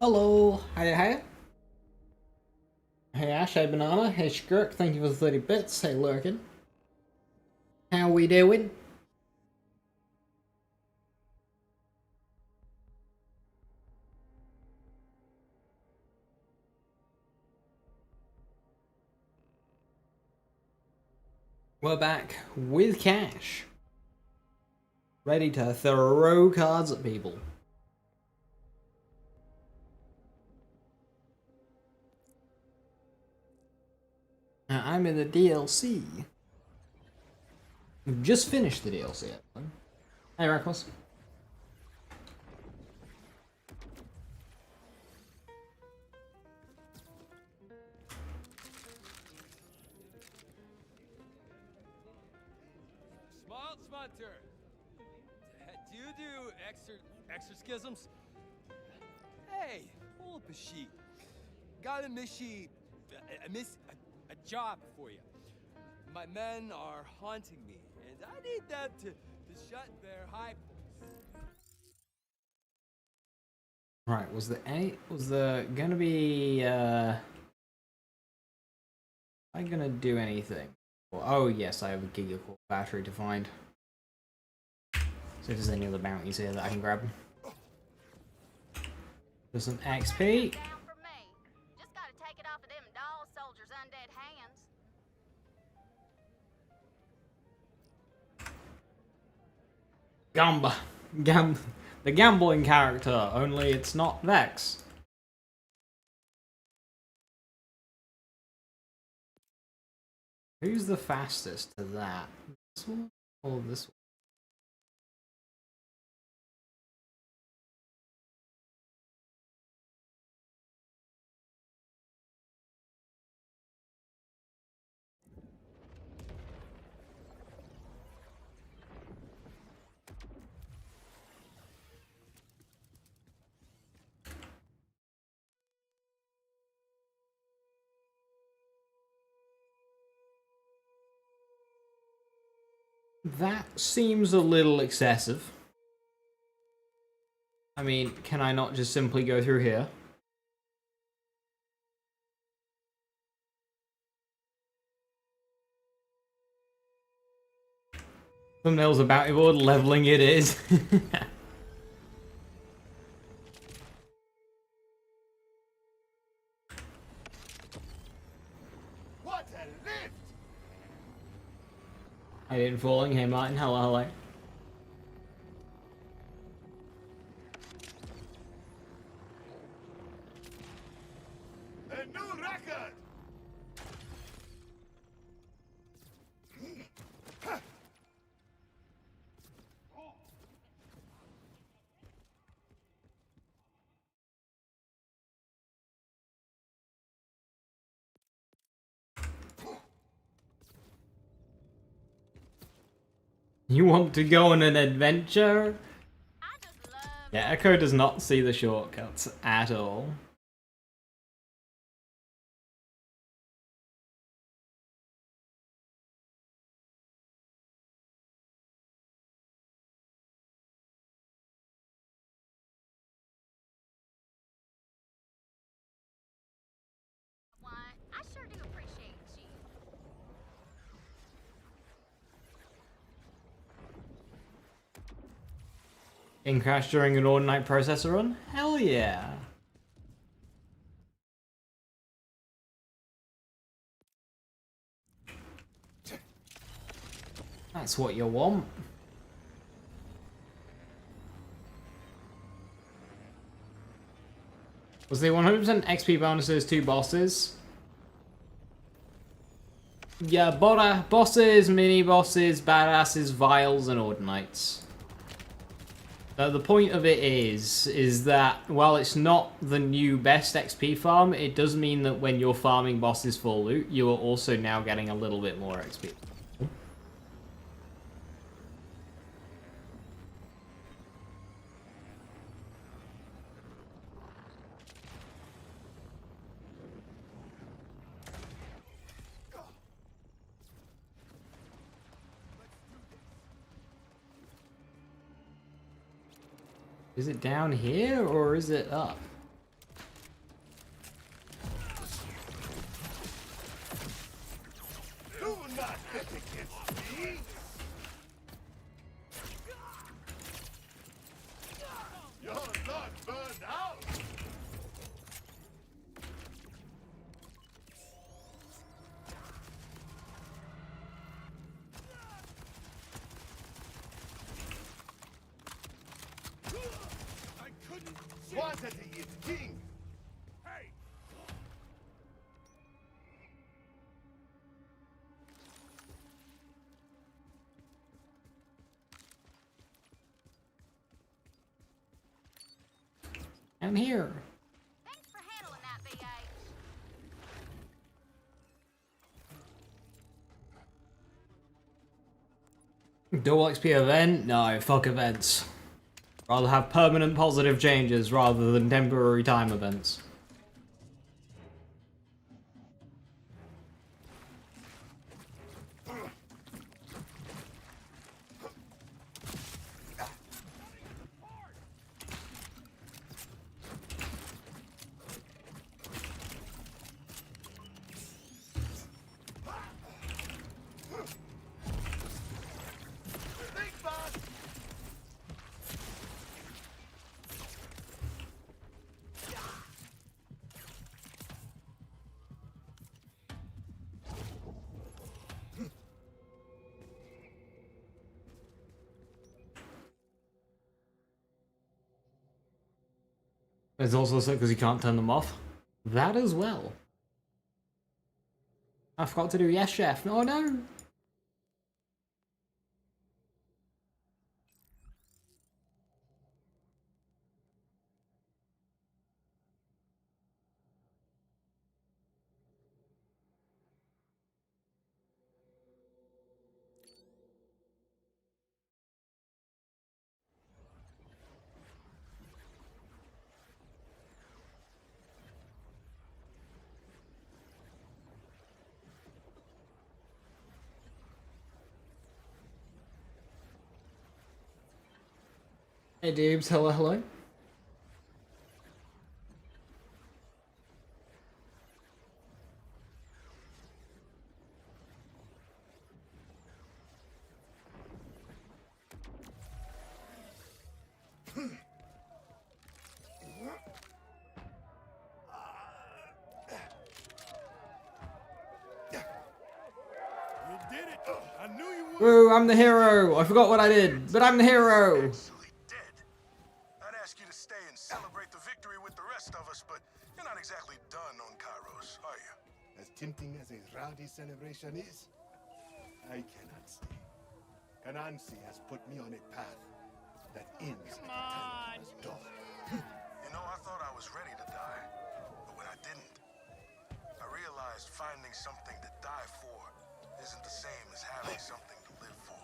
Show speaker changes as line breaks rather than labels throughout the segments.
Hello, hiya. Hey Ash, hey Banana, hey Skirk, thank you for the 30 bits, hey Lurkin. How we doing? We're back with cash. Ready to throw cards at people. Now, I'm in the DLC. We've just finished the DLC, actually. Hey Reckless.
Smunter, do you do exorcisms? Hey, hold up a sheet. Got a job for you. My men are haunting me, and I need them to shut their high voice.
Right, was there gonna be, am I gonna do anything? Oh yes, I have a gigacore battery to find. See if there's any other bounties here that I can grab. There's some XP. Gamba. The gambling character, only it's not Vex. Who's the fastest to that? This one or this one? That seems a little excessive. I mean, can I not just simply go through here? Thumbnail's about what leveling it is.
What a lift!
I didn't falling. Hey Martin, hello.
A new record!
You want to go on an adventure? Yeah, Echo does not see the shortcuts at all.
I sure do appreciate you.
In crash during an Ordinite processor run? Hell yeah. That's what you want. Was the 100% XP bonuses 2 bosses? Yeah, bosses, mini bosses, badasses, vials, and Ordinites. The point of it is that while it's not the new best XP farm, it does mean that when you're farming bosses for loot, you are also now getting a little bit more XP. Is it down here or is it up?
You're not burned out! I couldn't quantity is king! Hey!
I'm here.
Thanks for handling that, BH.
Dual XP event? No, fuck events. Rather have permanent positive changes rather than temporary time events.
Think, boss!
It's also sick because you can't turn them off. That as well. I forgot to do yes, chef. Oh no! Hey dudes, hello, hello.
You did it! I knew you would!
Woo, I'm the hero! I forgot what I did, but I'm the hero!
Actually dead. I'd ask you to stay and celebrate the victory with the rest of us, but you're not exactly done on Kairos, are you?
As tempting as a rowdy celebration is, I cannot stay. Kanansi has put me on a path that ends at the time of dawn.
You know, I thought I was ready to die, but when I didn't, I realized finding something to die for isn't the same as having something to live for.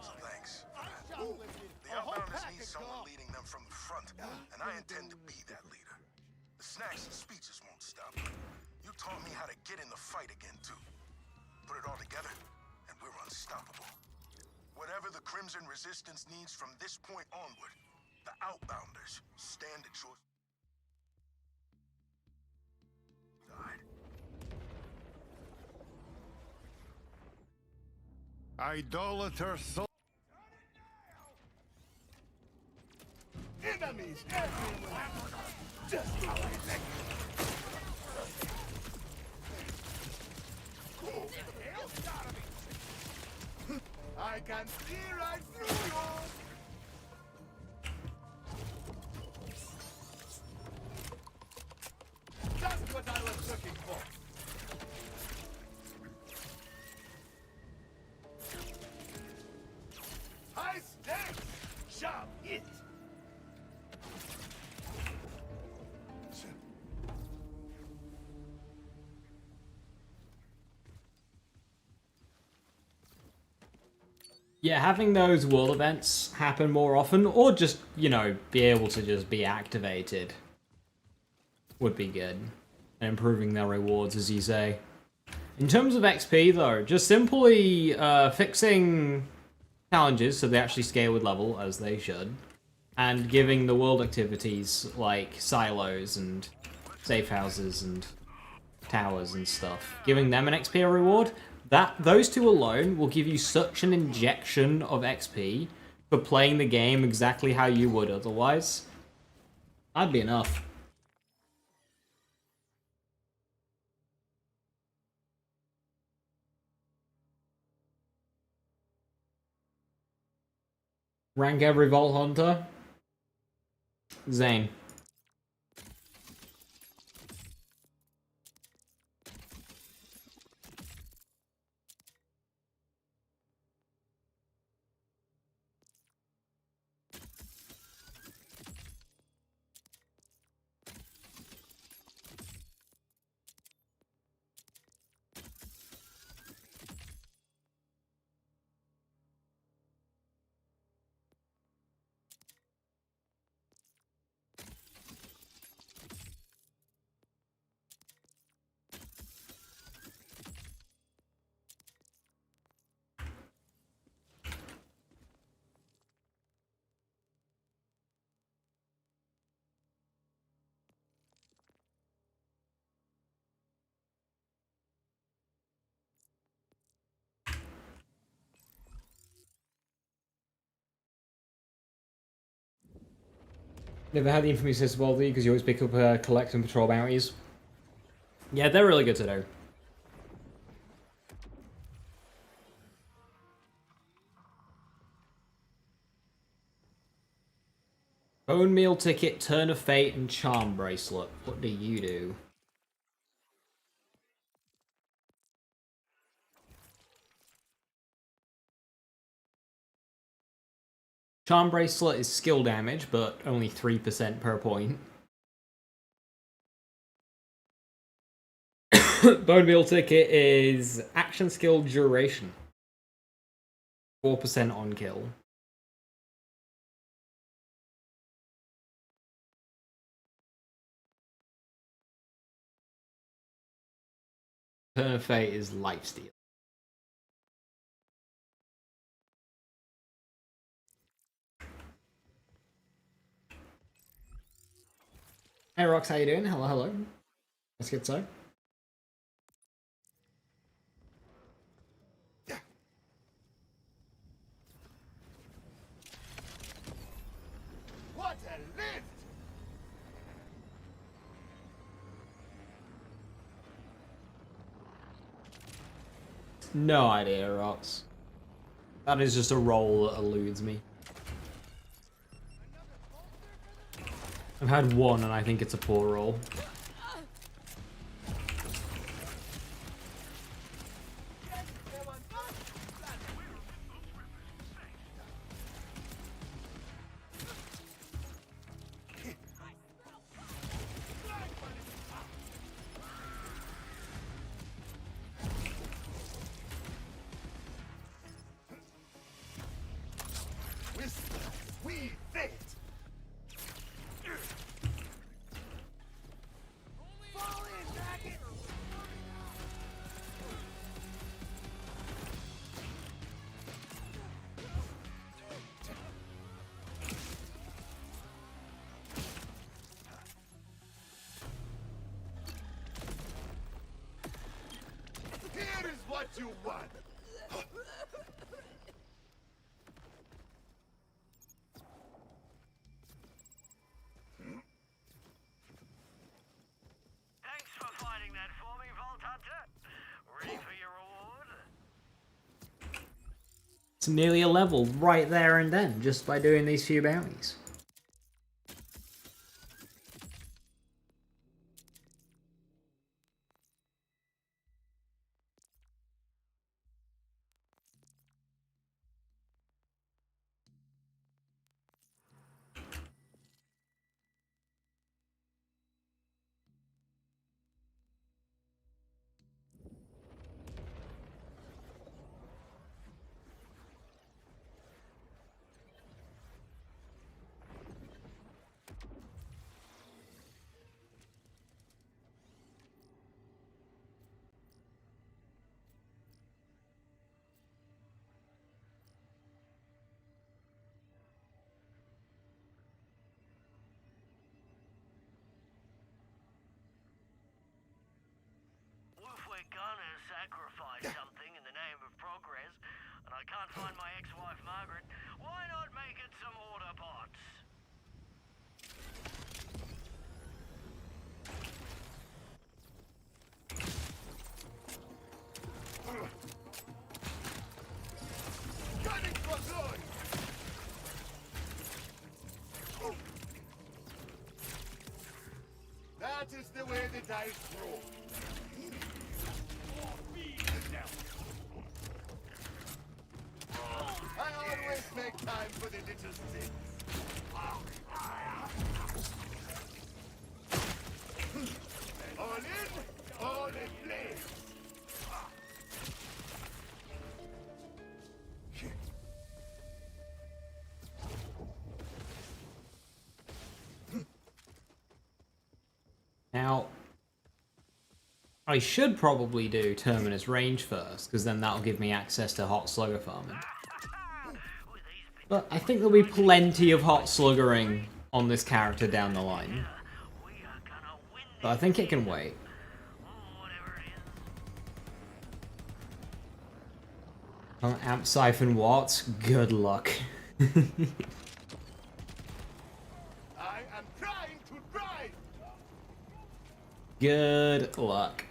So thanks for that. The Outbounders need someone leading them from the front, and I intend to be that leader. The snacks and speeches won't stop. You taught me how to get in the fight again, too. Put it all together, and we're unstoppable. Whatever the Crimson Resistance needs from this point onward, the Outbounders stand at your side.
Idolater soul. Enemies everywhere! Just how I like it. I can see right through you! Just what I was looking for! High stakes! Job hit!
Yeah, having those world events happen more often, or just, you know, be able to just be activated, would be good. And improving their rewards, as you say. In terms of XP, though, just simply fixing challenges so they actually scale with level, as they should, and giving the world activities, like silos and safe houses and towers and stuff, giving them an XP reward Those two alone will give you such an injection of XP for playing the game exactly how you would otherwise. That'd be enough. Rank every Vault Hunter. Zane. Never had the infamous system of because you always pick up collect and patrol bounties. Yeah, they're really good to do. Bone meal ticket, turn of fate, and charm bracelet. What do you do? Charm bracelet is skill damage, but only 3% per point. Bone meal ticket is action skill duration. 4% on kill. Turn of fate is lifesteal. Hey Rox, how you doing? Hello, hello. Let's get so.
What a lift!
No idea, Rox. That is just a roll that eludes me. I've had one and I think it's a poor roll.
What you want?
Thanks for finding that for me, Vault Hunter. Ready for your reward?
It's nearly a level right there and then, just by doing these few bounties.
If we're gonna sacrifice something in years, and I can't find my ex-wife Margaret. Why not make it some order pots?
Gunning for glory! That is the way the dice roll. I always make time for the little things. All in, all in place.
Now, I should probably do Terminus Range first, because then that'll give me access to Hot Slugger farming. But I think there'll be plenty of Hot Sluggering on this character down the line. But I think it can wait. Amp Siphon what? Good luck.
I am trying to drive.
Good luck.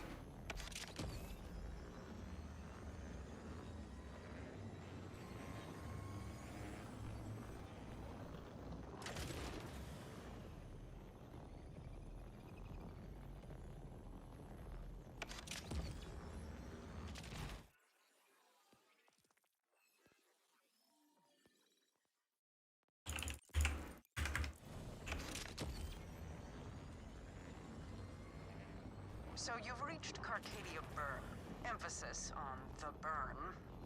So you've reached Carcadia Burn. Emphasis on the burn.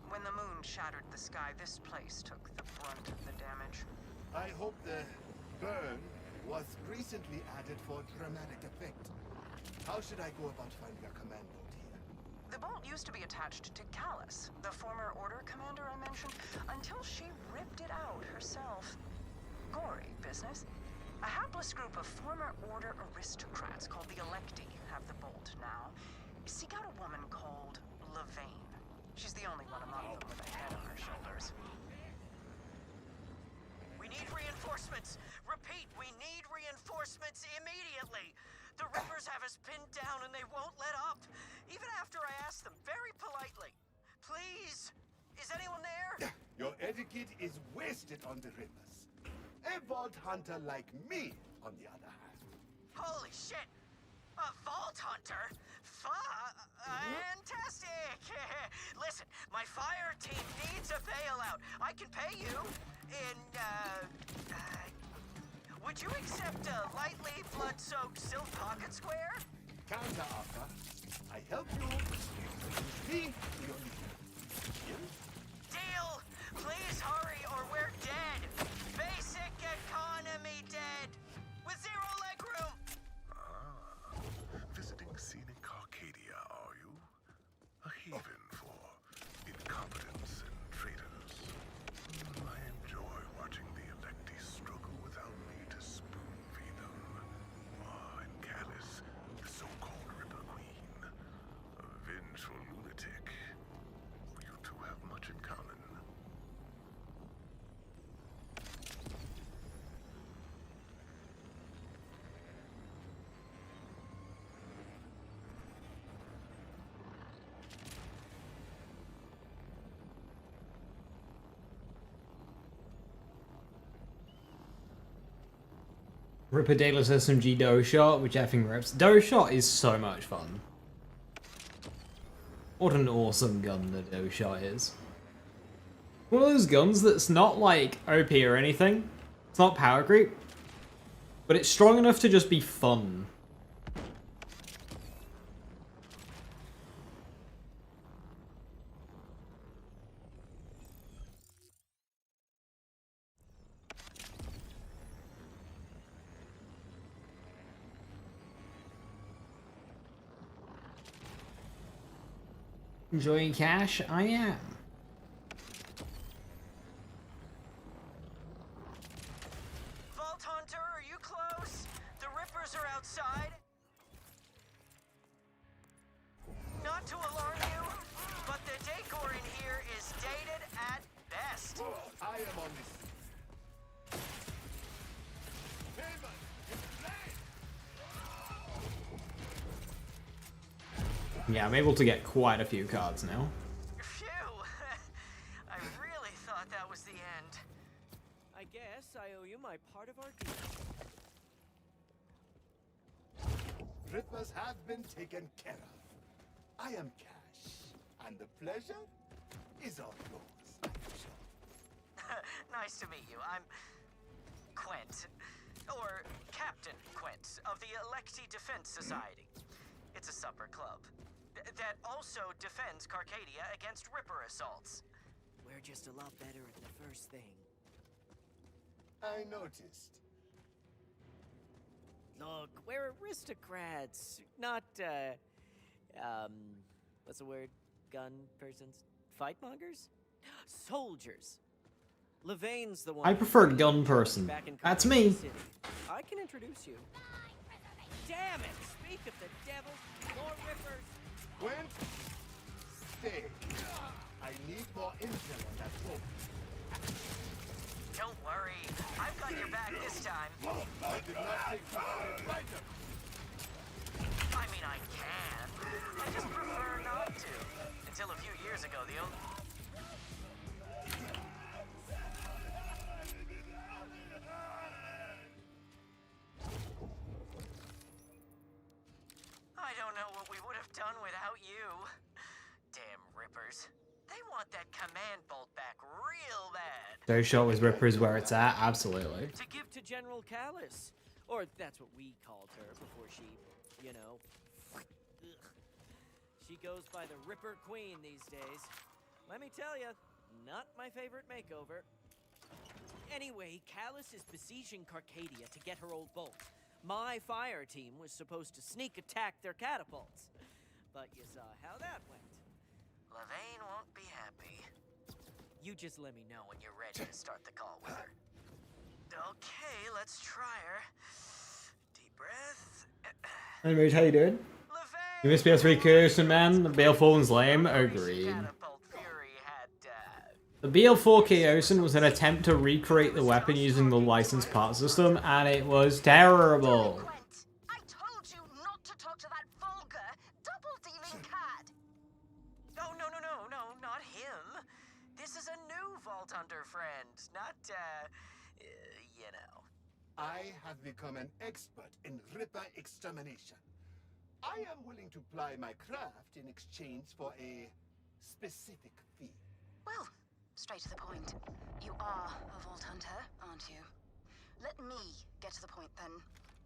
When the moon shattered the sky, this place took the brunt of the damage.
I hope the burn was recently added for dramatic effect. How should I go about finding a command boat here?
The bolt used to be attached to Callus, the former Order commander I mentioned, until she ripped it out herself. Gory business. A hapless group of former Order aristocrats called the Electi have the bolt now. Seek out a woman called Levane. She's the only one among them with a head on her shoulders.
We need reinforcements. Repeat, we need reinforcements immediately. The Rippers have us pinned down and they won't let up. Even after I asked them very politely. Please, is anyone there?
Your etiquette is wasted on the Rippers. A vault hunter like me, on the other hand.
Holy shit! A vault hunter? Fantastic! Listen, my fire team needs a bailout. I can pay you in, would you accept a lightly blood-soaked silk pocket square?
Counter offer. I help you. Me, you
Deal! Please hurry or we're dead! Basic economy dead! With zero legroom!
Visiting scenic Arcadia, are you? A haven for incompetents and traitors. I enjoy watching the Electi struggle without me to spoon-feed them. And Callus, the so-called Ripper Queen. A vengeful lunatic. You two have much in common.
Ripper Daedalus SMG Doe Shot, which effing rips. Doe Shot is so much fun. What an awesome gun the Doe Shot is. One of those guns that's not like OP or anything. It's not power creep. But it's strong enough to just be fun. Enjoying cash? I am.
Vault Hunter, are you close? The Rippers are outside. Not to alarm you, but the decor in here is dated at best.
I am on this. Haven, it's Zane!
Yeah, I'm able to get quite a few cards now.
Phew! I really thought that was the end. I guess I owe you my part of our deal.
Rippers have been taken care of. I am Cash, and the pleasure is all yours, I'm sure.
Nice to meet you. I'm Quint, or Captain Quint of the Electi Defense Society. It's a supper club that also defends Carcadia against Ripper assaults. We're just a lot better at the first thing.
I noticed.
Look, we're aristocrats, not, what's the word? Gun persons? Fightmongers? Soldiers. Levain's the one.
I prefer gun person. That's me.
City. I can introduce you. Damn it! Speak of the devil, more rippers.
Gwen, stay. I need more intel on that boat.
Don't worry, I've got your back this time.
I did not take you on a fighter.
I mean, I can. I just prefer not to. Until a few years ago, the only... I don't know what we would have done without you. Damn Rippers. They want that command bolt back real bad.
Those shot with Rippers where it's at, absolutely.
To give to General Callus. Or that's what we called her before she, you know. Ugh. She goes by the Ripper Queen these days. Let me tell you, not my favorite makeover. Anyway, Callus is besieging Carcadia to get her old bolt. My fire team was supposed to sneak attack their catapults. But you saw how that went. Levain won't be happy. You just let me know when you're ready to start the call with her. Okay, let's try her. Deep breath.
Hey Mood, how you doing?
Levain!
You miss PS3 Kirsten, man? The Balefall's lame? Agreed.
Catapult Fury had,
The BL4 Chaosin was an attempt to recreate the weapon using the licensed part system, and it was terrible.
Quint, I told you not to talk to that vulgar, double-dealing cad.
Oh, no, not him. This is a new Vault Hunter friend, not, you know.
I have become an expert in Ripper extermination. I am willing to ply my craft in exchange for a specific fee.
Well, straight to the point. You are a Vault Hunter, aren't you? Let me get to the point then.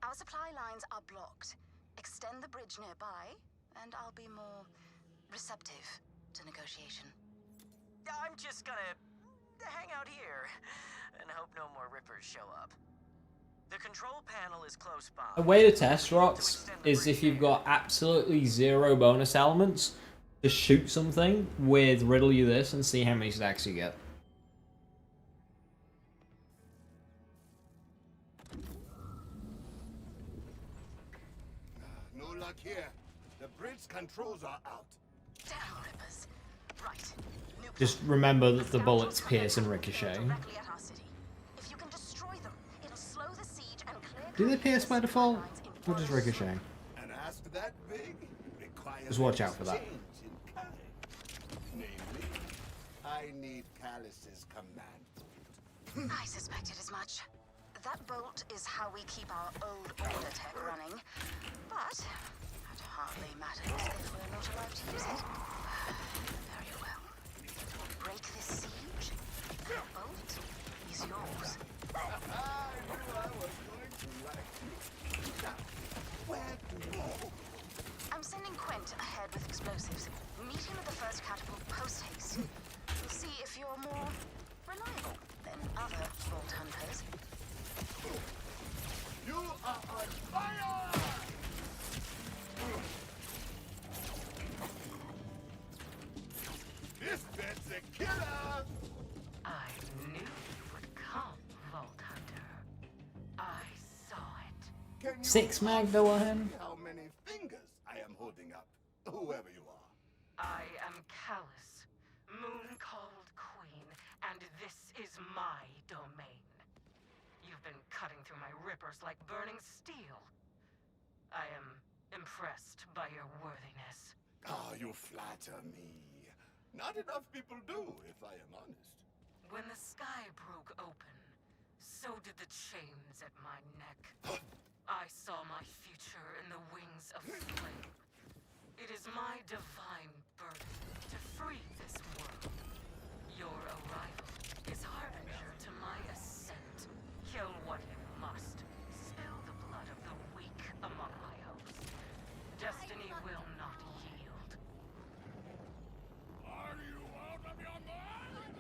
Our supply lines are blocked. Extend the bridge nearby, and I'll be more receptive to negotiation.
I'm just gonna hang out here and hope no more Rippers show up. The control panel is close by.
A way to test rocks is if you've got absolutely zero bonus elements, just shoot something with riddle you this and see how many stacks you get.
No luck here. The bridge controls are out.
Damn Rippers. Right. New
Just
plan.
remember that the
Scout
bullets
troops
pierce and
have
ricochet.
directly at our city. If you can destroy them, it'll slow the siege and clear.
Do they pierce by default?
lines in
Or just
one
ricochet?
An ask that big requires
Just watch out for that.
exchange in kind. Namely, I need Callus's command.
I suspected as much. That bolt is how we keep our old order tech running. But it hardly matters if we're not allowed to use it. Very well. Break this siege, and the bolt is yours.
I knew I was going to like you. Now, where do we go?
I'm sending Quint ahead with explosives. Meet him at the first catapult post-haste. We'll see if you're more reliable than other Vault Hunters.
You are on fire! This bed's a killer!
I knew you would come, Vault Hunter. I saw it.
Can you
6 mag though on him?
see how many fingers I am holding up, whoever you are?
I am Callus, This is my domain. You've been cutting through my rippers like burning steel. I am impressed by your worthiness.
Ah, you flatter me. Not enough people do, if I am honest.
When the sky broke open, so did the chains at my neck. I saw my future in the wings of flame. It is my divine burden to free this world. Your arrival is harbinger to my ascent. Kill what you must. Spill the blood of the weak among my hosts. Destiny will not yield.
Are you out of your mind?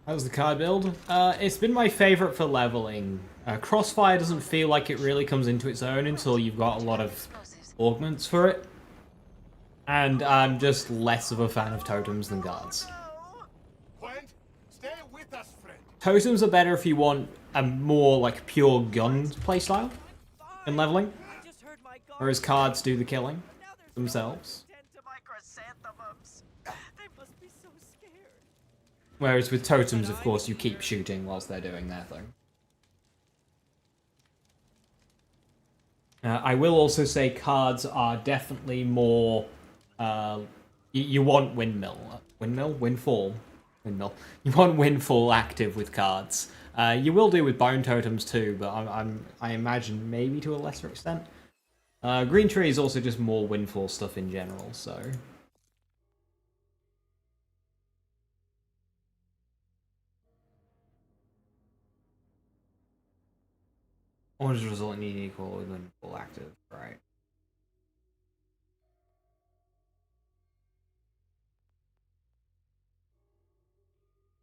How's the card build? It's been my favorite for leveling. Crossfire doesn't feel like it really comes into its own until you've got a lot of augments for it. And I'm just less of a fan of totems than guards.
Quent, stay with us, friend.
Totems are better if you want a more like pure gun playstyle in leveling,
I just heard my guard.
whereas cards do the killing
Now there's
themselves.
no end to my chrysanthemums. They must be so scared.
Whereas with totems, of course, you keep shooting whilst they're doing their thing. I will also say cards are definitely more... you want windmill. Windmill? Windfall. Windmill. You want windfall active with cards. You will do with bone totems too, but I imagine maybe to a lesser extent. Green tree is also just more windfall stuff in general, so... Orange result need equal with windfall active, right?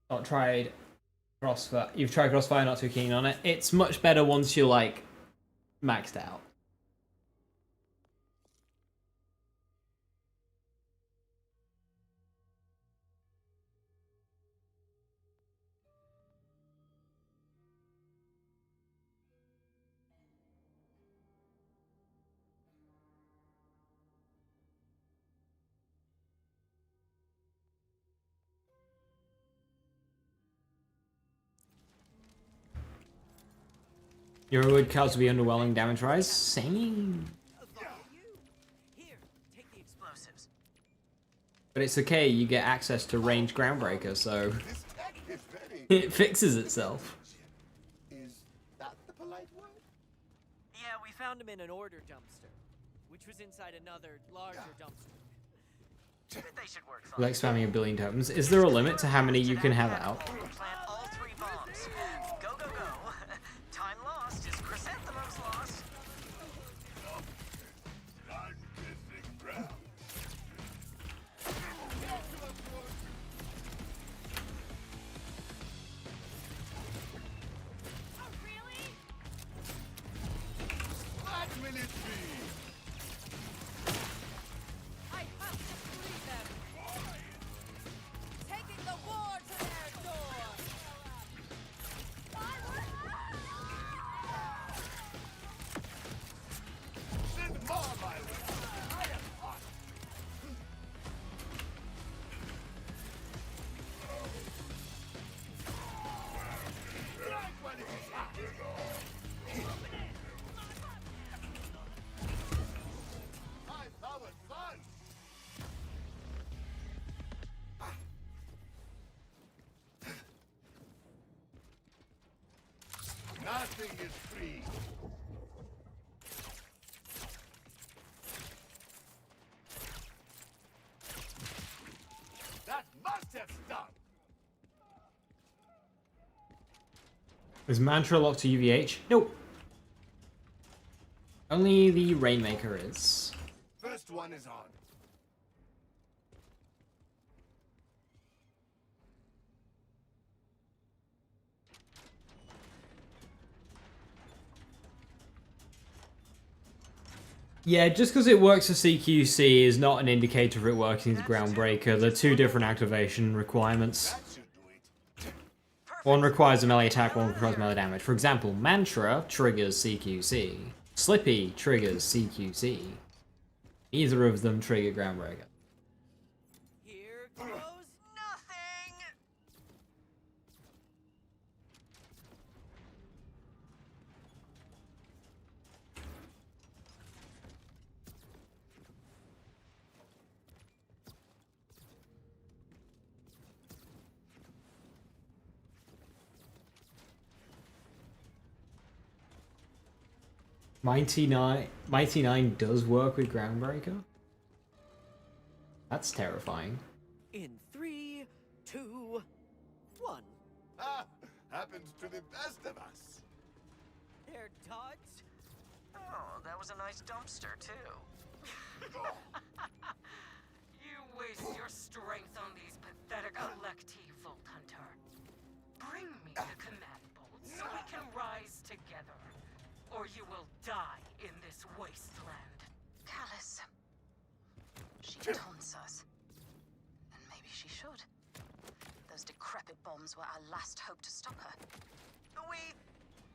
Not tried Crossfire. You've tried Crossfire, not too keen on it. It's much better once you're like maxed out. Your reward cards will be underwhelming damage rise. Same.
Here, take the explosives.
But it's okay, you get access to range groundbreaker, so
This tech is very...
it fixes itself.
Is that the polite word?
Yeah, we found him in an order dumpster, which was inside another larger dumpster.
They should work
You
fine.
like spamming a billion tokens. Is there a limit to how many you can have out?
Plant all 3 bombs. Go, go, go. Time lost is chrysanthemums lost.
I'm kissing ground.
What will it be?
I have to free them! Taking the war to their door!
Send more my way. I am hot. Strike when it is hot. High powered fun. Nothing is free. That must have stuck.
Is Mantra locked to UVH? Nope. Only the Rainmaker is.
First one is on.
Yeah, just because it works as CQC is not an indicator of it working as Groundbreaker. They're two different activation requirements.
That should do it.
One requires a melee attack, one requires melee damage. For example, Mantra triggers CQC. Slippy triggers CQC. Either of them trigger Groundbreaker.
Here goes nothing.
Mighty Nine does work with Groundbreaker? That's terrifying.
In 3, 2, 1.
Ah, happens to the best of us.
They're duds? Oh, that was a nice dumpster, too.
You waste your strength on these pathetic Electi, Vault Hunter. Bring me the command bolt so we can rise together, or you will die in this wasteland.
Callus. She taunts us. And maybe she should. Those decrepit bombs were our last hope to stop her.
We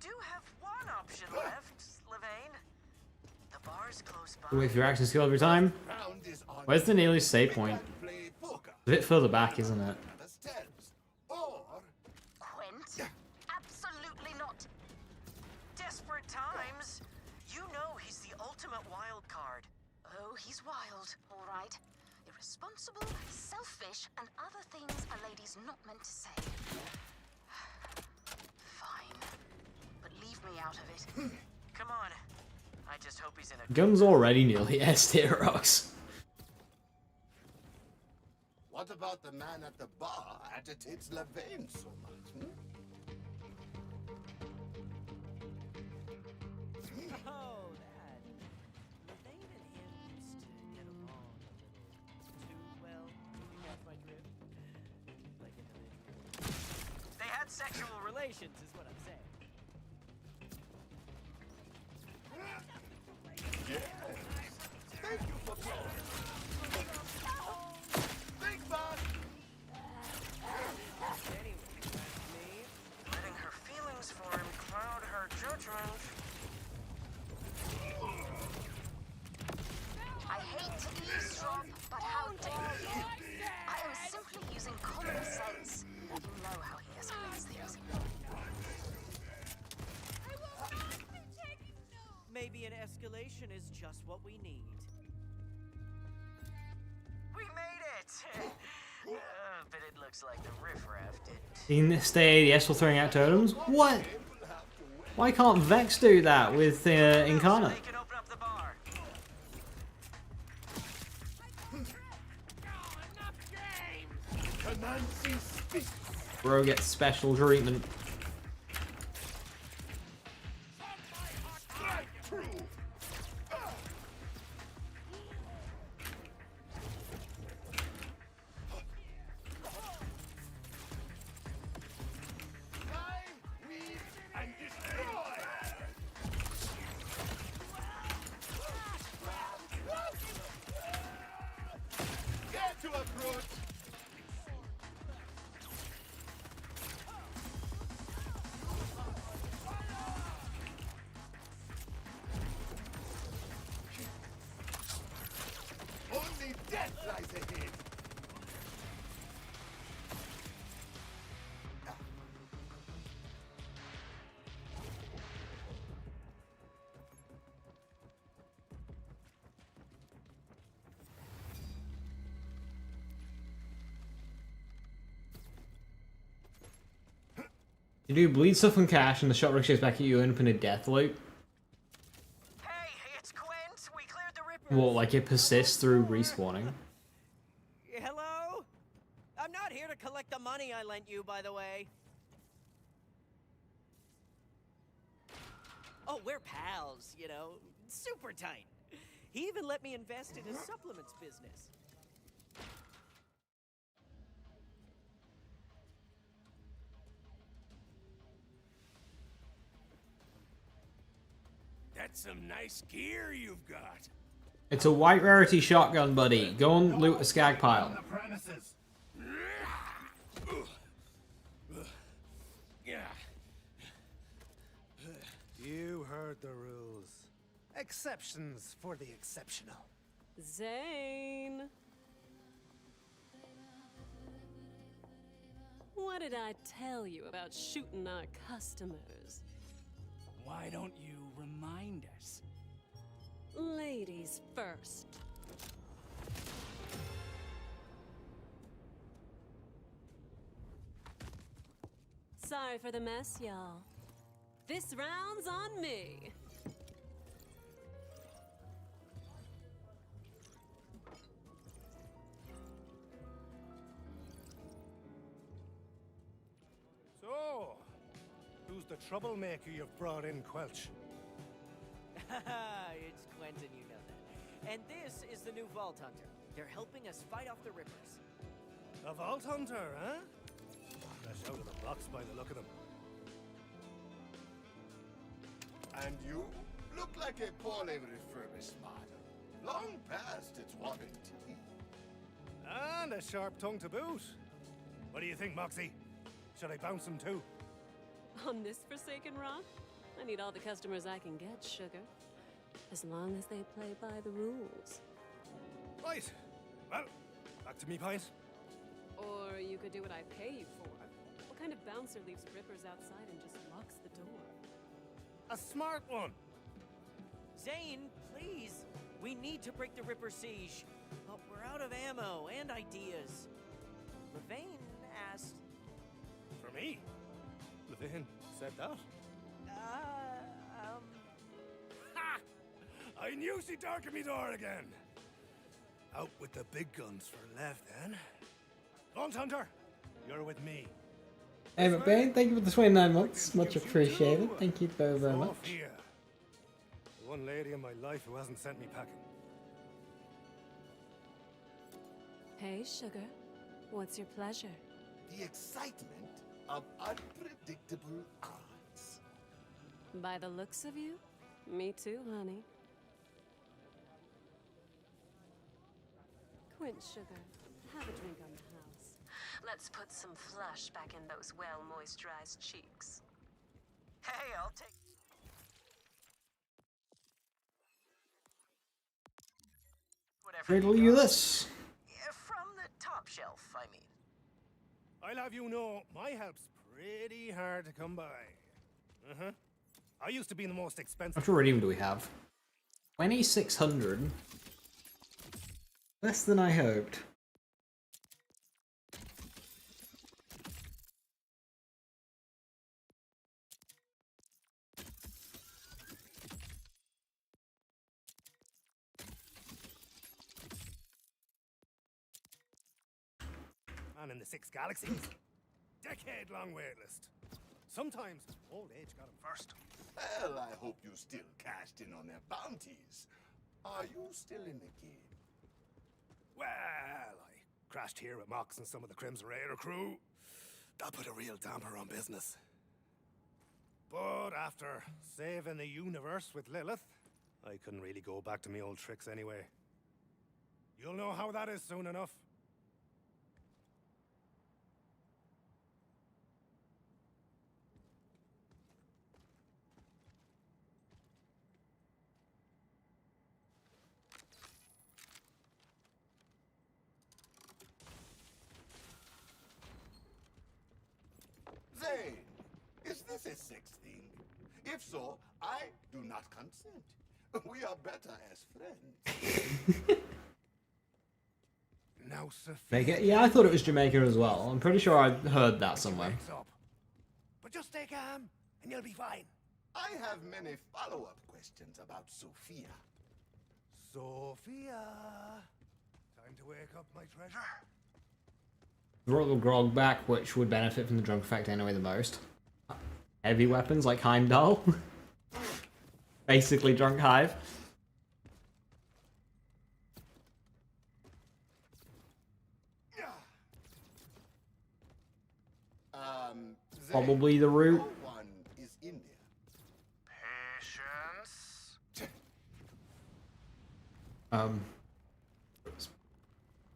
do have one option left, Levane. The bar's close by.
Wait for your action skill every time.
Round is on.
Where's the nearest save point?
Play poker.
A bit further back, isn't it?
The steps. Or
Quint? Absolutely not.
Desperate times. You know he's the ultimate wild card.
Oh, he's wild, all right. Irresponsible, selfish, and other things a lady's not meant to say. Fine. But leave me out of it.
Come on. I just hope he's in a
Gun's already nearly S tier rocks.
what about the man at the bar agitates Levane so much? Hmm?
Oh, that. Levane and him used to get along a little too well. You got my drift? Like in they had sexual relations, is what I'm saying.
Thank you for calling. Big man.
Anyway, me letting her feelings for him cloud her judgment.
I hate to eavesdrop, but how dare you? I am simply using common sense. You know how he escalates things.
Maybe an escalation is just what we need. We made it! But it looks like the riffraff didn't.
In this day, ADS for throwing out totems? What? Why can't Vex do that with Incarnate?
They can open up the bar.
Canansi speaks.
Bro gets special treatment.
Strike true. Fly, weave, and destroy. Get to approach. Only death lies ahead.
You do bleed stuff and cash and the shot ricochets back at you and open a death loop.
Hey, it's Quint. We cleared the rippers.
Well, like it persists through respawning.
Hello? I'm not here to collect the money I lent you, by the way. Oh, we're pals, you know, super tight. He even let me invest in his supplements business.
That's some nice gear you've got.
It's a white rarity shotgun, buddy. Go and loot a skag pile.
Premises.
Yeah.
You heard the rules. Exceptions for the exceptional.
Zane! What did I tell you about shooting our customers?
Why don't you remind us?
Ladies first. Sorry for the mess, y'all. This round's on me.
the troublemaker you've brought in, Quelch.
It's Quentin, you know that. And this is the new Vault Hunter. They're helping us fight off the Rippers.
A Vault Hunter, huh? Fresh out of the box by the look of them.
And you look like a poorly refurbished model. Long past its warranty.
And a sharp tongue to boot. What do you think, Moxxi? Should I bounce him too?
On this forsaken rock? I need all the customers I can get, sugar. As long as they play by the rules.
Right. Well, back to me pint.
Or you could do what I pay you for. What kind of bouncer leaves Rippers outside and just locks the door?
A smart one.
Zane, please. We need to break the Ripper siege. But we're out of ammo and ideas. Levain asked...
For me? Levain said that? Ha! I knew she'd darken me door again. Out with the big guns for left, then. Vault Hunter, you're with me.
Hey, McBain, thank you for the 29 months. Much appreciated. Thank you very, very much.
Sophia. The one lady in my life who hasn't sent me packing.
Hey, sugar. What's your pleasure?
The excitement of unpredictable odds.
By the looks of you, me too, honey. Quint, sugar. Have a drink on the house.
Let's put some flush back in those well-moisturized cheeks.
Hey, I'll take... Whatever
Riddle you this.
From the top shelf, I mean.
I'll have you know, my help's pretty hard to come by. Uh-huh. I used to be the most expensive...
How much iridium do we have? 2,600. Less than I hoped.
Man in the 6 galaxies. Decade-long waitlist. Sometimes old age got him first.
Well, I hope you still cashed in on their bounties. Are you still in the game?
Well, I crashed here with Mox and some of the Crimson Raider crew. That put a real damper on business. But after saving the universe with Lilith, I couldn't really go back to me old tricks anyway. You'll know how that is soon enough.
Zane, is this a sex thing? If so, I do not consent. We are better as friends.
Now,
Jamaica? Yeah, I thought it was Jamaica as well. I'm pretty sure I heard that somewhere.
But just stay calm, and you'll be fine.
I have many follow-up questions about Sophia.
Sophia. Time to wake up, my treasure.
Brought the grog back, which would benefit from the drug effect anyway the most. Heavy weapons like Heimdall. Basically Drunk Hive. Probably the route.
No one is in there.
Patience.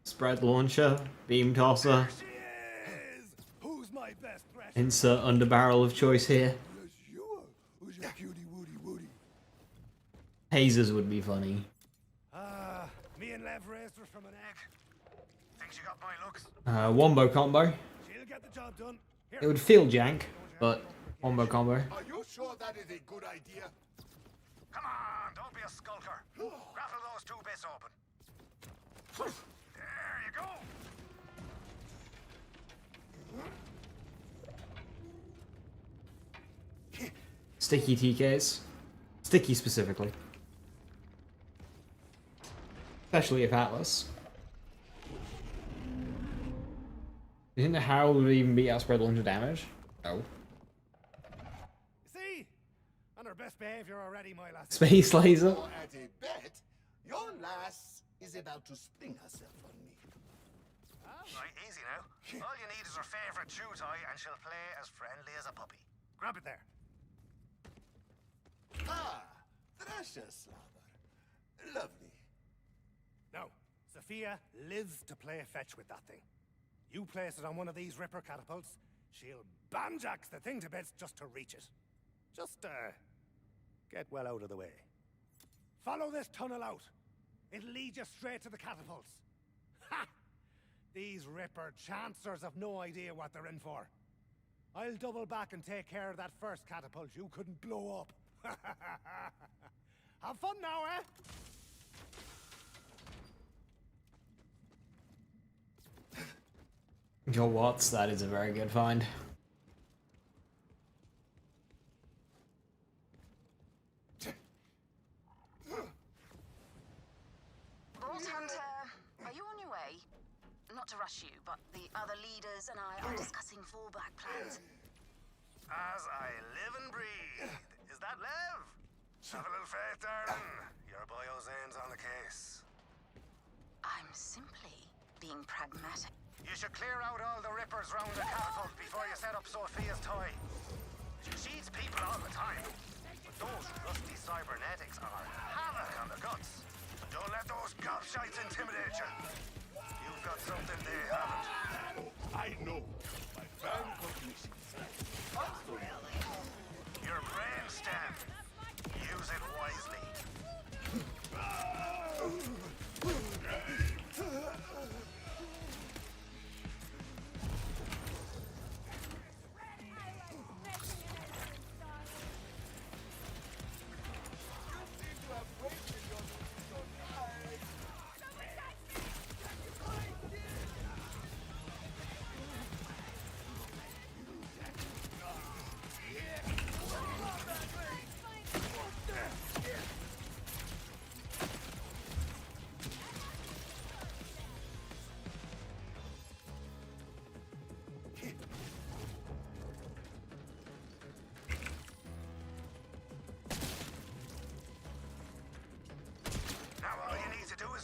Spread launcher, beam tosser.
Who's my best threat?
Insert underbarrel of choice here.
Yes, you are. Who's your cutie woody?
Hazers would be funny.
Me and Lev raised her from an egg. Thinks you got my looks.
Wombo combo.
She'll get the job done. Here.
It would feel jank, but wombo combo.
Are you sure that is a good idea?
Come on, don't be a skulker. Rattle those 2 bits open. There you go.
Sticky TKs. Sticky specifically. Especially if Atlas. Do you think the Herald would even beat out spread launcher damage? No.
Best behavior already, my lass.
Space laser.
Or at a bet, your lass is about to spring herself on me.
Right, easy now. All you need is her favorite chew toy and she'll play as friendly as a puppy.
Grab it there.
Ah, Thrasher Slobber. Lovely.
Now, Sophia lives to play fetch with that thing. You place it on one of these Ripper catapults, she'll banjax the thing to bits just to reach it. Just, get well out of the way. Follow this tunnel out. It'll lead you straight to the catapults. Ha! These Ripper chancers have no idea what they're in for. I'll double back and take care of that first catapult you couldn't blow up. Have fun now, eh?
Your Watts, that is a very good find.
Bolt Hunter, are you on your way? Not to rush you, but the other leaders and I are discussing fallback plans.
As I live and breathe. Is that Lev? Have a little faith, darling. Your boy Zane's on the case.
I'm simply being pragmatic.
You should clear out all the Rippers round the catapult before you set up Sophia's toy. She cheats people all the time, but those rusty cybernetics are havoc on the guts. Don't let those gobshites intimidate you. You've got something they haven't.
I know. My fan cognition. Also,
Your brain stem. Use it wisely.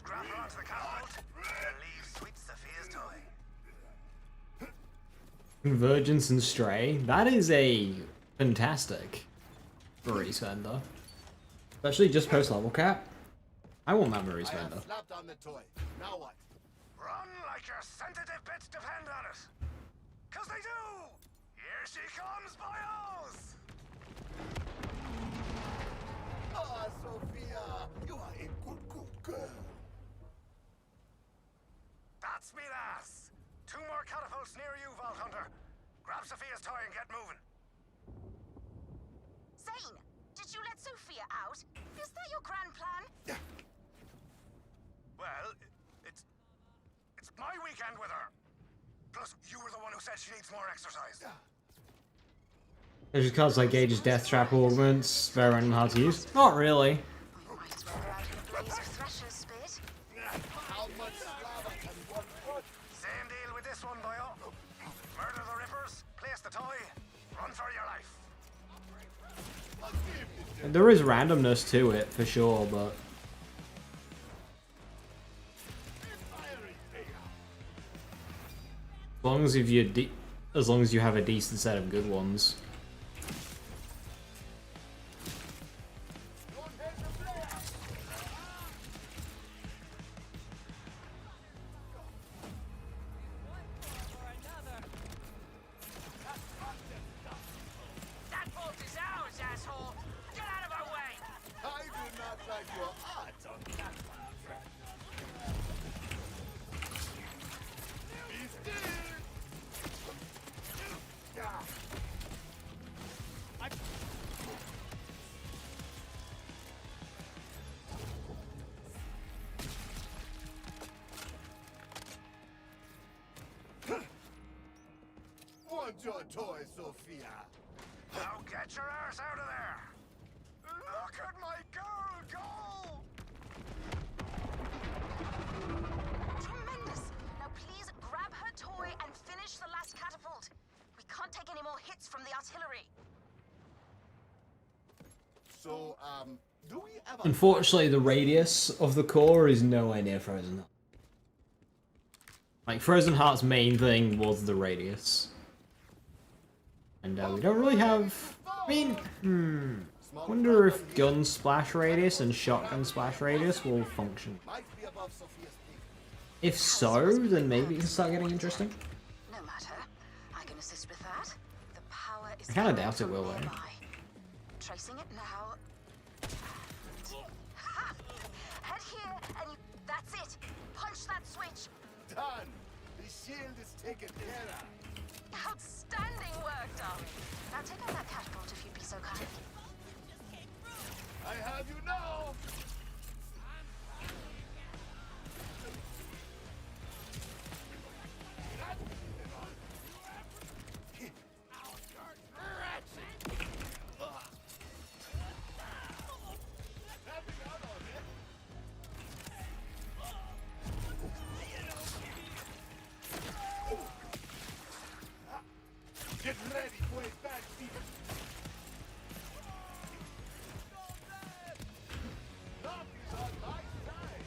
Grab her onto the catapult and leave sweet Sophia's toy.
Convergence and Stray. That is a fantastic Maurice vendor. Especially just post level cap. I want that Maurice vendor.
Slapped on the toy. Now what?
Run like your sensitive bits depend on it. 'Cause they do! Here she comes, boyos!
Ah, Sophia, you are a good girl.
That's me, lass. 2 more catapults near you, Vault Hunter. Grab Sophia's toy and get moving.
Zane, did you let Sophia out? Is that your grand plan?
Well, it's my weekend with her. Plus, you were the one who said she needs more exercise.
It's just because I gauge death trap augments, very random how to use. Not really.
Might as well go out in a blaze of Thrasher's spit.
How much lava can one put?
Same deal with this one, boyo. Murder the Rippers, place the toy, run for your life.
There is randomness to it, for sure, but... As long as you have a decent set of good ones.
That bolt is ours, asshole! Get out of our way!
I do not like your art on that one, friend. Be still! Want your toy, Sophia?
Now get your arse out of there! Look at my girl go!
Tremendous! Now please grab her toy and finish the last catapult. We can't take any more hits from the artillery.
So Do we ever...
Unfortunately, the radius of the core is nowhere near Frozen Heart. Like, Frozen Heart's main thing was the radius. And we don't really have... I mean, wonder if gun splash radius and shotgun splash radius will function. If so, then maybe it can start getting interesting.
No matter. I can assist with that. The power is
I kind of doubt it will, though.
Tracing it now. Ha! Head here, and you... That's it. Punch that switch.
Done. The shield is taken care of.
Outstanding work, darling. Now take out that catapult if you'd be so kind.
I have you now. Get ready for a bad beat. Luck is on my side.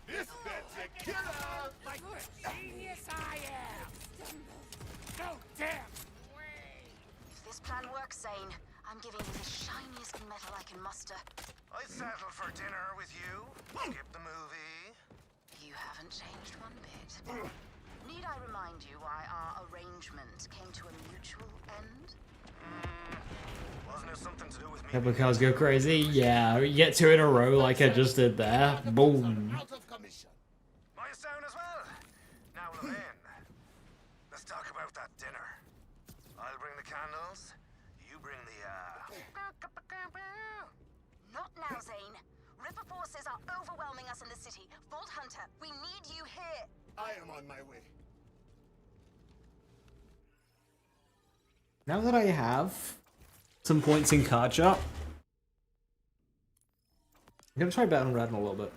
This bet's a killer!
Like the genius I am! No damn way!
If this plan works, Zane, I'm giving you the shiniest metal I can muster.
I'd settle for dinner with you. Skip the movie.
You haven't changed one bit. Need I remind you why our arrangement came to a mutual end?
Wasn't it something to do with me?
Couple cars go crazy. Yeah, you get two in a row like I just did there. Boom.
Out of commission.
My sound as well. Now, Levin, let's talk about that dinner. I'll bring the candles. You bring the,
Not now, Zane. Ripper forces are overwhelming us in the city. Vault Hunter, we need you here.
I am on my way.
Now that I have some points in card shop, I'm gonna try Battle Red in a little bit.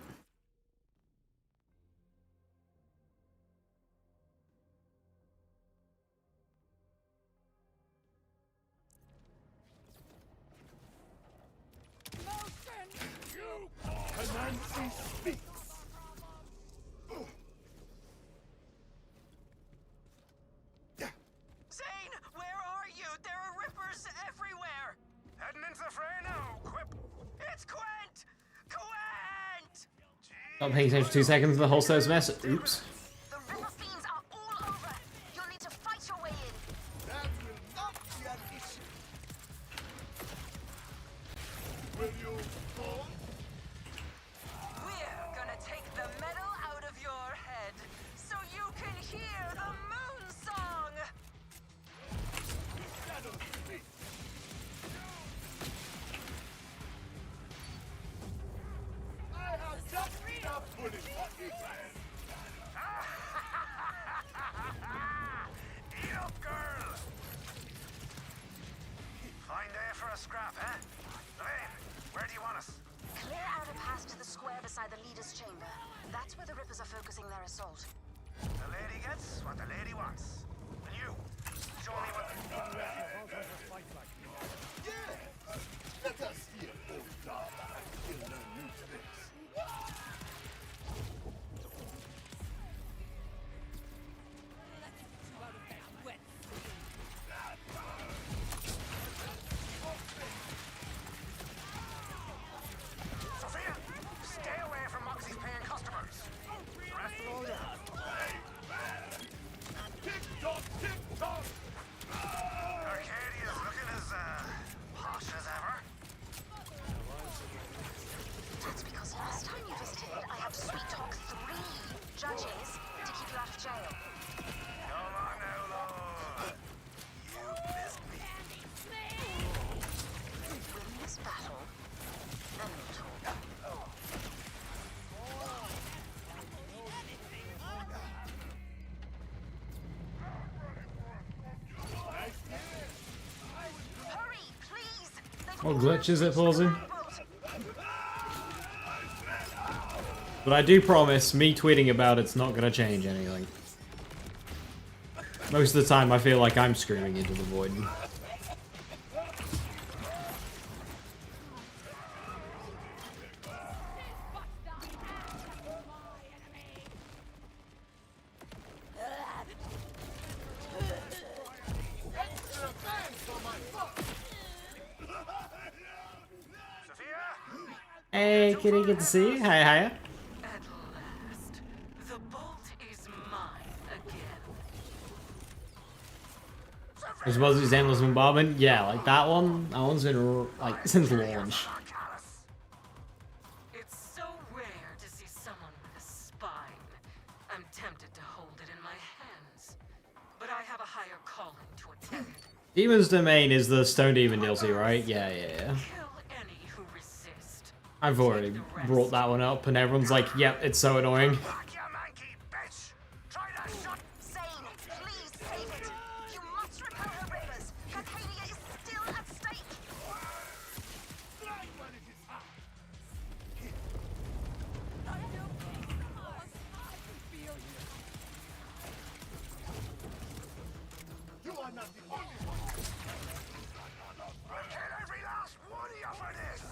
Anansi speaks.
Zane, where are you? There are rippers everywhere.
heading into the fray now. Quip.
It's Quent! Quent!
Not paying attention for 2 seconds, the whole stove's mess. Oops.
The Ripper fiends are all over. You'll need to fight your way in.
That will not be an issue. Will you fall?
We're gonna take the metal out of your head so you can hear the moon song!
Shadow speak. I have just enough bullets for each man.
Eat up, girl. Fine day for a scrap, eh? Lane, where do you want us?
Clear out a path to the square beside the leader's chamber. That's where the Rippers are focusing their assault.
The lady gets what the lady wants. And you, show me what the...
Yes! Let us see an old lava and kill no new tricks.
Sophia, stay away from Moxxi's paying customers. The rest will all down.
Tick-tock, tick-tock!
Arcadia's looking as
What glitches it pulls in? But I do promise, me tweeting about it's not gonna change anything. Most of the time I feel like I'm screaming into the void. Hey, kitty, good to see you. Hi, hiya.
At last, the bolt is mine again.
I suppose it's Endless Bombardment. Yeah, like that one. That one's been like since launch.
It's so rare to see someone with a spine. I'm tempted to hold it in my hands, but I have a higher calling to attend.
Demon's Domain is the Stone Demon DLC, right? Yeah.
Kill any who resist.
I've already brought that one up, and everyone's like, "Yep, it's so annoying."
Zane, please save it. You must repel her rippers. Arcadia is still at stake.
You are not the only one.
I'll kill every last one of you for this!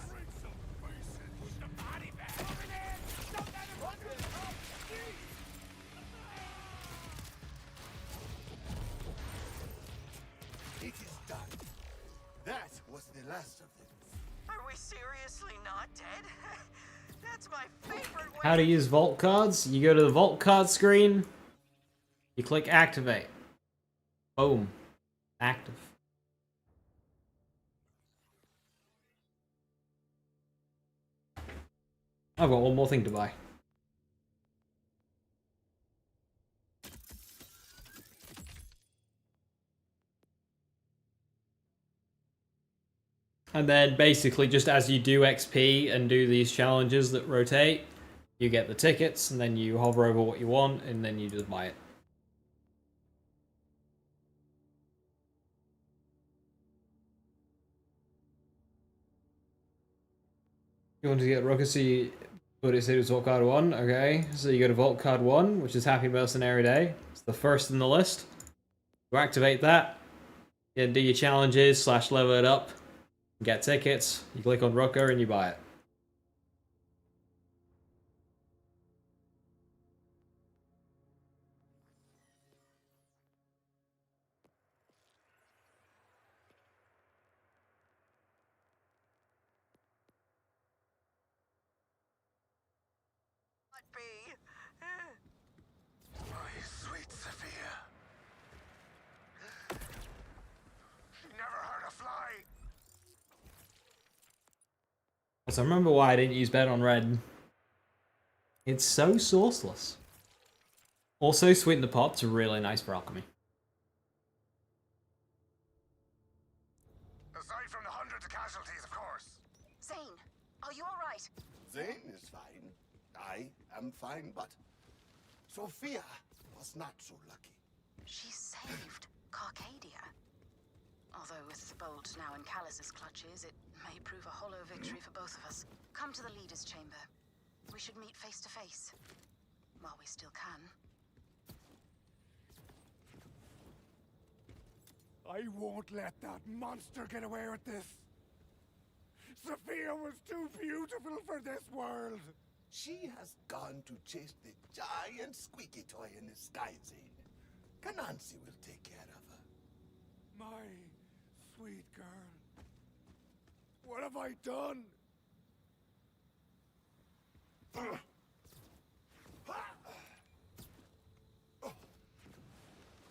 It is done. That was the last of them.
Are we seriously not dead? That's my favorite way.
How to use vault cards? You go to the vault card screen. You click activate. Boom. Active. I've got one more thing to buy. And then basically just as you do XP and do these challenges that rotate, you get the tickets and then you hover over what you want and then you just buy it. You want to get Rocketsy, but it said it was Vault Card 1, okay. So you go to Vault Card 1, which is Happy Mercenary Day. It's the first in the list. You activate that, you do your challenges / level it up, get tickets, you click on Rucker and you buy it.
My sweet Sophia. She never hurt a fly.
So I remember why I didn't use Bet on Red. It's so sourceless. Also, Sweeten the Pot's really nice for alchemy.
Aside from the hundreds of casualties, of course.
Zane, are you all right?
Zane is fine. I am fine, but Sophia was not so lucky.
She saved Carcadia. Although with the bolt now in Callus's clutches, it may prove a hollow victory for both of us. Come to the leader's chamber. We should meet face to face. While we still can.
I won't let that monster get away with this. Sophia was too beautiful for this world.
She has gone to chase the giant squeaky toy in the sky, Zane. Kanansi will take care of her.
My sweet girl. What have I done?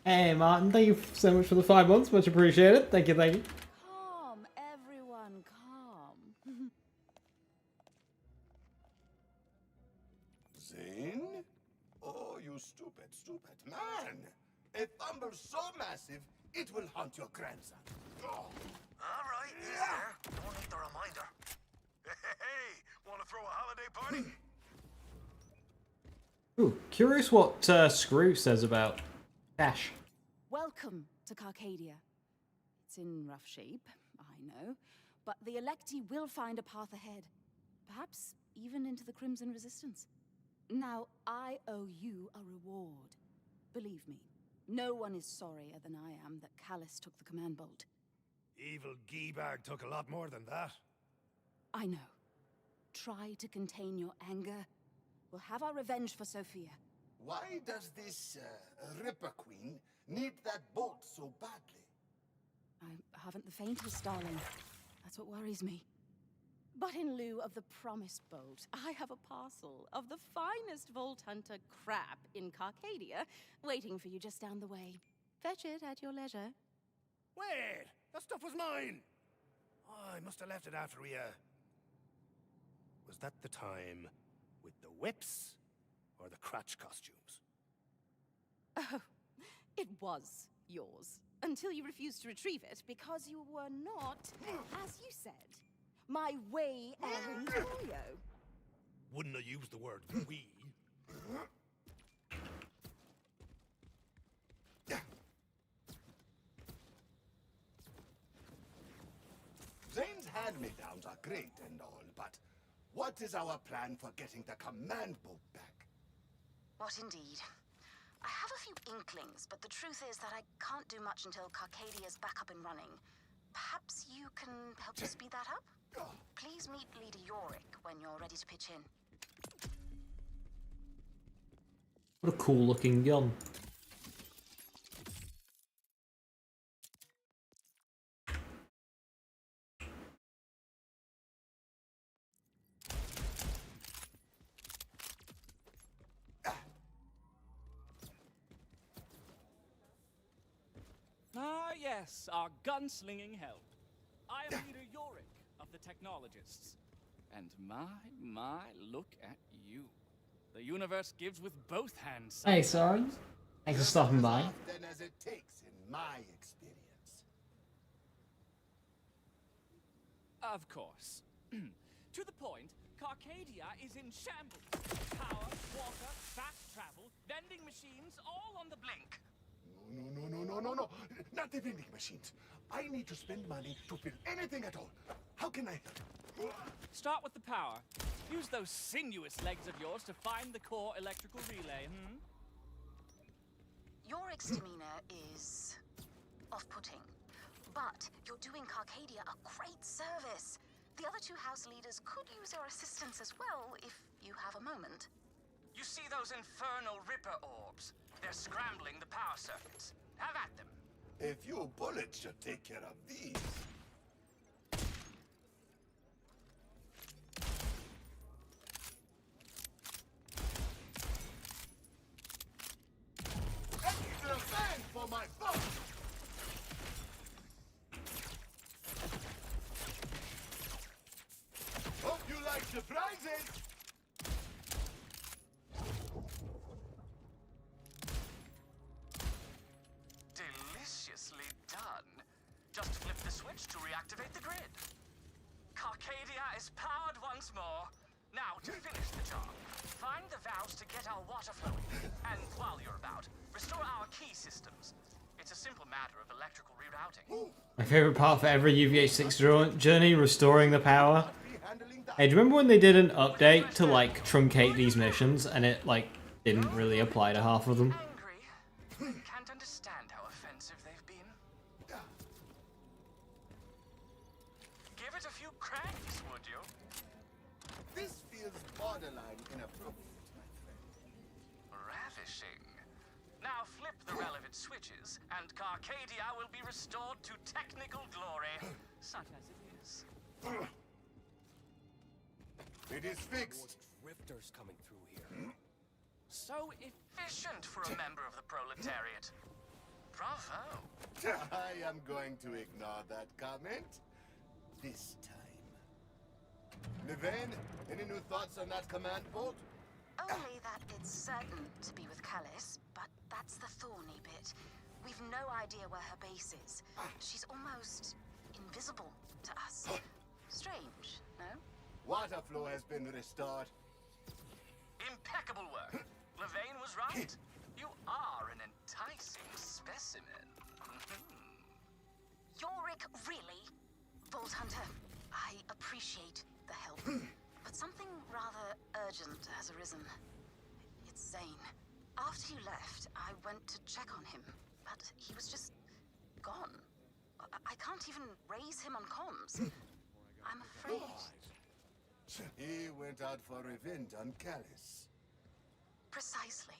Hey Martin, thank you so much for the 5 months, much appreciated. Thank you, thank you.
Calm, everyone, calm.
Zane? Oh, you stupid, stupid man. A fumble so massive, it will haunt your grandson. Oh.
All right, he's there. Don't need the reminder. Hey, want to throw a holiday party?
Ooh, curious what Screw says about Cash.
Welcome to Carcadia. It's in rough shape, I know, but the Electi will find a path ahead. Perhaps even into the Crimson Resistance. Now, I owe you a reward. Believe me, no one is sorrier than I am that Callus took the command bolt.
Evil Geebag took a lot more than that.
I know. Try to contain your anger. We'll have our revenge for Sophia.
Why does this Ripper Queen need that bolt so badly?
I haven't the faintest, darling. That's what worries me. But in lieu of the promised bolt, I have a parcel of the finest Vault Hunter crap in Carcadia waiting for you just down the way. Fetch it at your leisure.
Wait! That stuff was mine! Oh, I must have left it after we, Was that the time with the whips or the crotch costumes?
Oh, it was yours. Until you refused to retrieve it because you were not, as you said, my way-erring Toyo.
Wouldn't have used the word we.
Zane's hand-me-downs are great and all, but what is our plan for getting the command bolt back?
What indeed? I have a few inklings, but the truth is that I can't do much until Carcadia's back up and running. Perhaps you can help to speed that up? Please meet Leader Yorick when you're ready to pitch in.
What a cool looking gun.
Ah, yes, our gunslinging help. I am Leader Yorick of the Technologists. And my, look at you. The universe gives with both hands.
Hey, sorry. Thanks for stopping by.
Then as it takes, in my experience.
Of course. To the point, Carcadia is in shambles. Power, water, fast travel, vending machines, all on the blink.
No. Not the vending machines. I need to spend money to fill anything at all. How can I help?
Start with the power. Use those sinuous legs of yours to find the core electrical relay,
Yorick's demeanor is off-putting. But you're doing Carcadia a great service. The other two house leaders could use your assistance as well, if you have a moment.
You see those infernal Ripper orbs? They're scrambling the power circuits. Have at them.
A few bullets should take care of these. Extra bang for my buck! Hope you like surprises!
Deliciously done. Just flip the switch to reactivate the grid. Carcadia is powered once more. Now, to finish the job, find the valves to get our water flowing. And while you're about, restore our key systems. It's a simple matter of electrical rerouting.
My favourite part for every UVH6 journey, restoring the power. Hey, do you remember when they did an update to, like, truncate these missions, and it, like, didn't really apply to half of them?
Angry? Can't understand how offensive they've been. Give it a few cranks, would you?
This feels borderline inappropriate, my friend.
Ravishing. Now flip the relevant switches, and Carcadia will be restored to technical glory, such as it is.
It is fixed.
Drifters coming through here.
So efficient for a member of the proletariat. Bravo.
I am going to ignore that comment. This time. Niven, any new thoughts on that command bolt?
Only that it's certain to be with Callus, but that's the thorny bit. We've no idea where her base is. She's almost invisible to us. Strange, no?
Water flow has been restored.
Impeccable work. Levain was right. You are an enticing specimen.
Yorick, really? Vault Hunter, I appreciate the help, but something rather urgent has arisen. It's Zane. After you left, I went to check on him, but he was just gone. I can't even raise him on comms. I'm afraid.
He went out for revenge on Callus.
Precisely.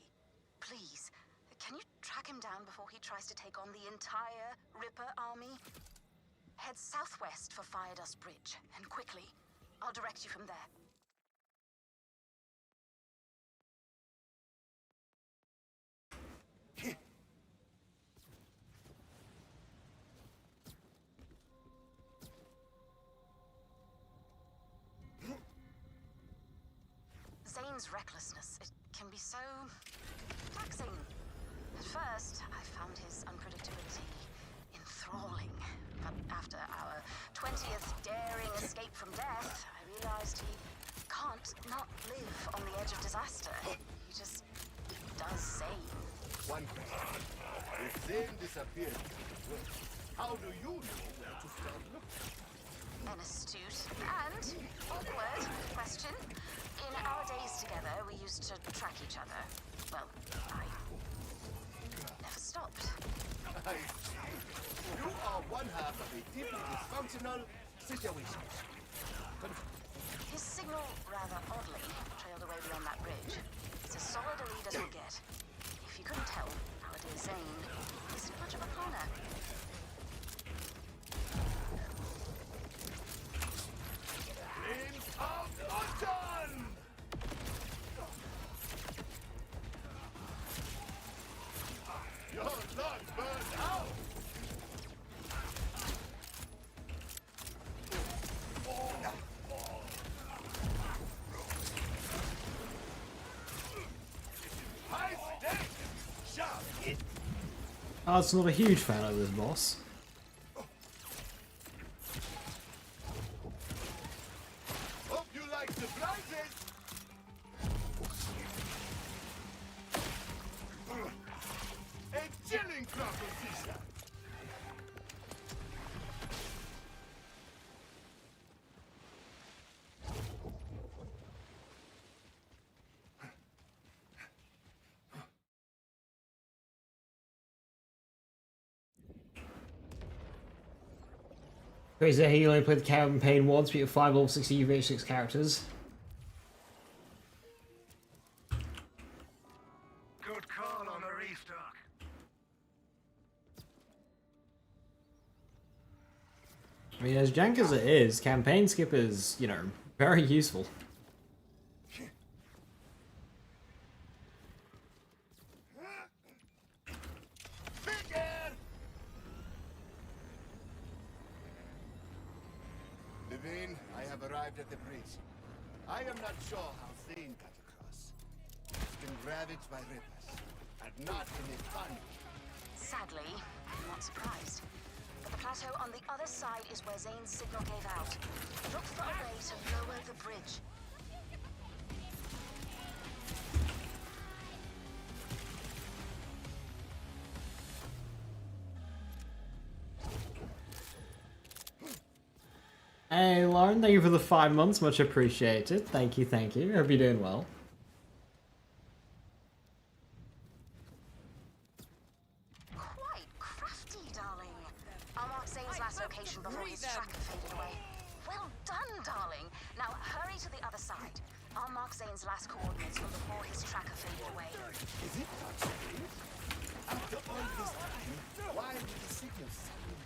Please, can you track him down before he tries to take on the entire Ripper army? Head southwest for Firedust Bridge, and quickly. I'll direct you from there. Zane's recklessness, it can be so taxing. At first, I found his unpredictability enthralling, but after our 20th daring escape from death, I realized he can't not live on the edge of disaster. He just does Zane.
One question. If Zane disappeared, how do you know where to start looking?
An astute and awkward question. In our days together, we used to track each other. Well, I never stopped.
I see. You are one half of a deeply dysfunctional situation.
His signal, rather oddly, trailed away beyond that bridge. It's as solid a lead as we'll get. If you couldn't tell, our dear Zane isn't much of a planner.
Flames of Autumn! You're not burned out! High stakes! Sharp hit!
I was not a huge fan of this boss.
Hope you like surprises! A chilling proposition!
Crazy that he only played the campaign once, but you have 5 level 60 UVH6 characters.
Good call on the restock.
I mean, as jank as it is, campaign skip is, you know, very useful.
Levine, I have arrived at the bridge. I am not sure how Zane got across. It's been ravaged by rippers, and not in a fun way.
Sadly, I'm not surprised. But the plateau on the other side is where Zane's signal gave out. Look for a way to lower the bridge.
Hey Lauren, thank you for the 5 months, much appreciated. Thank you, thank you. Hope you're doing well.
Quite crafty, darling. I'll mark Zane's last location before his tracker faded away. Well done, darling. Now hurry to the other side. I'll mark Zane's last coordinates from before his tracker faded away.
Is it not strange? After all this time, why did the signal sound?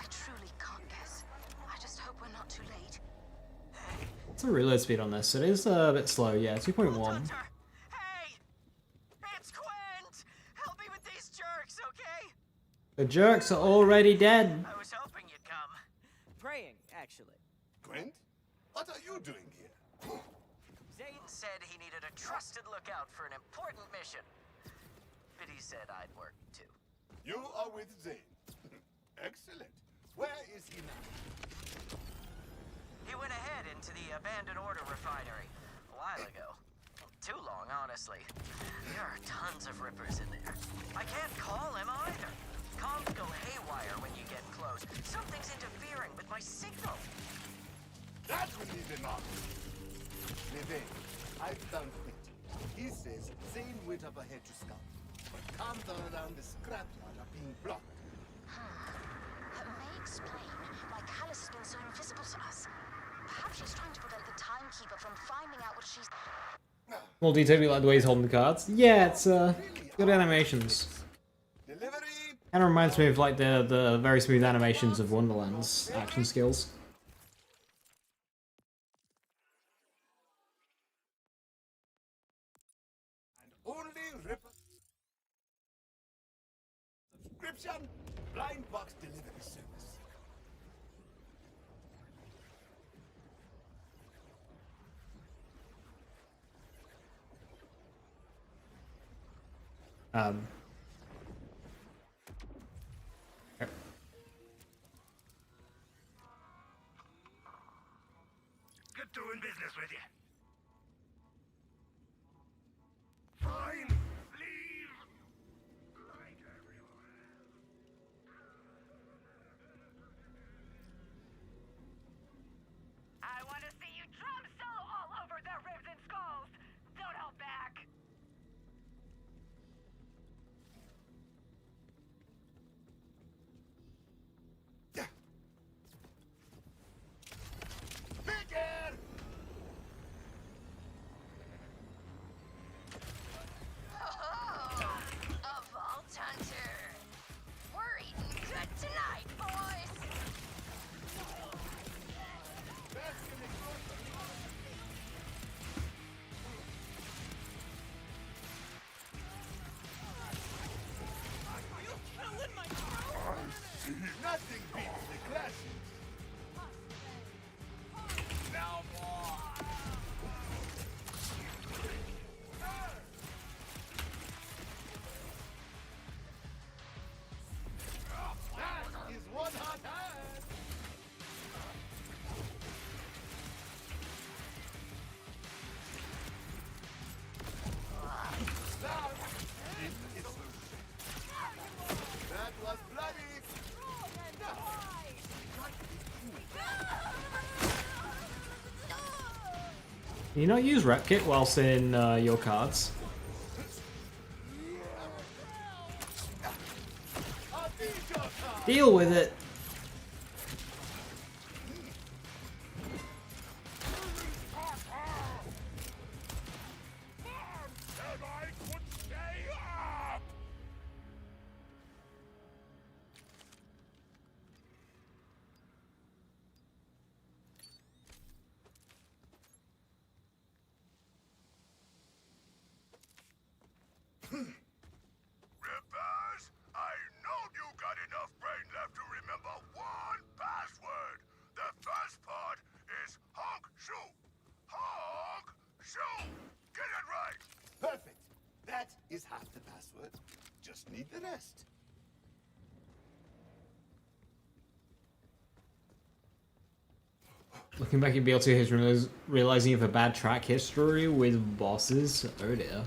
I truly can't guess. I just hope we're not too late.
It's a reload speed on this. It is a bit slow, yeah, 2.1.
Hey! It's Quint! Help me with these jerks, okay?
The jerks are already dead.
I was hoping you'd come.
Praying, actually.
Gwent? What are you doing here?
Zane said he needed a trusted lookout for an important mission. But he said I'd work too.
You are with Zane. Excellent. Where is he now?
He went ahead into the abandoned order refinery a while ago. Too long, honestly. There are tons of rippers in there. I can't call him either. Comms go haywire when you get close. flows. Something's interfering with my signal.
That will leave him off. Levin, I've found it. He says Zane went up ahead to scout, but comms around the scrapyard are being blocked.
That may explain why Callus has been so invisible to us. Perhaps she's trying to prevent the Timekeeper from finding out what she's...
Well, do you totally like the way he's holding the cards? Yeah, it's good animations. Kind of reminds me of like the very smooth animations of Wonderland's action skills.
Only Ripper. Subscription, blind box delivery service.
Good doing business with you. Fine, leave. Like everyone.
I want to see you drum solo all over their ribs and skulls. Don't hold back.
Bigger!
A Vault Hunter. We're eating good tonight, boys.
Nothing beats the classics. Now more. That is one hot hand. That was bloody.
Can you not use Rep Kit whilst in your cards? Deal with it!
Rippers, I know you got enough brain left to remember one password. The first part is honk shoe. Honk shoe. Get it right.
Perfect. That is half the password. Just need the rest.
Looking back at BL2, he's realizing you have a bad track history with bosses. Oh dear.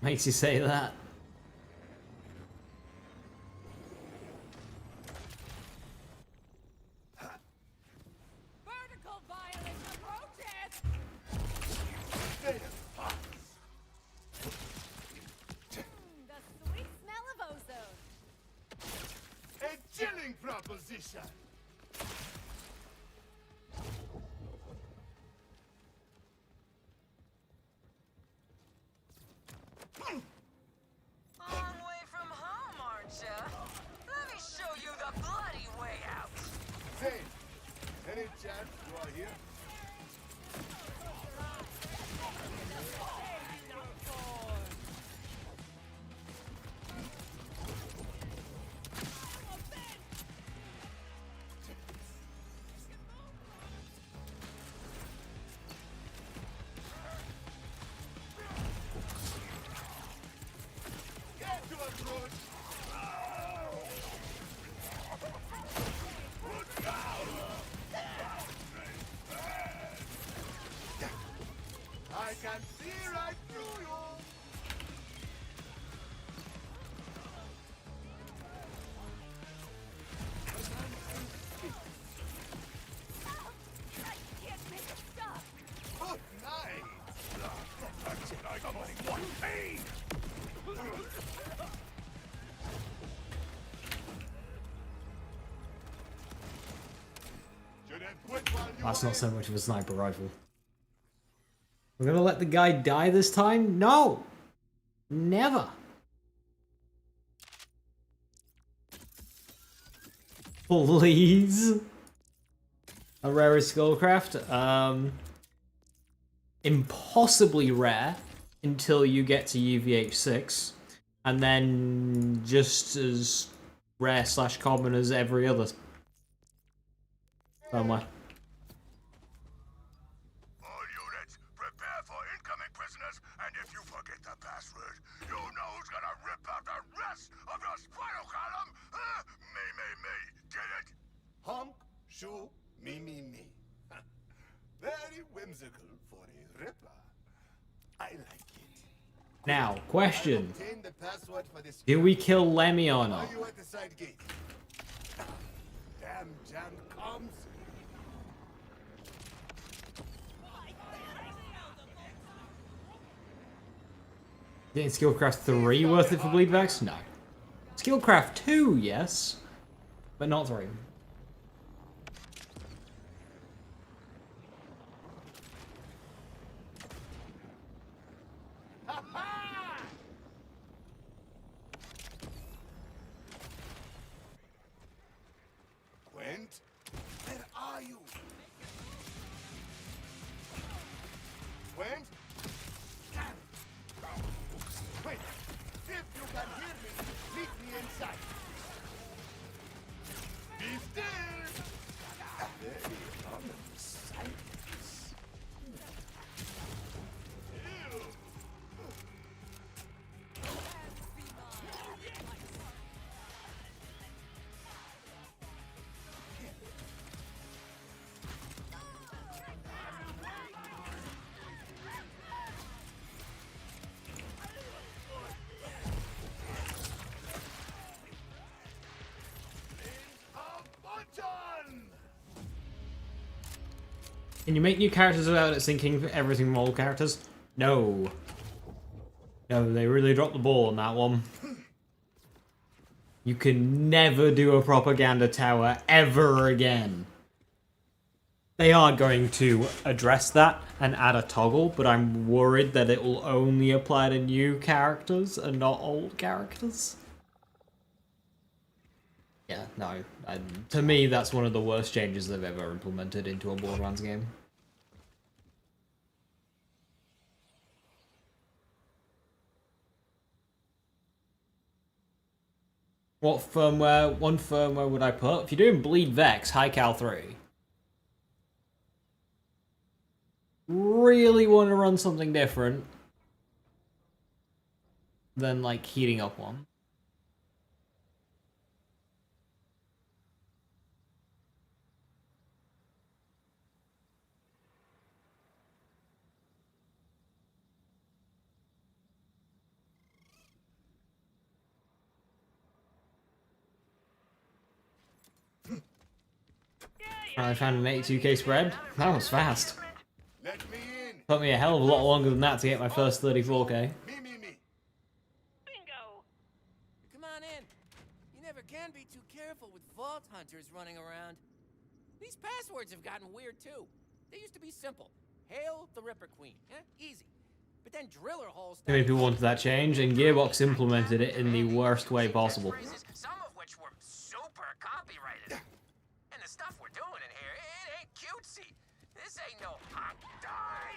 Makes you say that.
Vertical violence approaches. The sweet smell of ozone.
A chilling proposition.
Long way from home, aren't ya? Let me show you the bloody way out.
Zane, any chance you are here? Get to approach. I can see right through you.
That's not so much of a sniper rifle. We're gonna let the guy die this time? No! Never! Please? A rare skullcraft? Impossibly rare until you get to UVH6. And then just as rare / common as every other. Somewhere.
All units, prepare for incoming prisoners, and if you forget the password, you know who's gonna rip out the rest of your spinal column? Me. Get it?
Honk, shoo, me. Very whimsical for a ripper. I like it.
Now, question.
Obtain the password for this.
Do we kill Lemmy or not?
Are you at the side gate? Damn jammed comms.
Is Skillcraft 3 worth it for Bleedvax? No. Skillcraft 2, yes. But not 3.
Gwent, where are you? Gwent? Wait, if you can hear me, meet me inside. Be still! Very ominous silence. Ew.
Can you make new characters without it syncing everything from old characters? No. No, they really dropped the ball on that one. You can never do a propaganda tower ever again. They are going to address that and add a toggle, but I'm worried that it will only apply to new characters and not old characters. Yeah, no. To me, that's one of the worst changes they've ever implemented into a Borderlands game. What firmware? One firmware would I put? If you're doing Bleed Vex, High Cal 3. Really want to run something different than, like, heating up one. I found an 82k spread. That was fast.
Let me in.
Took me a hell of a lot longer than that to get my first 34k.
Me.
Bingo!
Come on in. You never can be too careful with vault hunters running around. These passwords have gotten weird too. They used to be simple. Hail the Ripper Queen. Easy. But then driller holes.
Too many people wanted that change, and Gearbox implemented it in the worst way possible.
Some of which were super copyrighted. And the stuff we're doing in here, it ain't cutesy. This ain't no hot die,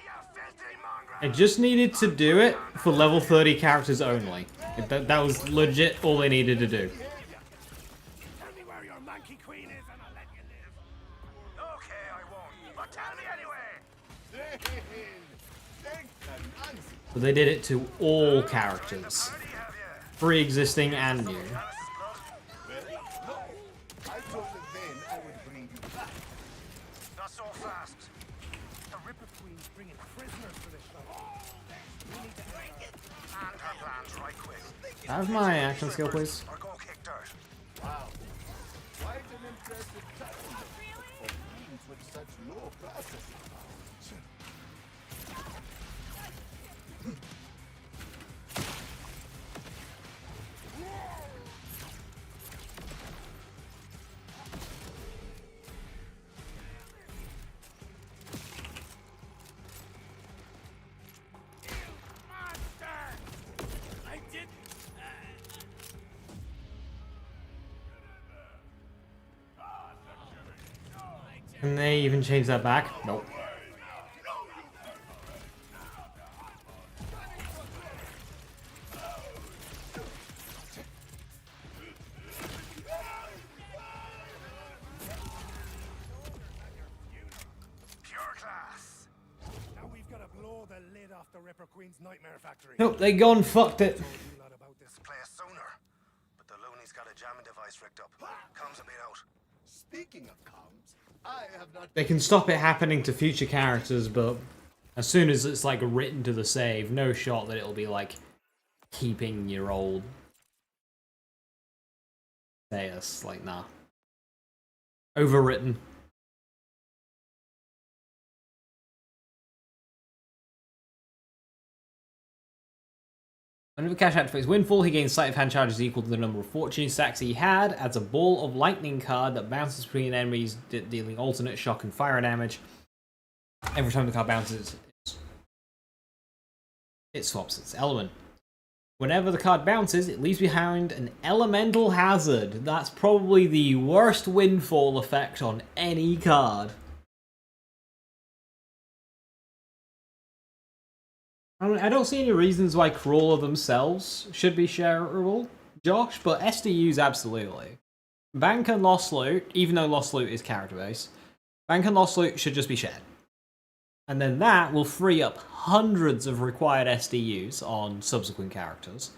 you filthy mongrel.
I just needed to do it for level 30 characters only. That was legit all they needed to do.
Tell me where your monkey queen is and I'll let you live.
Okay, I won't. But tell me anyway.
Thank the Nancy.
But they did it to all characters. Pre-existing and new.
Well, no. I told the Zane I would bring you back.
Not so fast.
The Ripper Queen's bringing prisoners for this show. We need to break it.
And her plans right quick.
Have my action skill, please.
Or go kick dirt.
Wow. Quite an impressive talent for beings with such low processing power.
Can they even change that back? Nope. Nope, they gone fucked it.
Play it sooner, but the loony's got a jamming device rigged up. Comms a bit out.
Speaking of comms, I have not.
They can stop it happening to future characters, but as soon as it's like written to the save, no shot that it'll be like keeping your old status. Like, nah. Overwritten. Whenever Cash activates Windfall, he gains sleight of hand charges equal to the number of fortune stacks he had, adds a ball of lightning card that bounces between enemies, dealing alternate shock and fire damage. Every time the card bounces, it swaps its element. Whenever the card bounces, it leaves behind an elemental hazard. That's probably the worst Windfall effect on any card. I don't see any reasons why Crawler themselves should be shareable, Josh, but SDUs absolutely. Bank and Lost Loot, even though Lost Loot is character-based, Bank and Lost Loot should just be shared. And then that will free up hundreds of required SDUs on subsequent characters.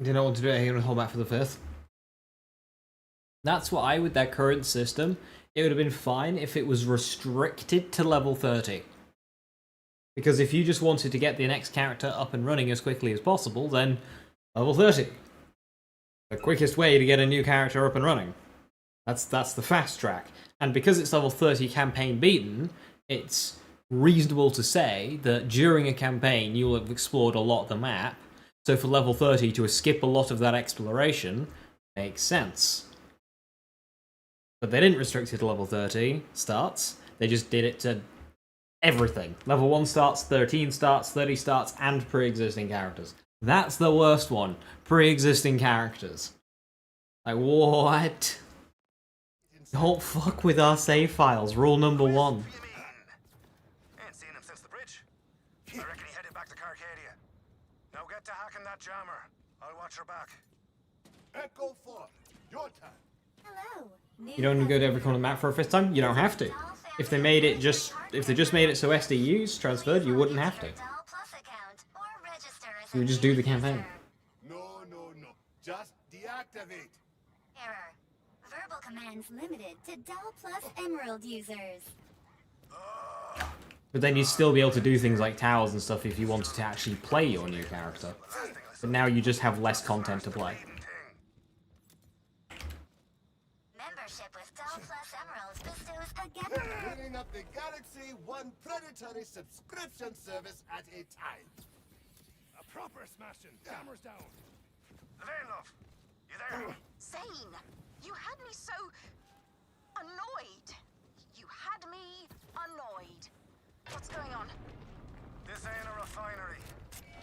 Do you know what to do? I'm going to hold back for the 5th. That's why, with their current system, it would have been fine if it was restricted to level 30. Because if you just wanted to get the next character up and running as quickly as possible, then level 30. The quickest way to get a new character up and running. That's the fast track. And because it's level 30 campaign beaten, it's reasonable to say that during a campaign you'll have explored a lot of the map. So for level 30 to skip a lot of that exploration makes sense. But they didn't restrict it to level 30 starts. They just did it to everything. Level 1 starts, 13 starts, 30 starts, and pre-existing characters. That's the worst one. Pre-existing characters. Like, what? Don't fuck with our save files. Rule number 1.
Ain't seen him since the bridge. I reckon he headed back to Carcadia. Now get to hacking that jammer. I'll watch her back.
Echo 4, your turn.
Hello.
You don't need to go to every corner of the map for a 5th time? You don't have to. If they made it just made it so SDUs transferred, you wouldn't have to. You would just do the campaign.
No. Just deactivate.
Error. Verbal commands limited to Dell Plus Emerald users.
But then you'd still be able to do things like towers and stuff if you wanted to actually play your new character. But now you just have less content to play.
Membership with Dell Plus Emeralds bestows again.
Bringing up the Galaxy one predatory subscription service at a time.
A proper smashing. Hammers down.
Zane, love. You there?
Zane, you had me so annoyed. You had me annoyed. What's going on?
This ain't a refinery.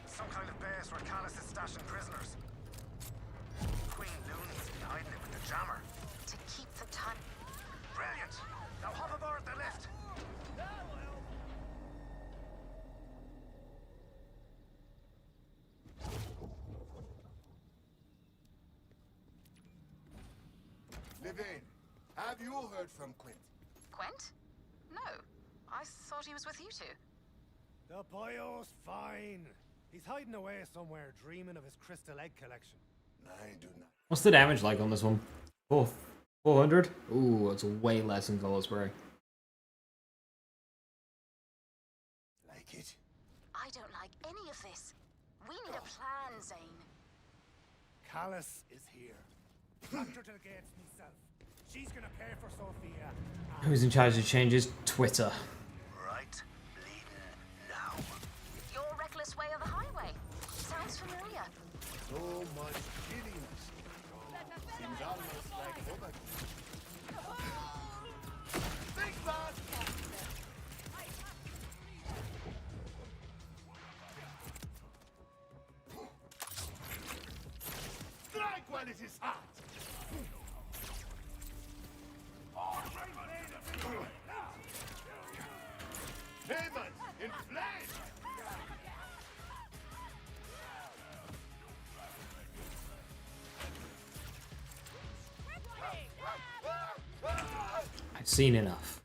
Some kind of base where Callus is stashing prisoners. Queen Looney's hiding it with the jammer.
To keep the time.
Brilliant. Now hop aboard the lift.
Levine, have you heard from Quint?
Quint? No. I thought he was with you two.
The boyo's fine. He's hiding away somewhere, dreaming of his crystal egg collection.
I do not.
What's the damage like on this one? 400? Ooh, that's way less than Color Spray.
Like it?
I don't like any of this. We need a plan, Zane.
Callus is here. Trapped her to the gates himself. She's gonna pay for Sophia.
Who's in charge of changes? Twitter.
Right, leading now.
Your reckless way of the highway. Sounds familiar.
So much killing. Seems almost like overkill. Big man! Strike while it is hot! Payment in flames!
I've seen enough.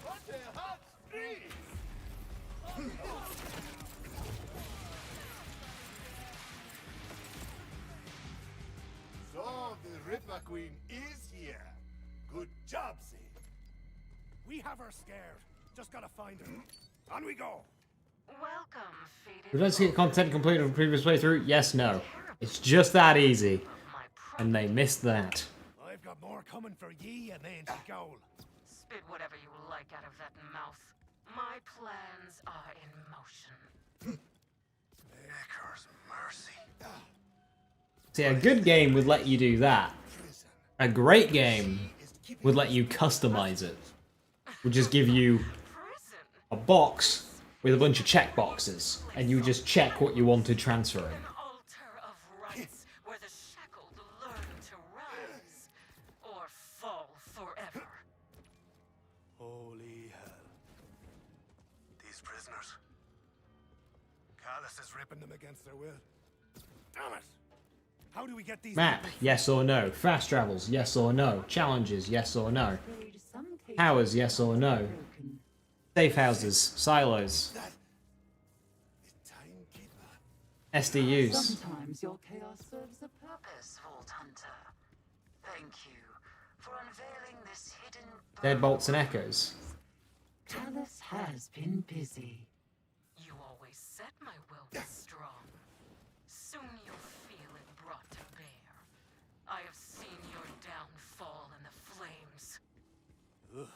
What a hot street! So the Ripper Queen is here. Good job, Zane.
We have her scared. Just gotta find her. On we go.
Welcome, fated.
Did I see content completed from previous playthrough? Yes, no. It's just that easy. And they missed that.
I've got more coming for ye and then to go.
Spit whatever you like out of that mouth. My plans are in motion.
Maker's mercy.
See, a good game would let you do that. A great game would let you customize it. Would just give you a box with a bunch of checkboxes, and you just check what you wanted transferring.
An altar of rights where the shackled learn to rise or fall forever.
Holy hell.
These prisoners.
Callus is ripping them against their will. Damn it! How do we get these
Map, yes or no. Fast travels, yes or no. Challenges, yes or no. Powers, yes or no. Safe houses, silos. SDUs.
Sometimes your chaos serves a purpose, Vault Hunter. Thank you for unveiling this hidden...
Deadbolts and echoes.
Callus has been busy.
You always said my will was strong. Soon you'll feel it brought to bear. I have seen your downfall in the flames.
Ugh.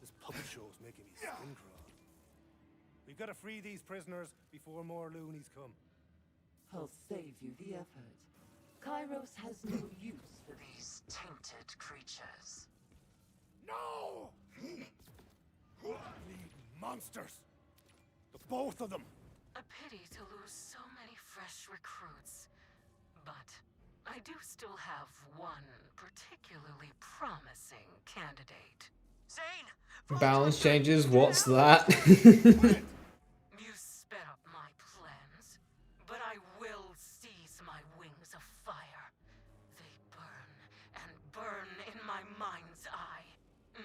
This puppet show's making me skin crawl. We've got to free these prisoners before more loonies come.
I'll save you the effort. Kairos has no use for
These tainted creatures.
No! Bleeding monsters! The both of them!
A pity to lose so many fresh recruits. But I do still have one particularly promising candidate.
Zane!
Balance changes, what's that?
You sped up my plans, but I will seize my wings of fire. They burn and burn in my mind's eye.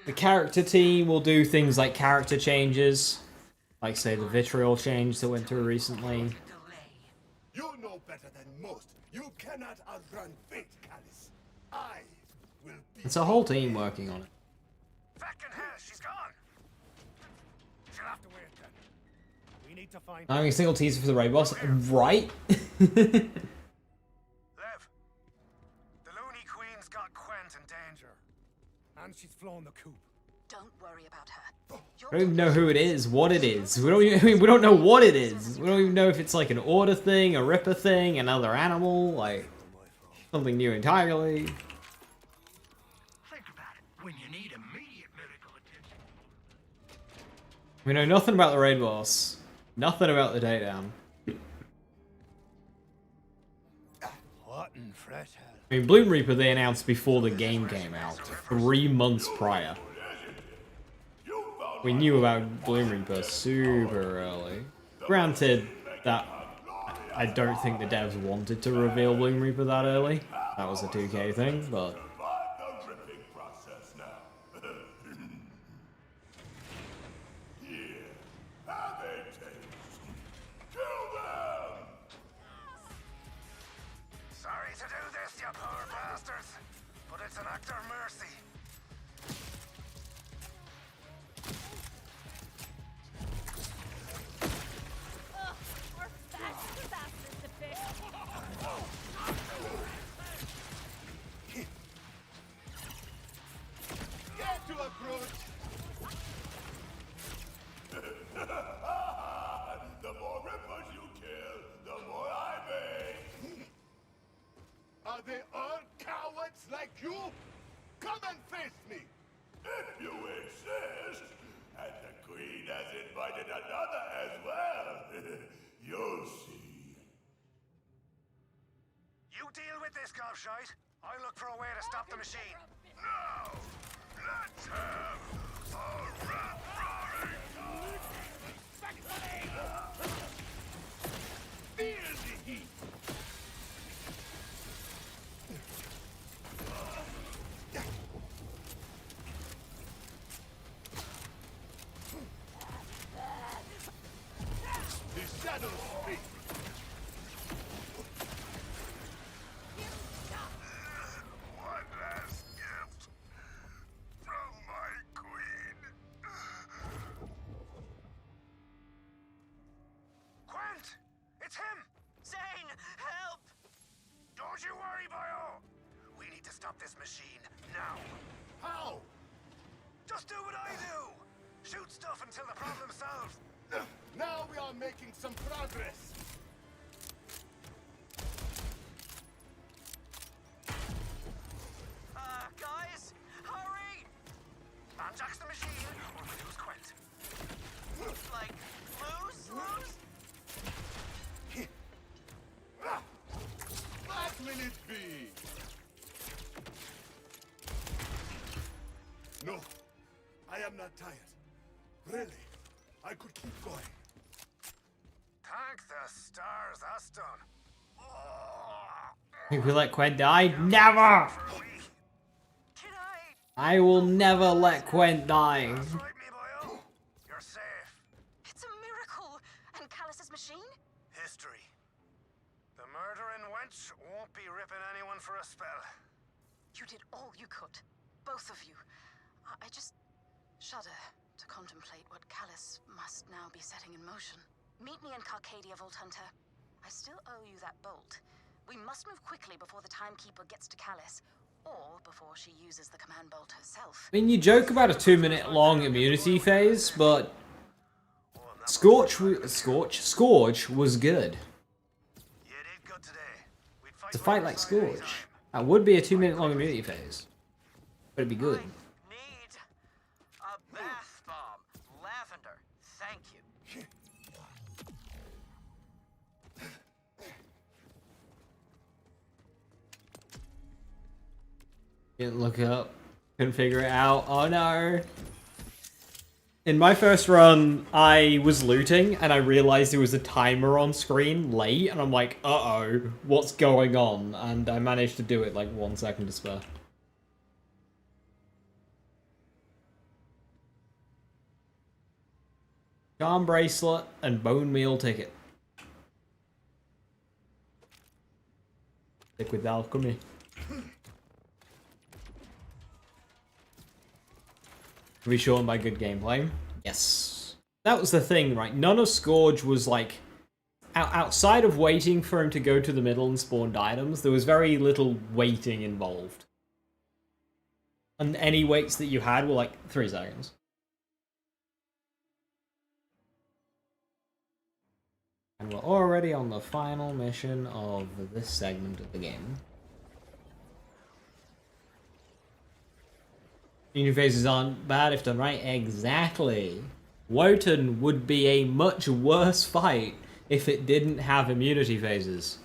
The character team will do things like character changes. Like, say, the vitriol change that went through recently.
You know better than most. You cannot outrun fate, Callus. I will be...
It's a whole team working on it.
Veckin has, she's gone.
She'll have to wait then. We need to find...
I'm having a single teaser for the raid boss. Right?
Lev, the Looney Queen's got Quent in danger.
And she's flown the coop.
Don't worry about her.
I don't even know who it is, what it is. We don't know what it is. We don't even know if it's like an order thing, a ripper thing, another animal, like something new entirely.
Think about it. When you need immediate medical attention.
We know nothing about the raid boss. Nothing about the takedown.
What in fresh hell?
I mean, Bloom Reaper they announced before the game came out, 3 months prior. We knew about Bloom Reaper super early. Granted, that I don't think the devs wanted to reveal Bloom Reaper that early. That was a 2K thing, but...
bastards, but it's an act of mercy.
We're fast bastards to fix.
Get to a brute!
The more rippers you kill, the more I make.
Are they all cowards like you? Come and face me!
If you insist, and the Queen has invited another as well, you'll see. You deal with this, gobshite. I'll look for a way to stop the machine. Now, let's have a rip-roaring!
Feel the heat! The shadows speak!
One last gift from my queen. Quent! It's him!
Zane, help!
Don't you worry, Bio! We need to stop this machine now.
How?
Just do what I do! Shoot stuff until the problem's solved.
Now we are making some progress.
Guys, hurry!
Manjax the machine, or we lose Quent.
Like, lose?
What will it be? No, I am not tired. Really, I could keep going.
Thank the stars, that's done.
Think we let Quent die? Never! I will never let Quent die.
That's right, me boyo. You're safe.
It's a miracle! And Callus's machine?
History. The murdering wench won't be ripping anyone for a spell.
You did all you could. Both of you. I just shudder to contemplate what Callus must now be setting in motion. Meet me in Carcadia, Vault Hunter. I still owe you that bolt. We must move quickly before the Timekeeper gets to Callus, or before she uses the command bolt herself.
I mean, you joke about a 2-minute long immunity phase, but Scourge was good. To fight like Scourge, that would be a 2-minute long immunity phase, but it'd be good.
Need a bath bomb. Lavender, thank you.
Didn't look up, couldn't figure it out. Oh no. In my first run, I was looting and I realized there was a timer on screen late, and I'm like, uh-oh, what's going on? And I managed to do it like 1 second to spare. Charm bracelet and bone meal ticket. Liquid alchemy. To be shown by good gameplay. Yes. That was the thing, right? None of Scourge was like... outside of waiting for him to go to the middle and spawn items, there was very little waiting involved. And any waits that you had were like 3 seconds. And we're already on the final mission of this segment of the game. Immunity phases aren't bad if done right. Exactly. Wotan would be a much worse fight if it didn't have immunity phases.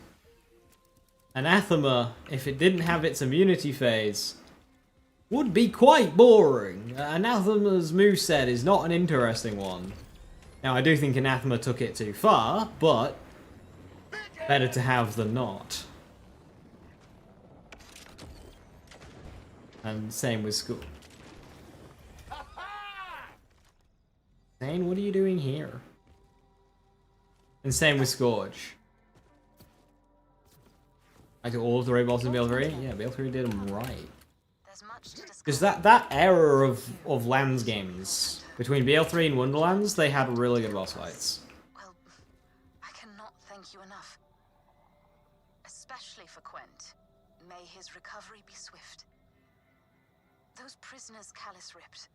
Anathema, if it didn't have its immunity phase, would be quite boring. Anathema's moveset is not an interesting one. Now, I do think Anathema took it too far, but better to have than not. And same with School. Zane, what are you doing here? And same with Scourge. I do all of the raid bosses in BL3? Yeah, BL3 did them right.
There's much to discuss.
Because that era of Lands games, between BL3 and Wonderlands, they had really good boss fights.
Well, I cannot thank you enough. Especially for Quent. May his recovery be swift. Those prisoners Callus ripped,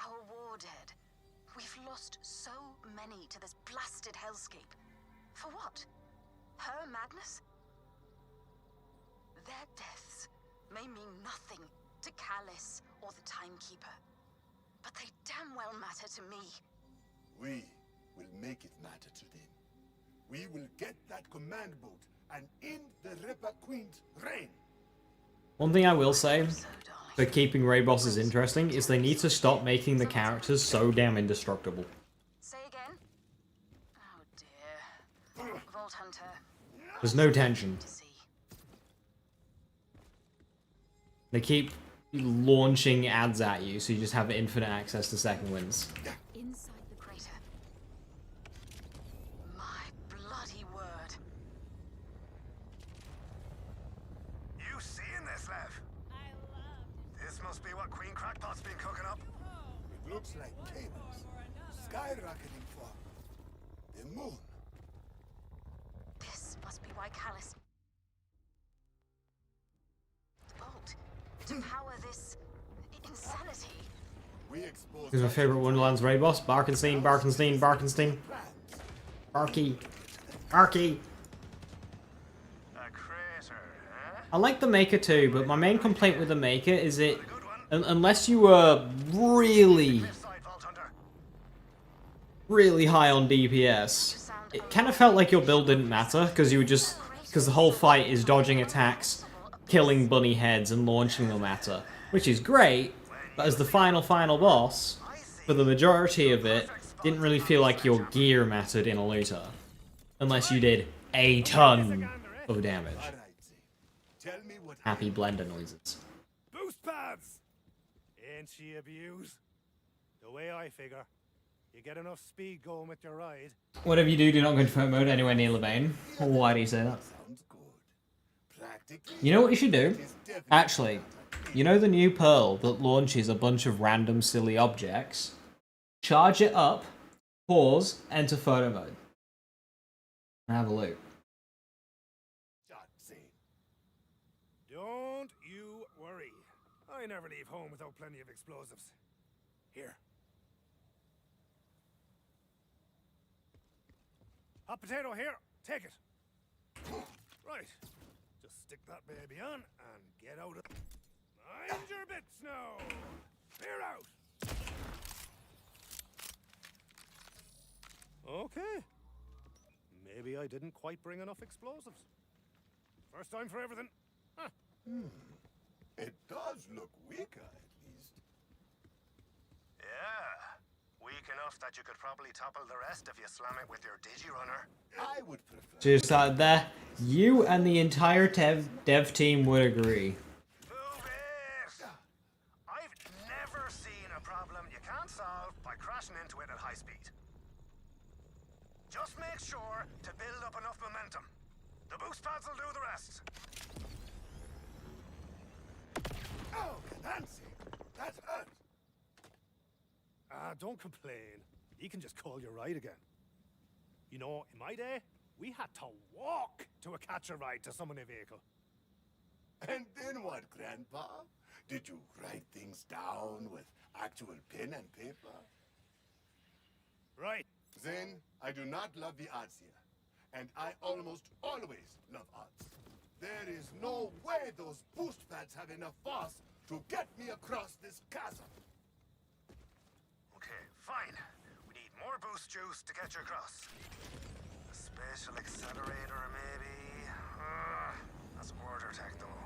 our war dead. We've lost so many to this blasted hellscape. For what? Her madness? Their deaths may mean nothing to Callus or the Timekeeper, but they damn well matter to me.
We will make it matter to them. We will get that command boat and end the Ripper Queen's reign.
One thing I will say for keeping raid bosses interesting is they need to stop making the characters so damn indestructible.
Say again? Oh dear. Vault Hunter.
There's no tension. They keep launching ads at you, so you just have infinite access to second winds.
Inside the crater. My bloody word.
You seeing this, Lev? This must be what Queen Crackpot's been cooking up.
It looks like cables skyrocketing for the moon.
This must be why Callus bolt to power this insanity.
Who's my favorite Wonderlands raid boss? Barkenstein, Barkenstein, Barkenstein. Barky. Barky.
A crater, huh?
I like the Maker too, but my main complaint with the Maker is it, unless you were really high on DPS, it kind of felt like your build didn't matter, because the whole fight is dodging attacks, killing bunny heads, and launching them at her, which is great, but as the final boss, for the majority of it, didn't really feel like your gear mattered in a looter, unless you did a ton of damage. Happy blender noises.
Boost pads! Ain't she abused? The way I figure, you get enough speed going with your ride.
Whatever you do not go into phone mode anywhere near Levain. Why do you say that? You know what you should do? Actually, you know the new Pearl that launches a bunch of random silly objects? Charge it up, pause, enter photo mode. And have a look.
Don't you worry. I never leave home without plenty of explosives. Here. Hot potato here. Take it. Right. Just stick that baby on and get out of... Mind your bits now. Clear out. Okay. Maybe I didn't quite bring enough explosives. First time for everything. Huh.
It does look weaker, at least.
Yeah. Weak enough that you could probably topple the rest if you slam it with your Digirunner.
I would prefer...
Just there. You and the entire dev team would agree.
I've never seen a problem you can't solve by crashing into it at high speed. Just make sure to build up enough momentum. The boost pads will do the rest.
Oh, Nancy! That hurt!
Don't complain. You can just call your ride again. You know, in my day, we had to walk to catch a ride to summon a vehicle.
And then what, Grandpa? Did you write things down with actual pen and paper?
Right.
Zane, I do not love the odds here. And I almost always love odds. There is no way those boost pads have enough force to get me across this chasm.
Okay, fine. We need more boost juice to get you across. A spatial accelerator, maybe? That's order tech, though.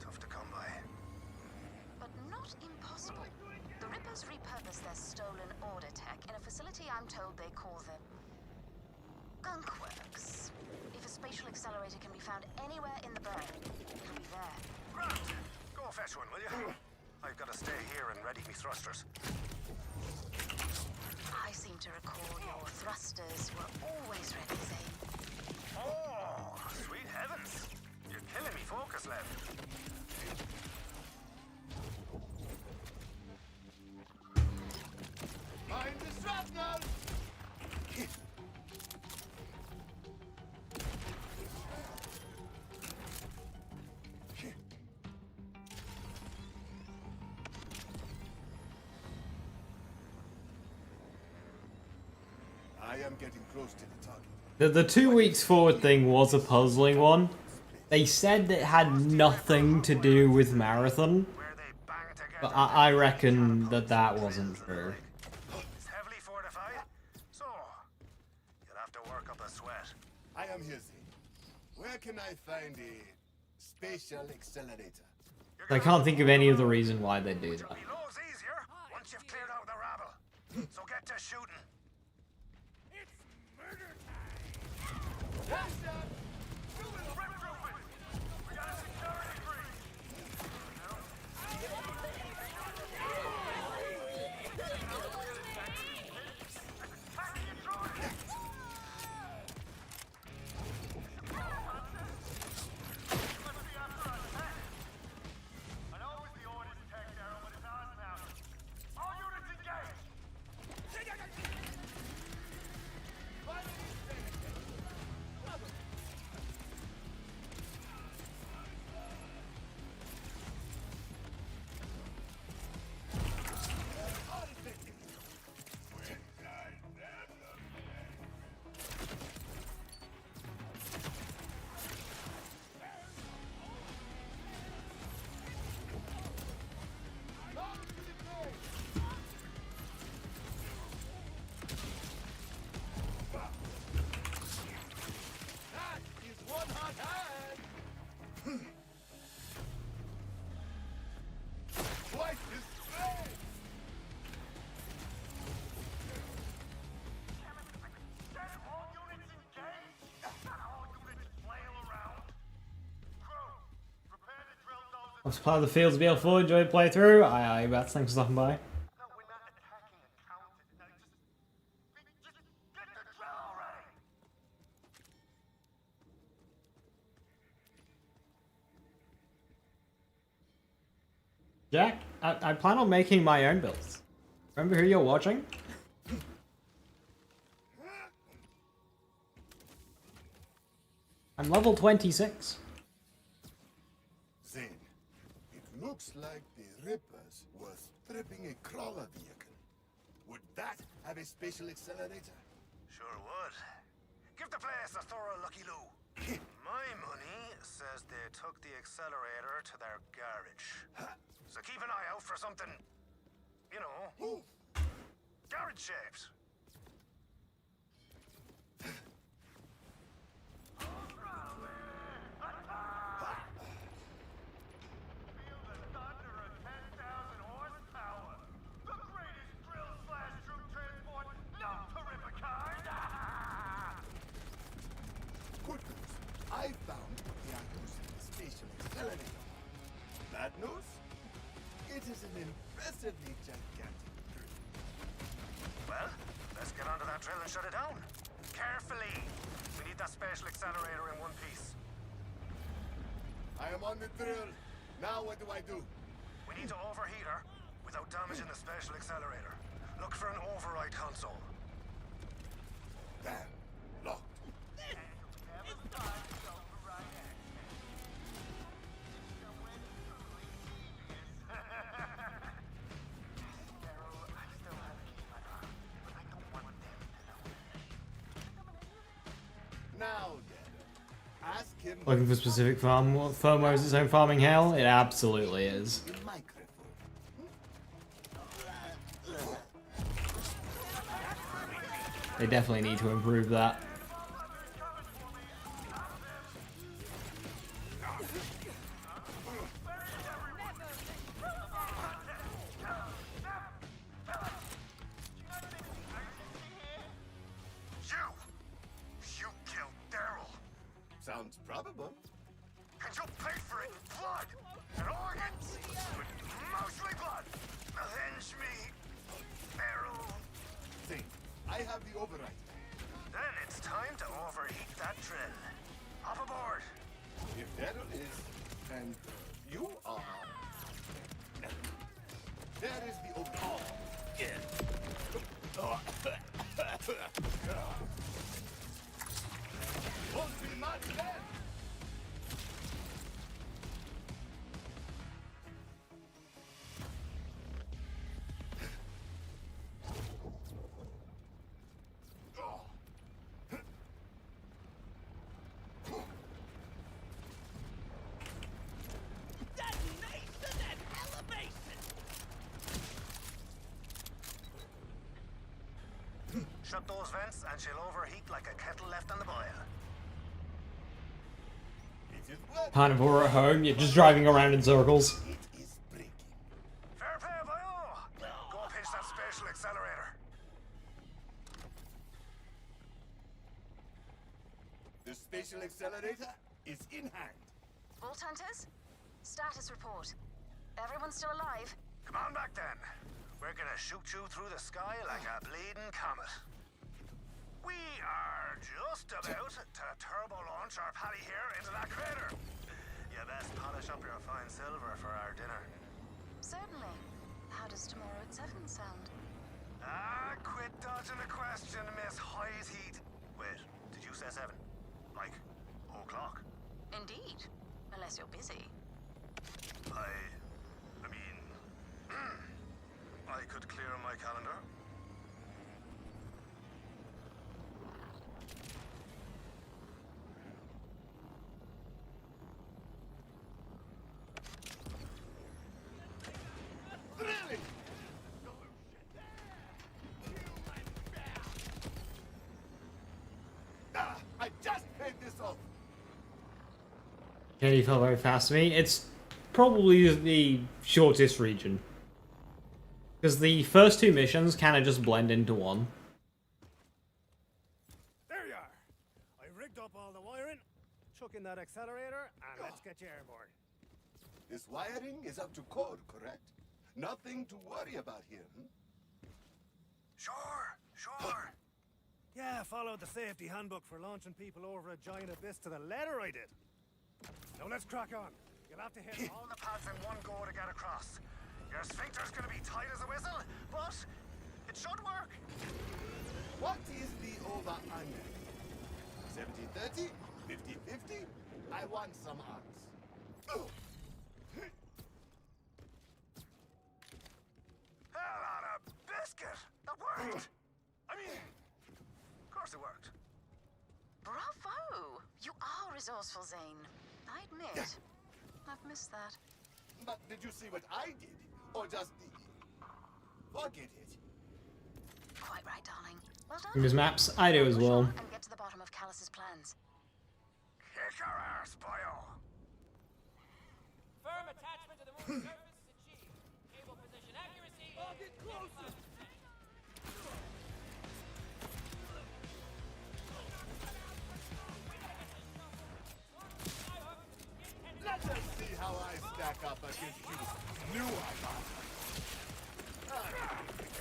Tough to come by.
But not impossible. The Rippers repurposed their stolen order tech in a facility I'm told they call the Gunk Works. If a spatial accelerator can be found anywhere in the burn, it'll be there.
Grant! Go fetch one, will you? I've got to stay here and ready me thrusters.
I seem to recall your thrusters were always ready, Zane.
Oh, sweet heavens! You killing me focus level.
Mind the shrapnel! I am getting close to the target.
The 2 weeks forward thing was a puzzling one. They said it had nothing to do with Marathon, but I reckon that wasn't true.
It's heavily fortified, so you'll have to work up a sweat.
I am here, Zane. Where can I find a spatial accelerator?
I can't think of any other reason why they do that.
Loads easier once you've cleared out the rabble. So get to shooting.
I'm supply of the fields to be able to enjoy the playthrough. Aye, Bats, thanks for stopping by. Jack, I plan on making my own builds. Remember who you're watching? I'm level 26.
Zane, it looks like the Rippers were stripping a crawler vehicle. Would that have a spatial accelerator?
Sure would. Give the place a thorough lucky loo. My money says they took the accelerator to their garage. So keep an eye out for something, you know, garage shaped.
Good news. I found the items in the spatial accelerator. Bad news? It is an impressively gigantic drill.
Well, let's get onto that drill and shut it down. Carefully. We need that spatial accelerator in one piece.
I am on the drill. Now what do I do?
We need to overheat her without damaging the spatial accelerator. Look for an override console.
There. Locked. Now then, ask him.
Looking for specific farm firmware is its own farming hell? It absolutely is.
The microphone.
They definitely need to improve that.
You killed Daryl.
Sounds probable.
And you'll pay for it in blood and organs. Mostly blood. Avenge me, Daryl.
Zane, I have the override.
Then it's time to overheat that drill. Hop aboard.
If Daryl is There is the opening. Won't be much left.
Shut those vents and she'll overheat like a kettle left on the boil.
It is working.
Carnivore at home, you're just driving around in circles.
It is breaking.
Fair play, boyo! Go pitch that spatial accelerator.
The spatial accelerator is in hand.
Vault Hunters, status report. Everyone still alive?
Come on back then. We're gonna shoot you through the sky like a bleeding comet. We are just about to turbo launch our paddy here into that crater. You best polish up your fine silver for our dinner.
Certainly. How does tomorrow at 7 sound?
Ah, quit dodging the question, Miss High's Heat. Wait, did you say 7? Like, o'clock?
Indeed. Unless you're busy.
I mean, I could clear my calendar.
Really? I just paid this off.
Okay, you fell very fast to me. It's probably the shortest region. Because the first two missions kind of just blend into one.
There you are. I rigged up all the wiring, chuck in that accelerator, and let's get you airborne.
This wiring is up to code, correct? Nothing to worry about here, hmm?
Sure. Yeah, followed the safety handbook for launching people over a giant abyss to the letter, I did. Now let's crack on. You'll have to hit all the pads in one go to get across. Your sphincter's gonna be tight as a whistle, but it should work.
What is the over-under? 70-30? 50-50? I want some odds. Oh.
Hell on a biscuit! That worked! I mean, of course it worked.
Bravo! You are resourceful, Zane. I admit. I've missed that.
But did you see what I did? Or just the... Forget it.
Quite right, darling. Well done.
Use maps, I do as
Push
well.
on and get to the bottom of Callus's plans.
Kick your ass, boyo!
Firm attachment to the moon's surface is achieved. Cable position accuracy. I'll get closer.
Let us see how I stack up against you, new Armada.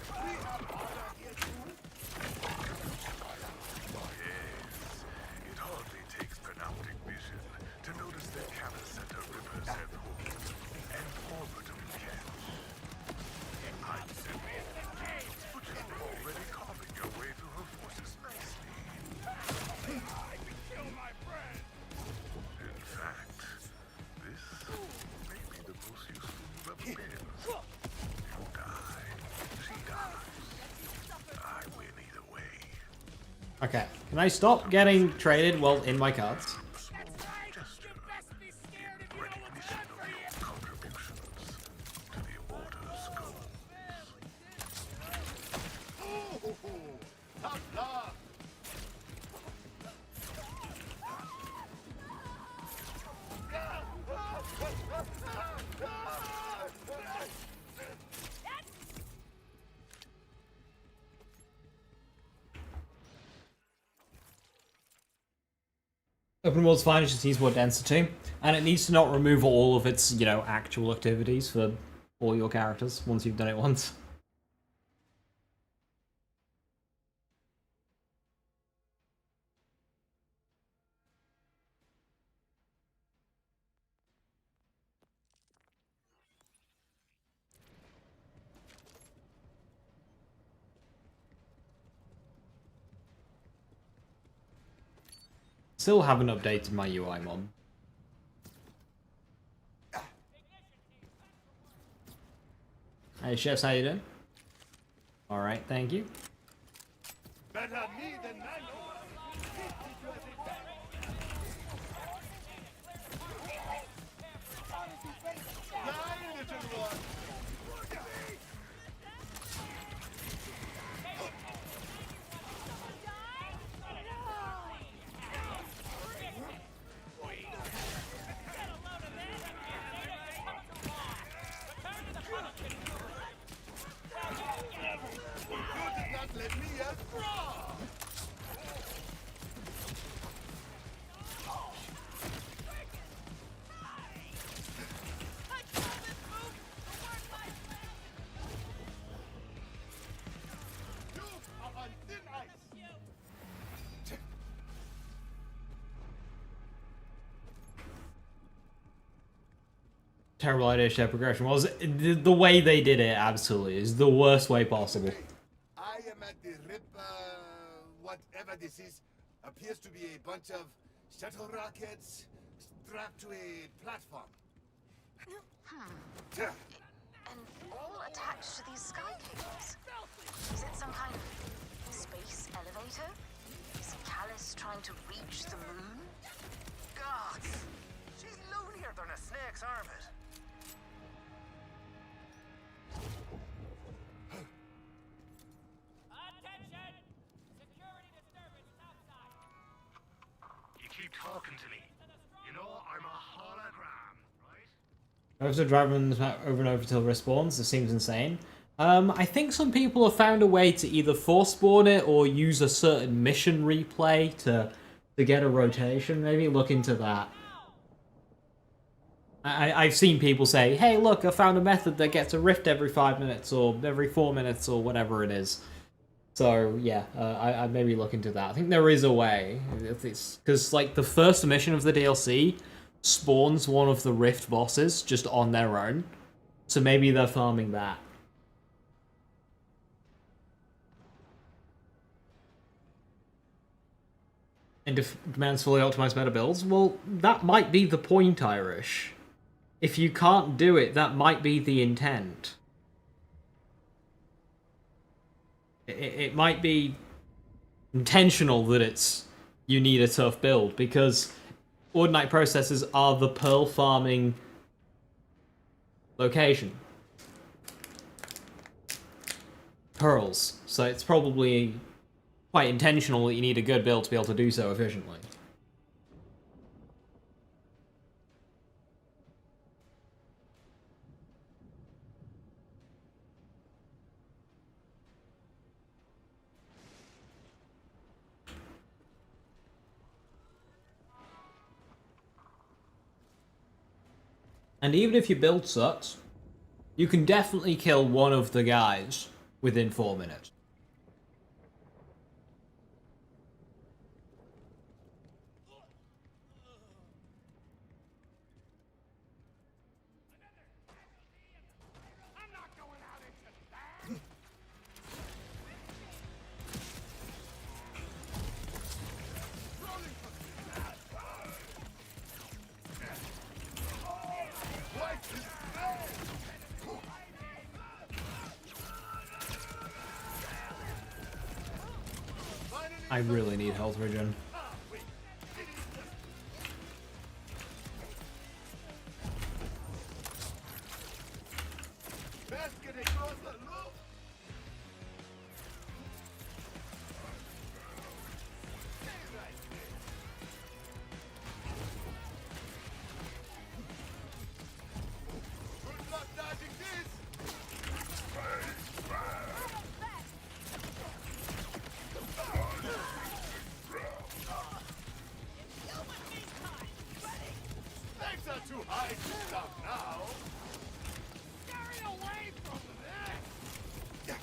We have order here too.
Yes, it hardly takes panoptic vision to notice that Callus Center rivers have hooked and orbital catch. I'm simple, but you're already carving your way through her forces nicely.
I can kill my friend!
In fact, this may be the most useful you've ever been. You die, she dies. I win either way.
Okay, can I stop getting traded while in my cards?
Small gesture in recognition of your contributions to the Order's goals.
Ooh, tough luck.
Open World's fine, it just needs more density. And it needs to not remove all of its, you know, actual activities for all your characters once you've done it once. still haven't updated my UI mod. Hey chefs, how you doing? Alright, thank you.
Better me than I know. Fly, little one. You did not let me yet. You are on thin ice.
Terrible idea share progression was the way they did it. Absolutely is the worst way possible.
I am at the RIP, whatever this is. Appears to be a bunch of shuttle rockets strapped to a platform.
And all attached to these sky cables. Is it some kind of space elevator? Is Callus trying to reach the moon?
God, she's loonier than a snake's armpit.
Attention! Security disturbance outside.
You keep talking to me. You know I'm a hologram, right?
I have to drive them over and over till respawns. This seems insane. I think some people have found a way to either force spawn it or use a certain mission replay to get a rotation. Maybe look into that. I've seen people say, hey, look, I found a method that gets a rift every 5 minutes or every 4 minutes or whatever it is. So, yeah, I maybe look into that. I think there is a way. Because, like, the first mission of the DLC spawns one of the rift bosses just on their own. So maybe they're farming that. And if demands fully optimized meta builds, well, that might be the point, Irish. If you can't do it, that might be the intent. It might be intentional that you need a tough build, because Ordinite processors are the pearl farming location. Pearls. So it's probably quite intentional that you need a good build to be able to do so efficiently. And even if your build sucks, you can definitely kill one of the guys within 4 minutes. I really need health regen.
Too high to stop now. Stay away from this.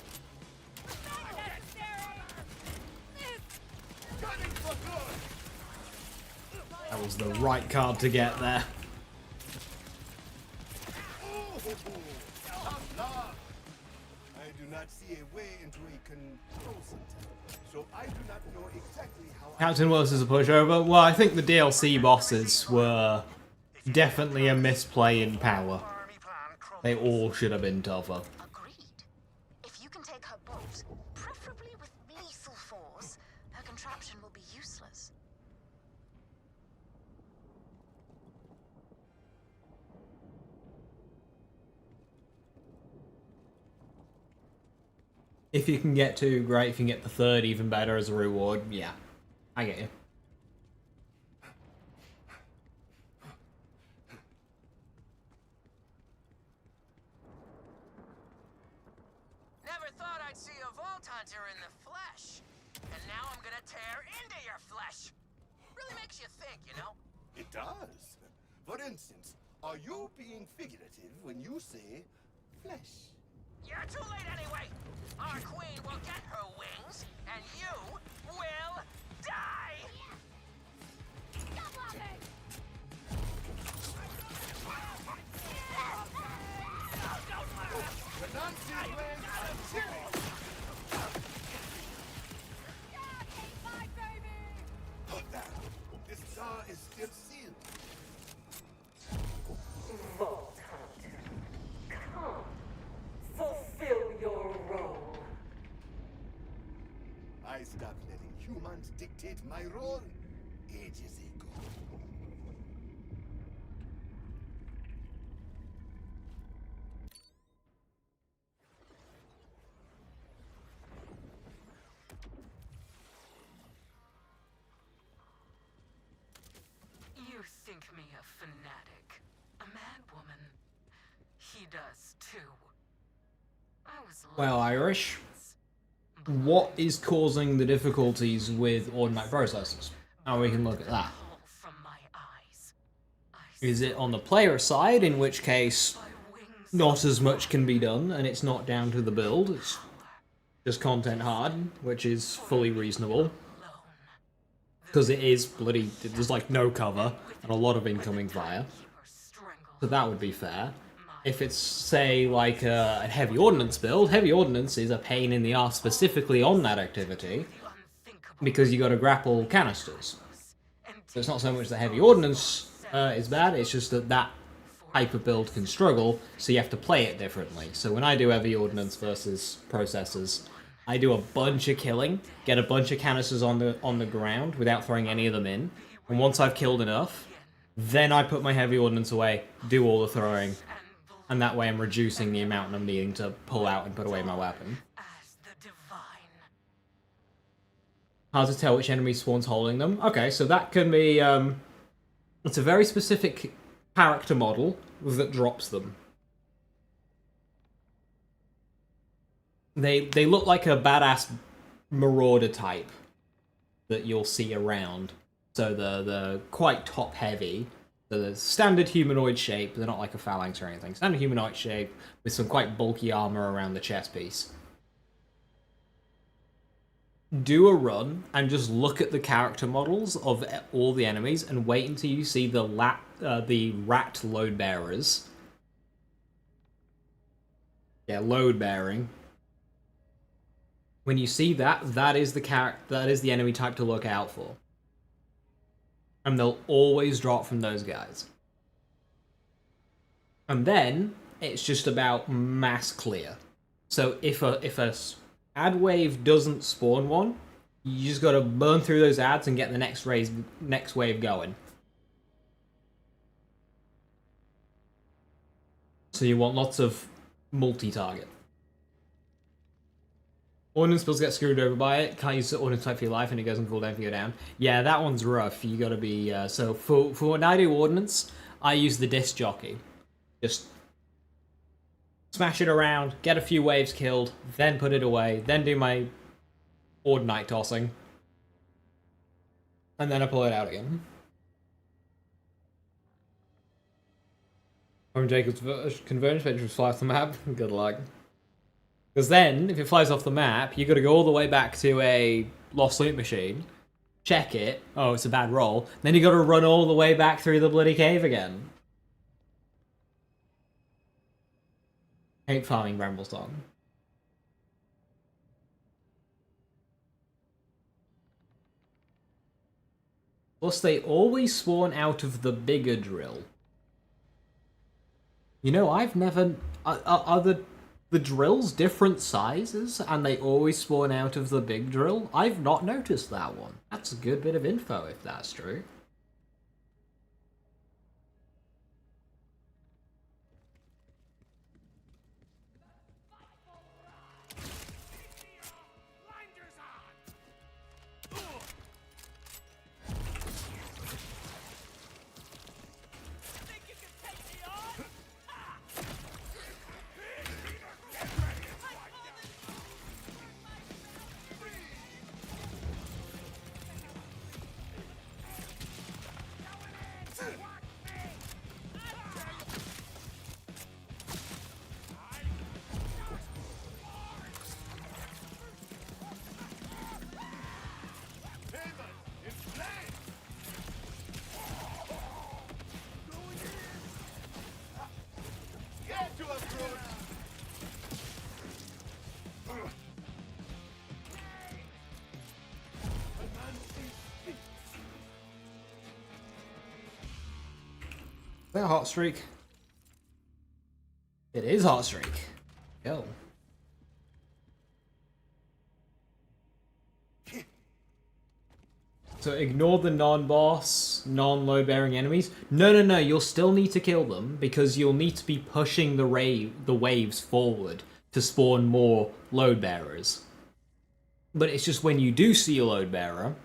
Gunning for good.
That was the right card to get there.
I I do not see a way into a control center, so I do not know exactly how.
Captain Willis is a pushover. Well, I think the DLC bosses were definitely a misplay in power. They all should have been tougher.
Agreed. If you can take her bolt, preferably with lethal force, her contraption will be useless.
If you can get 2, great. If you can get the 3rd, even better as a reward. Yeah, I get you.
Never thought I'd see a Vault Hunter in the flesh. And now I'm gonna tear into your flesh. Really makes you think, you know?
It does. For instance, are you being figurative when you say flesh?
You're too late anyway. Our queen will get her wings, and you will die.
The Nazi ways are chilling. Oh, damn. This door is still sealed.
Vault Hunter, come, fulfill your role.
I stopped letting humans dictate my role ages ago.
You think me a fanatic, a mad woman. He does too. I was
Well, Irish, what is causing the difficulties with Ordinate processes? Now we can look at that. Is it on the player side, in which case not as much can be done, and it's not down to the build, it's just content hard, which is fully reasonable. Because it is bloody, there's like no cover, and a lot of incoming fire. So that would be fair. If it's, say, like a heavy ordnance build, heavy ordnance is a pain in the arse specifically on that activity, because you got to grapple canisters. So it's not so much the heavy ordnance is bad, it's just that that type of build can struggle, so you have to play it differently. So when I do heavy ordnance versus processors, I do a bunch of killing, get a bunch of canisters on the ground without throwing any of them in, and once I've killed enough, then I put my heavy ordnance away, do all the throwing, and that way I'm reducing the amount I'm needing to pull out and put away my weapon. Hard to tell which enemy spawn's holding them. Okay, so that can be, it's a very specific character model that drops them. They look like a badass marauder type that you'll see around. So they're quite top heavy. The standard humanoid shape, they're not like a phalanx or anything. Standard humanoid shape with some quite bulky armor around the chest piece. Do a run and just look at the character models of all the enemies and wait until you see the rat load bearers. Yeah, load bearing. When you see that, that is the enemy type to look out for. And they'll always drop from those guys. And then it's just about mass clear. So if a ad wave doesn't spawn one, you just gotta burn through those ads and get the next wave going. So you want lots of multi-target. Ordnance builds get screwed over by it. Can't use the ordnance type for your life and it goes on cooldown if you go down. Yeah, that one's rough. You gotta be... so for when I do ordnance, I use the disc jockey. Just smash it around, get a few waves killed, then put it away, then do my ordnite tossing. And then I pull it out again. From Jacob's convergence, which just fly off the map. Good luck. Because then, if it flies off the map, you got to go all the way back to a lost loot machine, check it, oh, it's a bad roll, then you got to run all the way back through the bloody cave again. Hate farming Bramblestone. Plus, they always spawn out of the bigger drill. You know, I've never... Are the drills different sizes and they always spawn out of the big drill? I've not noticed that one. That's a good bit of info if that's true. Is that a hot streak? It is hot streak. Go. So ignore the non-boss, non-load-bearing enemies. No, you'll still need to kill them because you'll need to be pushing the waves forward to spawn more load-bearers. But it's just when you do see a load-bearer,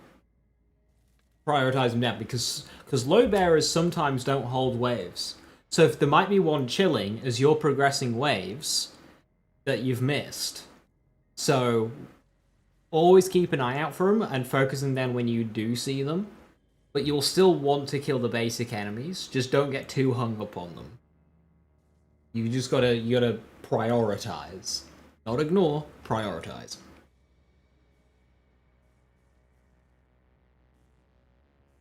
prioritize them down because load-bearers sometimes don't hold waves. So if there might be one chilling as you're progressing waves that you've missed. So always keep an eye out for them and focusing them when you do see them. But you'll still want to kill the basic enemies. Just don't get too hung up on them. You gotta prioritize. Not ignore, prioritize.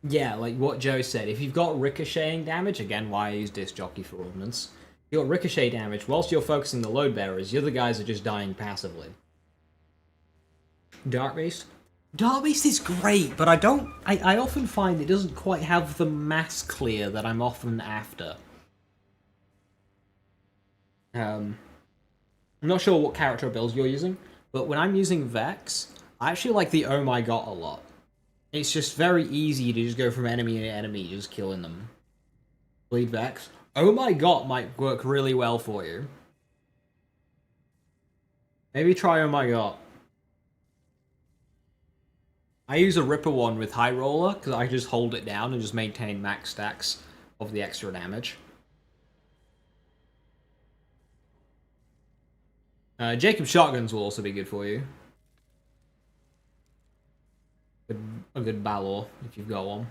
Yeah, like what Joe said, if you've got ricocheting damage, again, why I use Disc Jockey for Ordnance, if you've got ricochet damage, whilst you're focusing the load bearers, the other guys are just dying passively. Dark Beast? Dark Beast is great, but I often find it doesn't quite have the mass clear that I'm often after. I'm not sure what character builds you're using, but when I'm using Vex, I actually like the Oh My God a lot. It's just very easy to just go from enemy to enemy, just killing them. Bleed Vex. Oh My God might work really well for you. Maybe try Oh My God. I use a Ripper one with High Roller, because I just hold it down and just maintain max stacks of the extra damage. Jacob Shotguns will also be good for you. A good Balor, if you've got one.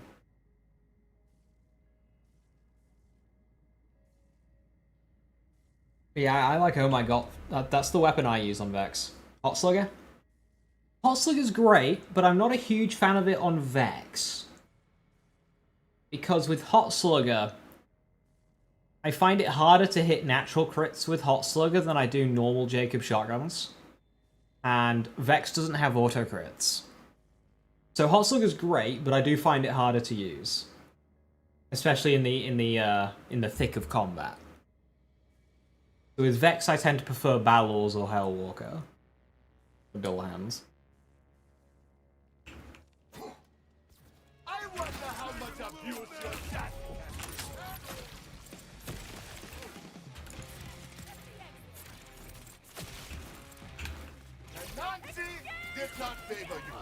Yeah, I like Oh My God. That's the weapon I use on Vex. Hot Slugger? Hot Slugger's great, but I'm not a huge fan of it on Vex. Because with Hot Slugger, I find it harder to hit natural crits with Hot Slugger than I do normal Jacob Shotguns. And Vex doesn't have auto crits. So Hot Slugger's great, but I do find it harder to use, especially in the thick of combat. So with Vex, I tend to prefer Balors or Hellwalker, or Dull Hands.
I wonder how much abuse your dad and Nancy did not favor you.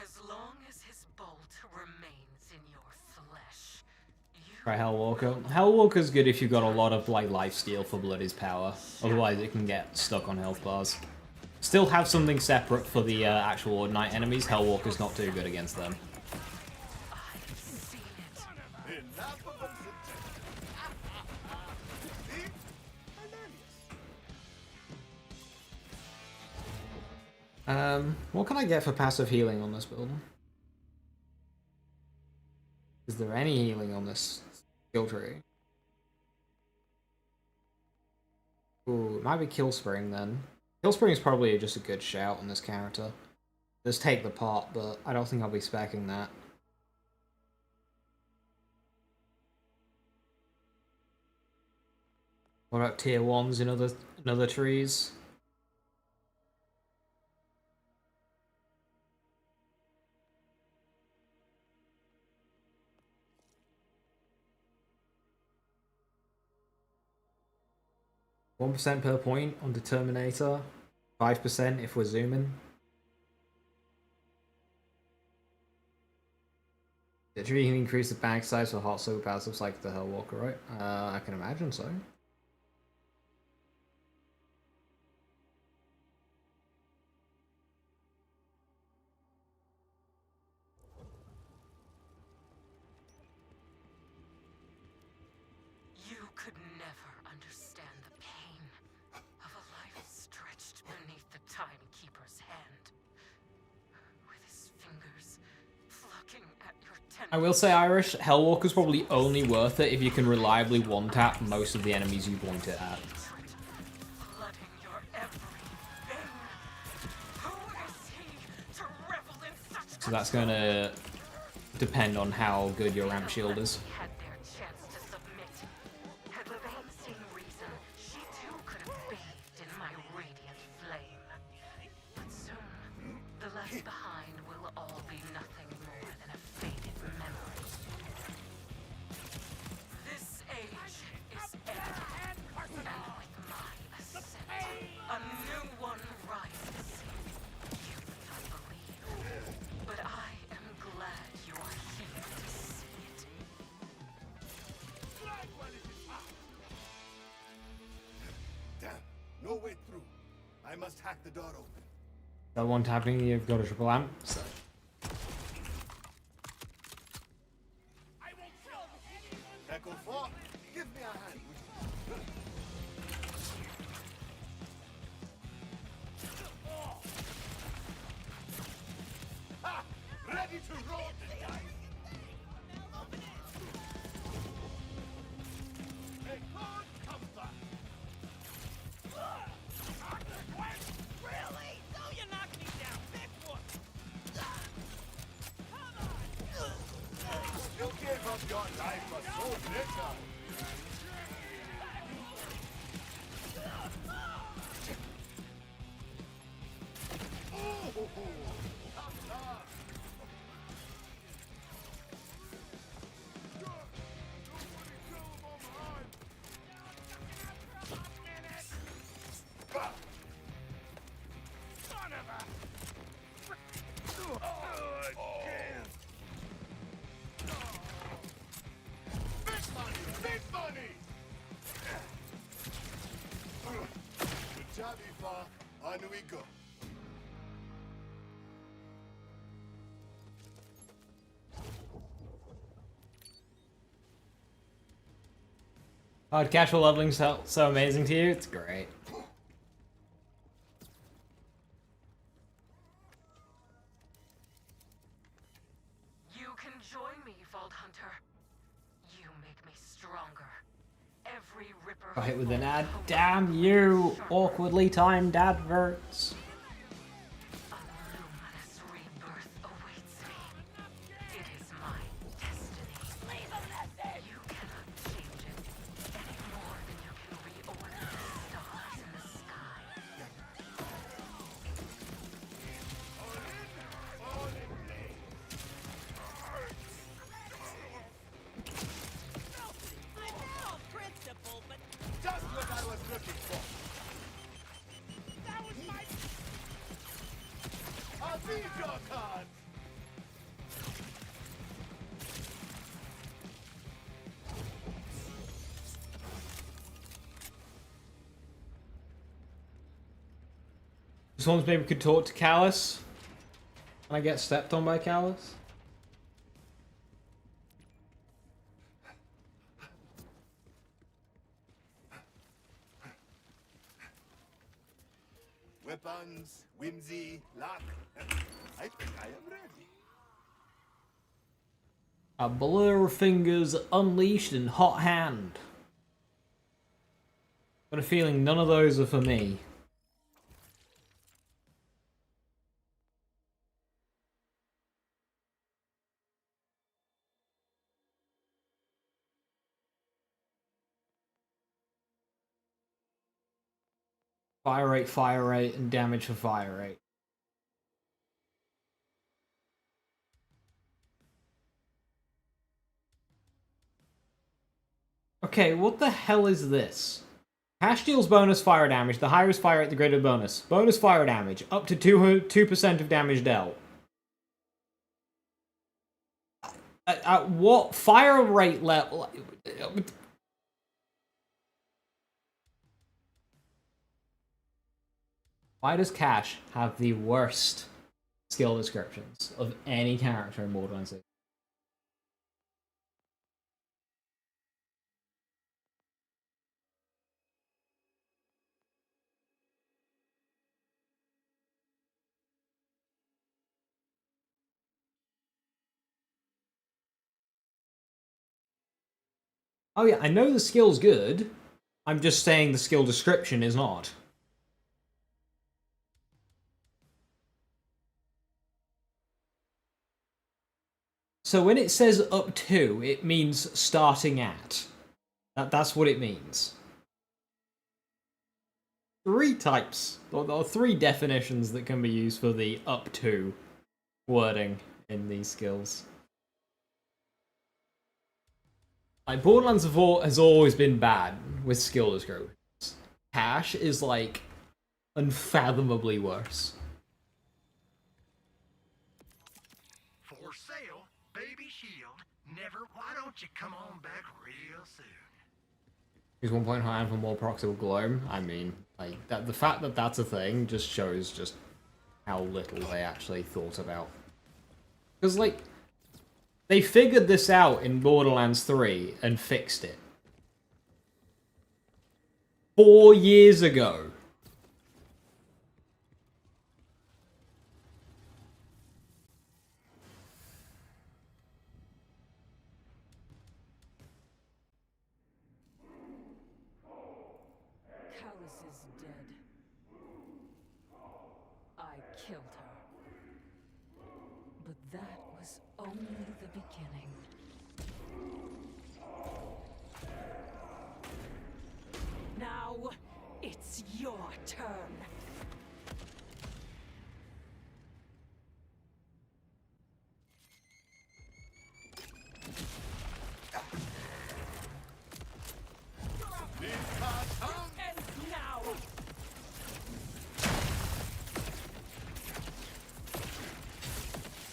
As long as his bolt remains in your flesh, you...
Right, Hellwalker. Hellwalker's good if you've got a lot of like lifesteal for Bloody's power. Otherwise it can get stuck on health bars. Still have something separate for the actual Ordinite enemies. Hellwalker's not too good against them. What can I get for passive healing on this build? Is there any healing on this skill tree? Ooh, it might be Kill Spring then. Kill Spring is probably just a good shout on this character. Just take the pot, but I don't think I'll be speccing that. What about tier 1s in other trees? %1 per point on Determinator, 5% if we're zooming. The tree can increase the bag size for hot soul passives like the Hellwalker, right? I can imagine so.
You could never understand the pain of a life stretched beneath the Timekeeper's hand. With his fingers plucking at your tendons.
I will say, Irish, Hellwalker's probably only worth it if you can reliably one-tap most of the enemies you point it at.
Flooding your everything. Who is he to revel in such?
So that's gonna depend on how good your ramp shield is.
Had their chance to submit. Had Levine seen reason, she too could have bathed in my radiant flame. But soon, the left behind will all be nothing more than a faded memory. This age is ended, and with my ascent, a new one rises. You may not believe, but I am glad you are here to see it.
Damn, no way through. I must hack the door open.
That one tapping, you've got a triple amp. So.
Echo 4, give me a hand. Ha! Ready to roll the dice. Hey, God, come back.
Really? So you knock me down, big one.
You gave up your life for so little. Big money! Good job, Ifa. On we go.
Oh, casual leveling so amazing to you? It's great.
You can join me, Vault Hunter. You make me stronger. Every Ripper.
Got hit with an ad. Damn you! Awkwardly timed adverts.
A luminous rebirth awaits me. It is my destiny. Leave a message! You cannot change it any more than you can reorder the stars in the sky.
I know principle, but
Just what I was looking for.
that was my...
I'll read your cards.
This one's maybe could talk to Callus. Can I get stepped on by Callus?
Weapons skills, whimsy, luck. I think I am ready.
A blur of fingers unleashed in hot hand. Got a feeling none of those are for me. Fire rate, and damage for fire rate. Okay, what the hell is this? Hash deals bonus fire damage. The higher is fire rate, the greater the bonus. Bonus fire damage, up to 2% of damage dealt. At what fire rate level? Why does Cash have the worst skill descriptions of any character in Borderlands 6? Oh yeah, I know the skill's good. I'm just saying the skill description is not. So when it says up to, it means starting at. That's what it means. Three types, or three definitions that can be used for the up to wording in these skills. Like, Borderlands has always been bad with skill descriptions. Cash is, like, unfathomably worse.
For sale, baby shield. Never. Why don't you come on back real soon?
Use 1 point high for more proximal glow. I mean, like, the fact that that's a thing just shows just how little they actually thought about. Because, like, they figured this out in Borderlands 3 and fixed it. 4 years ago.
Callus is dead. I killed her. But that was only the beginning. Now, it's your turn. And now!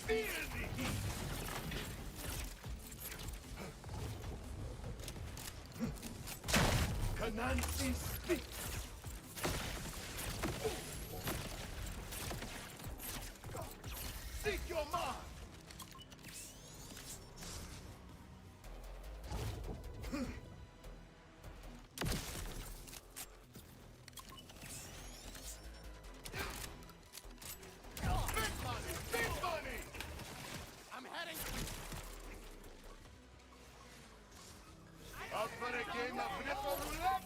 Feel the heat. Canansi speaks. Seek your mark. Big money!
I'm heading.
Up for a game of ripple roulette?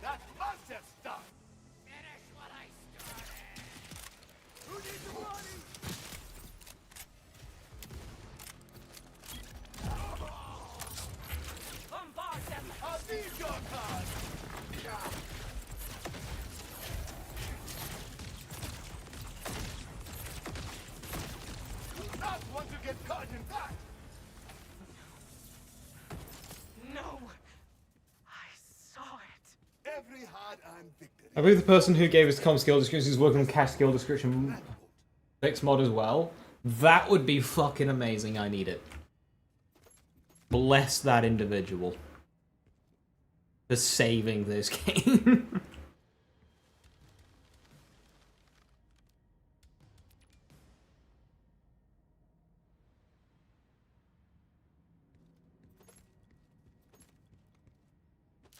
That must have stopped.
Finish what I started.
Who needs the money?
Bombard them.
I'll need your card. Do not want to get caught in that.
No. I saw it.
Every hard-earned victory.
I believe the person who gave us com skill description is working on Cash skill description fix mod as well. That would be fucking amazing. I need it. Bless that individual for saving this game.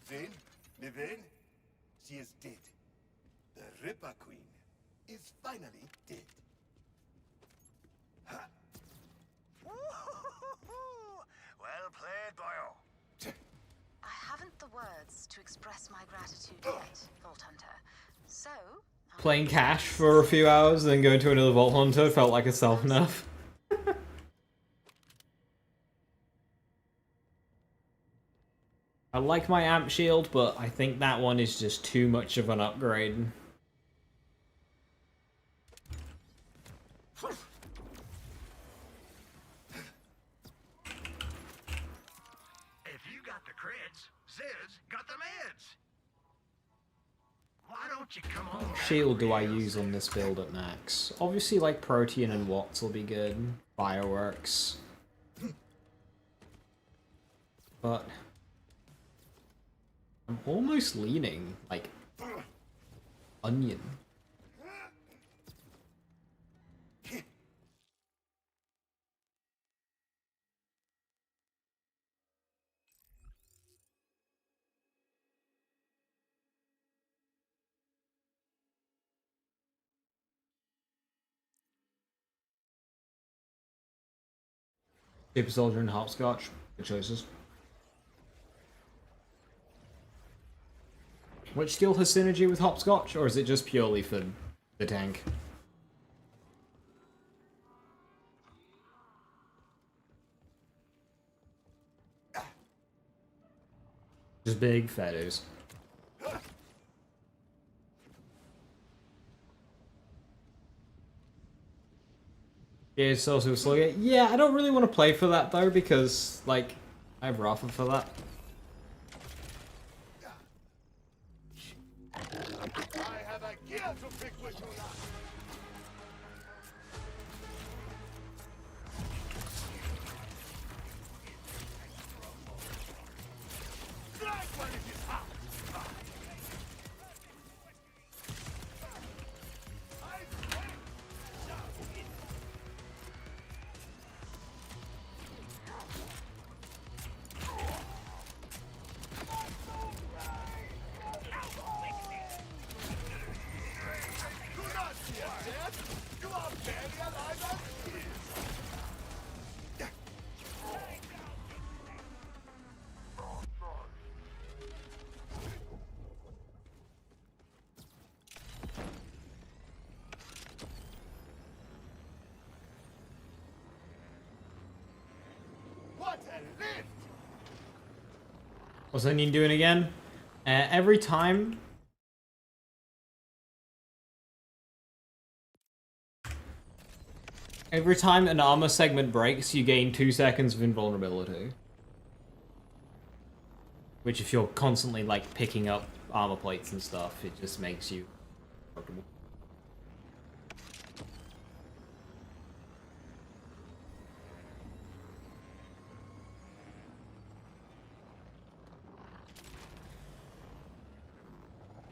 Zane? Living? She is dead. The Ripper Queen is finally dead. Ha!
Well played, boyo.
I haven't the words to express my gratitude yet, Vault Hunter. So,
Playing Cash for a few hours, then going to another Vault Hunter felt like a self-nerf. I like my amp shield, but I think that one is just too much of an upgrade.
If you got the crits, Ziz got the meds. Why don't you come on?
What shield do I use on this build at max? Obviously, like Protean and Watts will be good. Fireworks. But I'm almost leaning like Onion. Super Soldier and Hopscotch. Good choices. Which skill has synergy with Hopscotch, or is it just purely for the tank? Just big feathers. Yeah, it's also slugger. Yeah, I don't really want to play for that though, because like I have Rafa for that.
I have a gear to pick with you now. Strike when it is hot.
What's Onion doing again? Every time an armor segment breaks, you gain 2 seconds of invulnerability. Which, if you're constantly like picking up armor plates and stuff, it just makes you comfortable.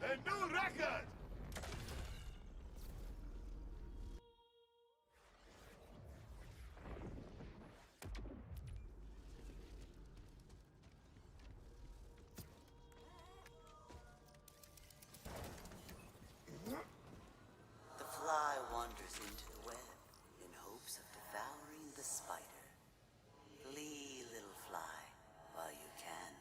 A new record!
The fly wanders into the web in hopes of devouring the spider. Flee, little fly, while you can.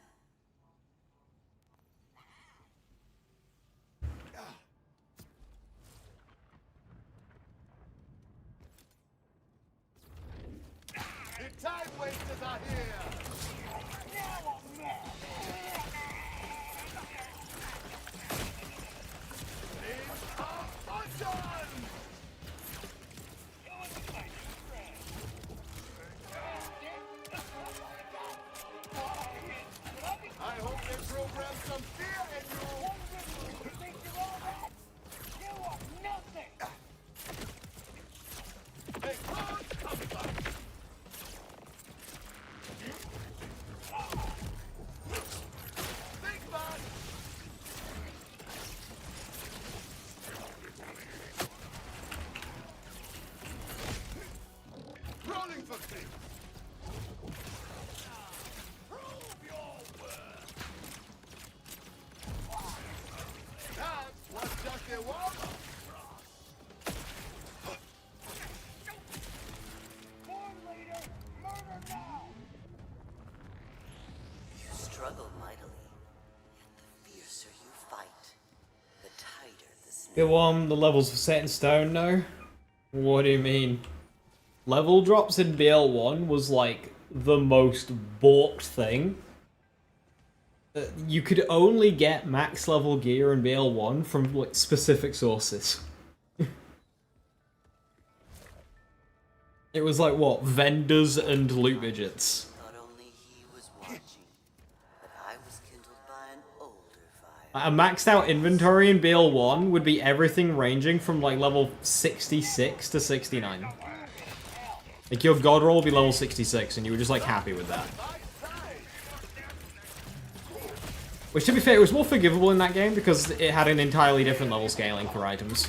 The time wasters are here! Things are undone! I hope they program some fear in you! A close combat!
Go on, the levels are set in stone now? What do you mean? Level drops in BL1 was like the most balked thing. You could only get max level gear in BL1 from like specific sources. It was like what? Vendors and loot widgets. A maxed out inventory in BL1 would be everything ranging from like level 66 to 69. Like your god roll would be level 66 and you were just like happy with that. Which to be fair, it was more forgivable in that game because it had an entirely different level scaling for items.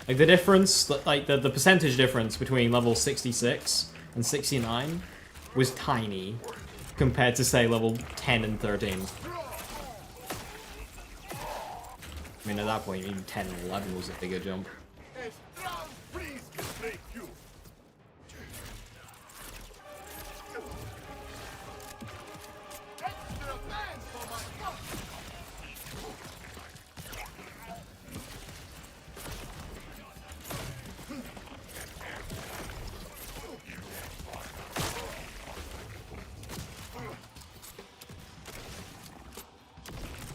Like the difference, like the percentage difference between level 66 and 69 was tiny compared to say level 10 and 13. I mean, at that point, even 10 and 11 was a bigger jump.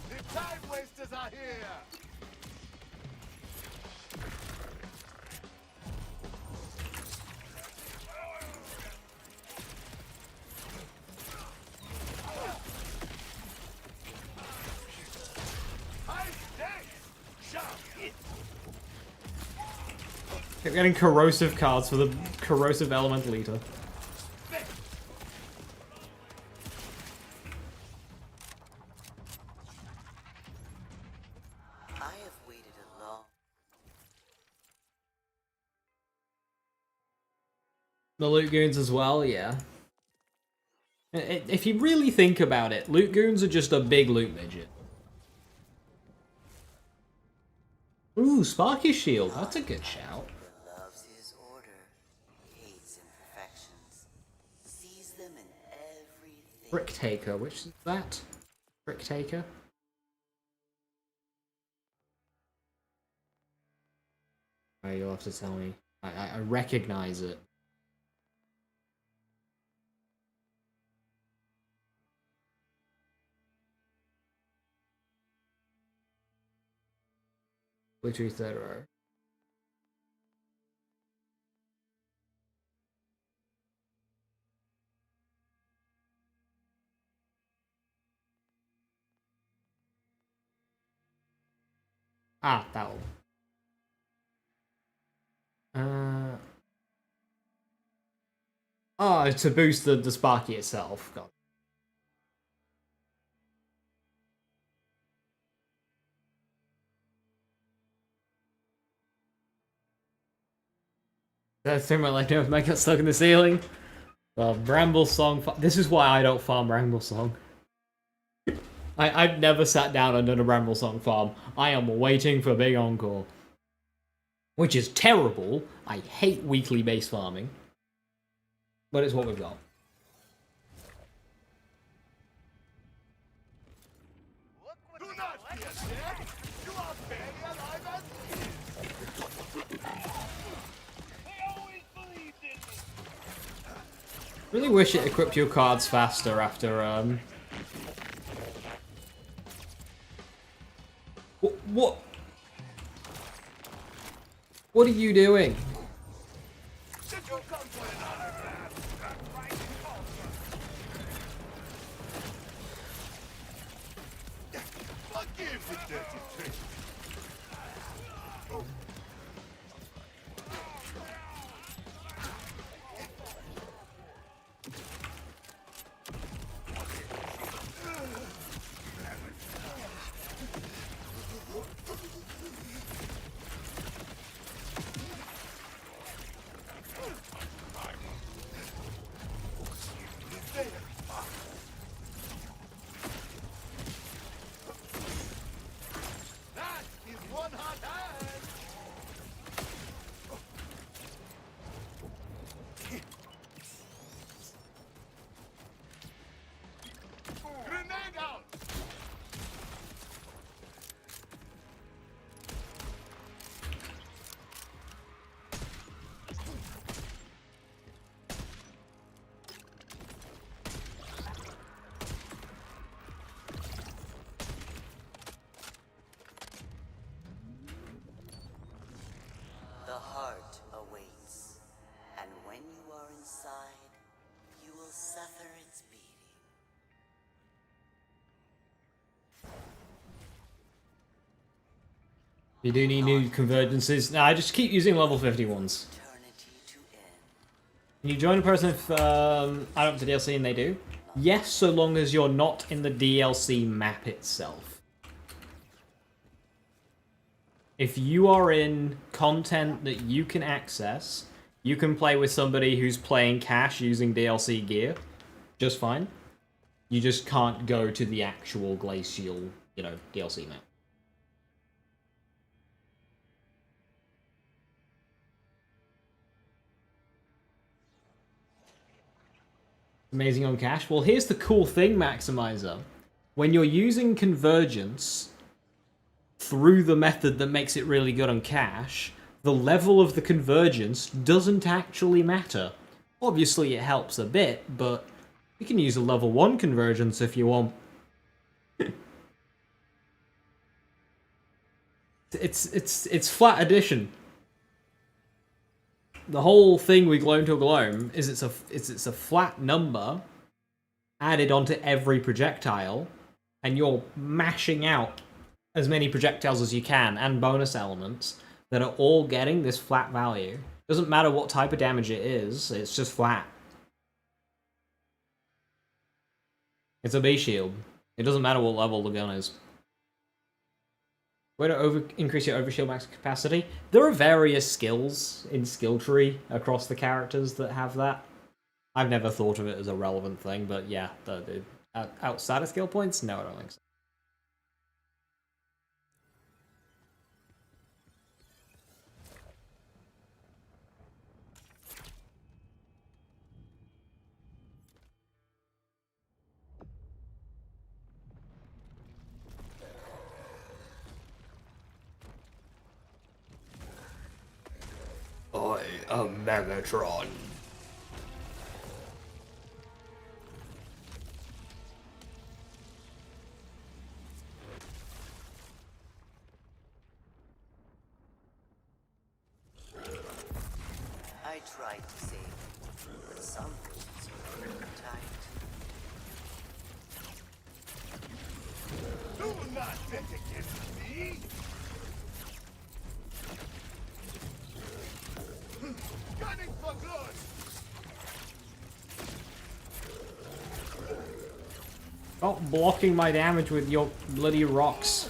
The time wasters are here!
Kept getting corrosive cards for the corrosive elemental eater. The loot goons as well, yeah. If you really think about it, loot goons are just a big loot midget. Ooh, Sparky's shield. That's a good shout.
Loves his order, hates imperfections, sees them in everything.
Brick Taker, which is that? Brick Taker? Oh, you'll have to tell me. I recognize it. Literally third row. Ah, that one. Oh, to boost the Sparky itself. God. That's thing my life never got stuck in the ceiling. Well, Bramble Song. This is why I don't farm Bramble Song. I've never sat down and done a Bramble Song farm. I am waiting for Big Encore. Which is terrible. I hate weekly base farming. But it's what we've got. Really wish it equipped your cards faster after, What? What are you doing?
The heart awaits, and when you are inside, you will suffer its beating.
You do need new convergences. Nah, I just keep using level 50 ones. Can you join a person if add up to DLC and they do? Yes, so long as you're not in the DLC map itself. If you are in content that you can access, you can play with somebody who's playing cash using DLC gear just fine. You just can't go to the actual glacial, you know, DLC map. Amazing on cash. Well, here's the cool thing, Maximizer. When you're using convergence through the method that makes it really good on cash, the level of the convergence doesn't actually matter. Obviously, it helps a bit, but you can use a level 1 convergence if you want. It's flat addition. The whole thing with Gloam to Gloam is it's a flat number added onto every projectile, and you're mashing out as many projectiles as you can and bonus elements that are all getting this flat value. Doesn't matter what type of damage it is, it's just flat. It's a base shield. It doesn't matter what level the gun is. Way to increase your overshield max capacity. There are various skills in skill tree across the characters that have that. I've never thought of it as a relevant thing, but yeah, outside of skill points, no, I don't think so. I am Megatron.
I tried to save him, but some things are tight.
Do not bet against me! Gunning for blood!
Stop blocking my damage with your bloody rocks.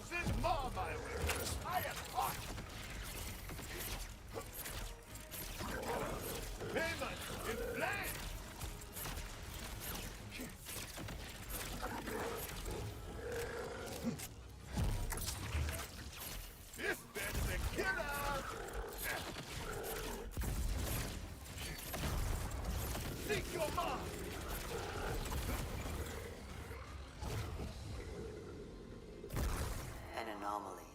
Send more my way! I am hot! Payment in flame! This bed's a killer! Seek your mark!
An anomaly,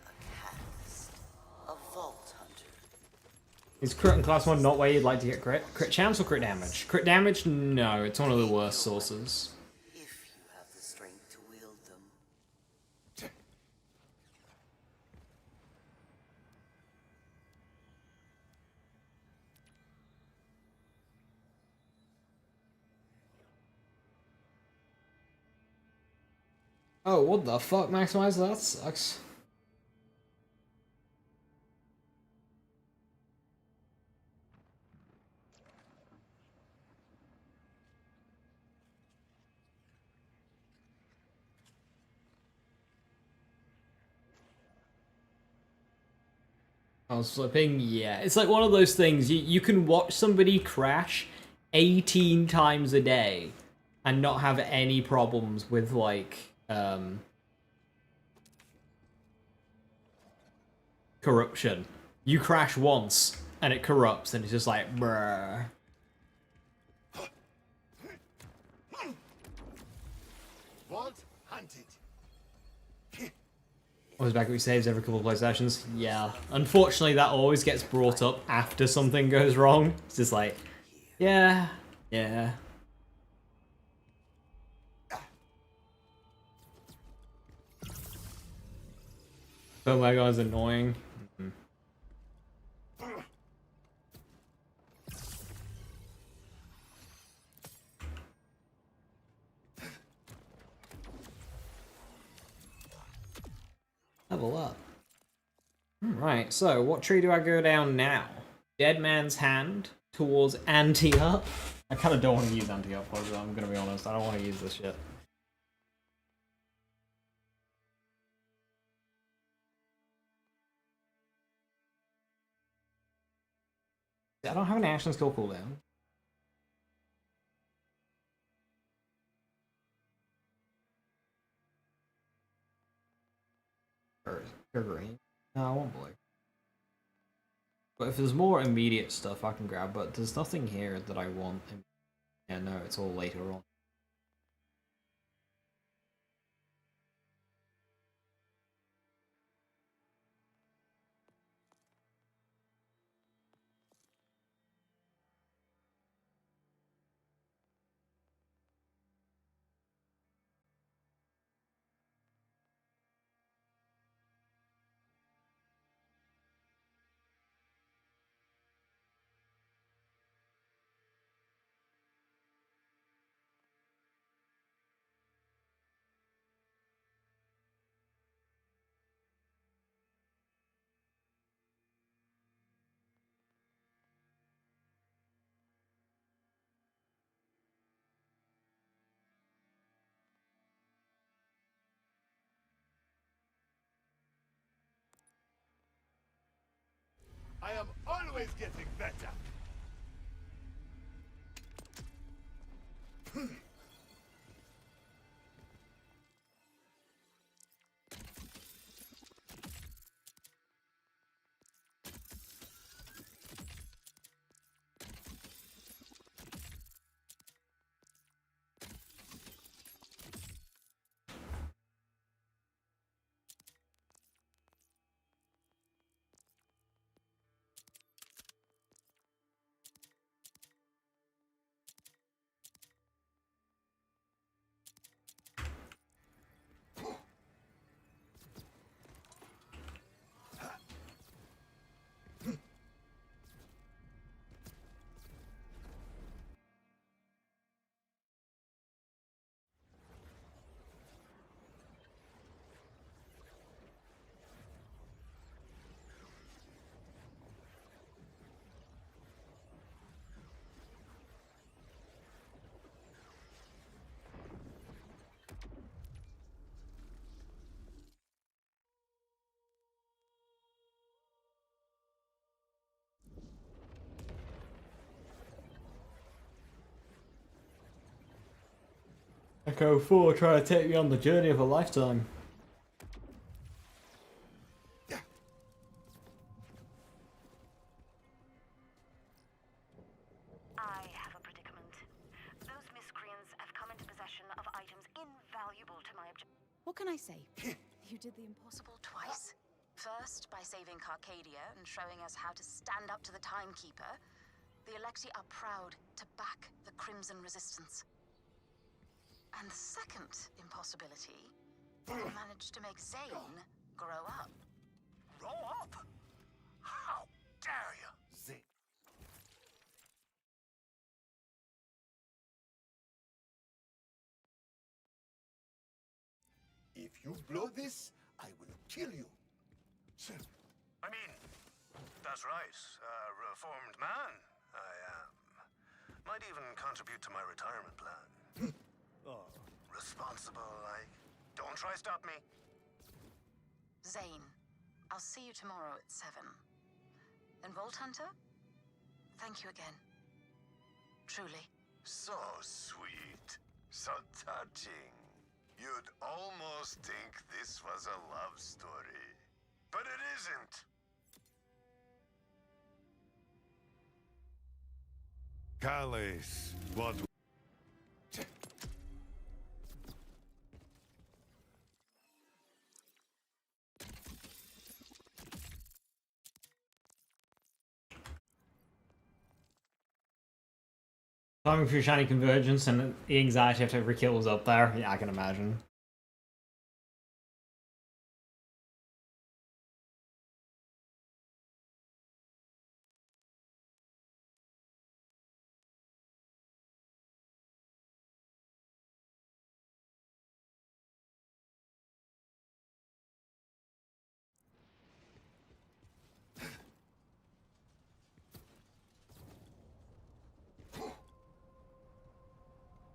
a catalyst, a vault hunter.
Is crit in class 1 not where you'd like to get crit? Crit chance or crit damage? Crit damage? No, it's one of the worst sources.
If you have the strength to wield them.
Oh, what the fuck, Maximizer? That sucks. I was flipping, yeah. It's like one of those things, you can watch somebody crash 18 times a day and not have any problems with, like, corruption. You crash once, and it corrupts, and it's just like, bruh.
Vault hunted.
Always back up saves every couple of play sessions. Yeah. Unfortunately, that always gets brought up after something goes wrong. It's just like, yeah, Yeah. Oh my god, it's annoying. Level up. Right, so what tree do I go down now? Dead Man's Hand towards anti-up? I kind of don't want to use anti-up, I'm gonna be honest. I don't want to use this shit. I don't have an action skill cooldown. Or green. No, I won't blue. But if there's more immediate stuff I can grab, but there's nothing here that I want. Yeah, no, it's all later on.
I am always getting better.
Echo 4 trying to take me on the journey of a lifetime.
I have a predicament. Those miscreants have come into possession of items invaluable to my objective.
What can I say?
You did the impossible twice. First, by saving Carcadia and showing us how to stand up to the Timekeeper. The Electi are proud to back the Crimson Resistance. And the second impossibility, you managed to make Zane grow up.
Grow up? How dare you?
Zane. If you blow this, I will kill you.
I mean, that's right. A reformed man, I am. Might even contribute to my retirement plan.
Oh.
Responsible, like. Don't try stop me.
Zane, I'll see you tomorrow at 7. And Vault Hunter, thank you again. Truly.
So sweet. So touching. You'd almost think this was a love story. But it isn't.
Calais, what...
Timing for shiny convergence and the anxiety after every kill was up there. Yeah, I can imagine.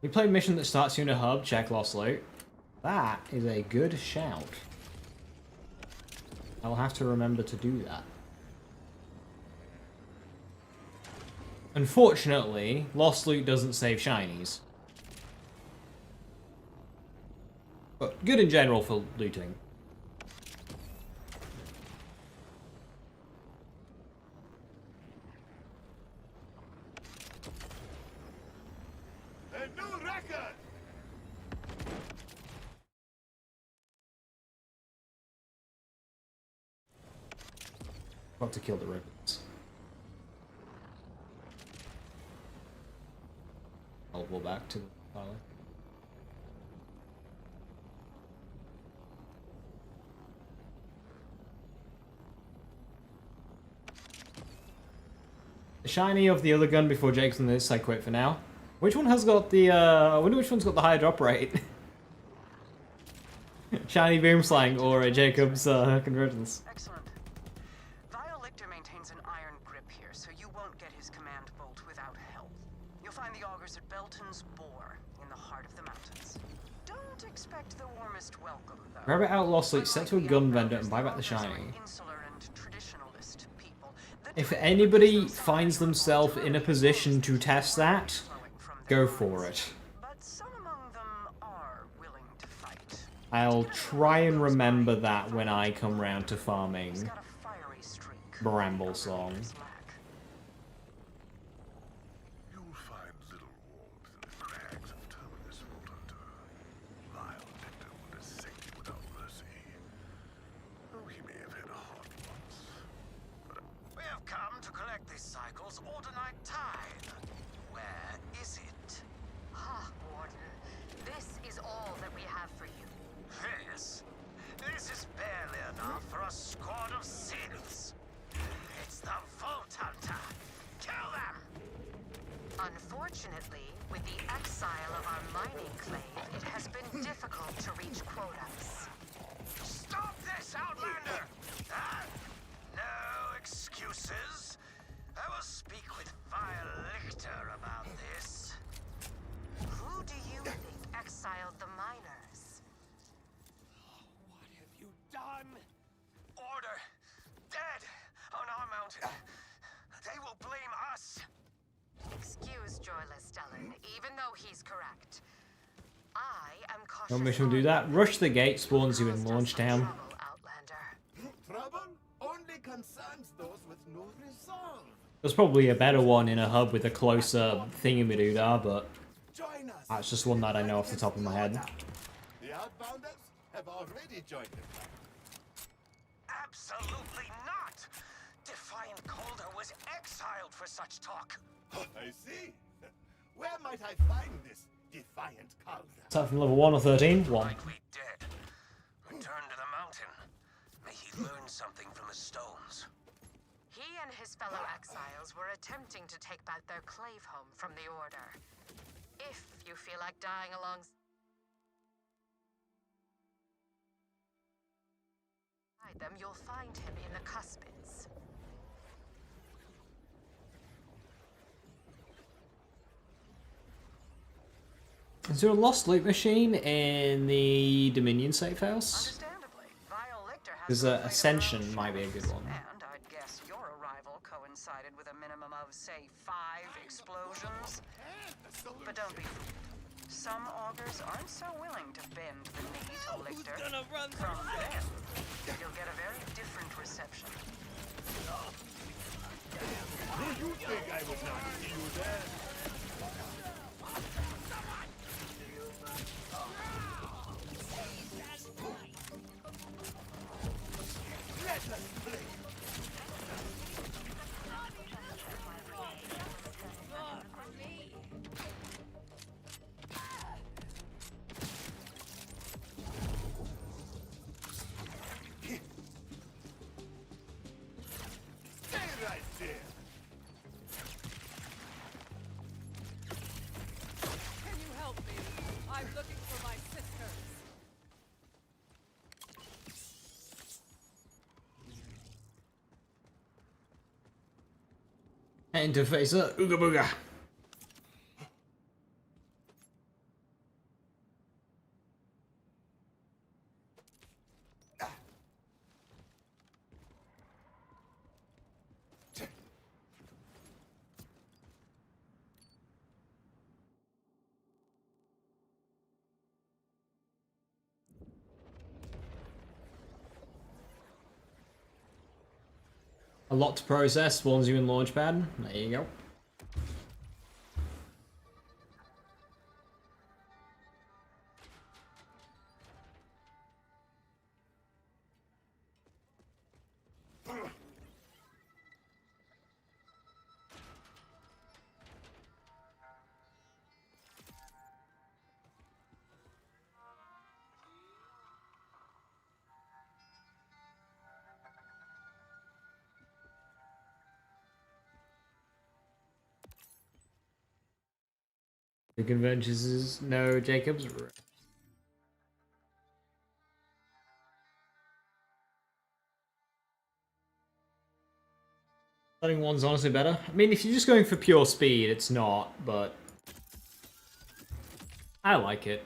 We play a mission that starts you in a hub, check lost loot. That is a good shout. I'll have to remember to do that. Unfortunately, lost loot doesn't save shinies. But good in general for looting.
A new record!
Got to kill the ribbons. I'll go back to the pilot. The shiny of the other gun before Jake's on this, I quit for now. Which one has got the, I wonder which one's got the higher drop rate. Shiny Boom Slang or Jacob's Convergence.
Excellent. Electi maintains an iron grip here, so you won't get his command bolt without help. You'll find the augers at Belton's Bore, in the heart of the mountains. Don't expect the warmest welcome, though.
Grab it out lost loot, set to a gun vendor and buy back the shiny. If anybody finds themselves in a position to test that, go for it. I'll try and remember that when I come round to farming Bramble Song.
You'll find little warmth in the crags of Terminus, Vault Hunter. Vile Nectar will dissect you without mercy. Oh, he may have had a heart once. But we have come to collect this cycle's Ordinite Tithe. Where is it?
Ah, Warden. This is all that we have for you.
This is barely enough for a squad of sins. It's the Vault Hunter. Kill them!
Unfortunately, with the exile of our mining clave, it has been difficult to reach quotas.
Stop this, Outlander! No excuses. I will speak with Electi about this.
Who do you think exiled the miners?
What have you done?
Order. Dead on our mountain. They will blame us.
Excuse Joyless Stellan, even though he's correct. I am cautious.
No mission will do that. Rush the gate spawns you in Launch Town.
Trouble only concerns those with no resolve.
There's probably a better one in a hub with a closer thingamadoodah, but that's just one that I know off the top of my head.
The Outbounders have already joined the pack.
Absolutely not! Defiant Calder was exiled for such talk.
I see. Where might I find this defiant Calder?
Start from level 1 or 13? 1.
Likely dead. Return to the mountain. May he learn something from the stones.
He and his fellow exiles were attempting to take back their clave home from the Order. If you feel like dying alongside them, you'll find him in the Cuspids.
Is there a lost loot machine in the Dominion safe house? Because Ascension might be a good one.
And I'd guess your arrival coincided with a minimum of, say, 5 explosions. But don't be fooled. Some augers aren't so willing to bend the knee to Lictor. From them, you'll get a very different reception.
Who you think I would not see you there? Let us play.
Interfacer, ooga booga. A lot to process, spawns you in Launchpad. There you go. The conventions is no Jacobs. Starting one's honestly better. I mean, if you're just going for pure speed, it's not, but I like it.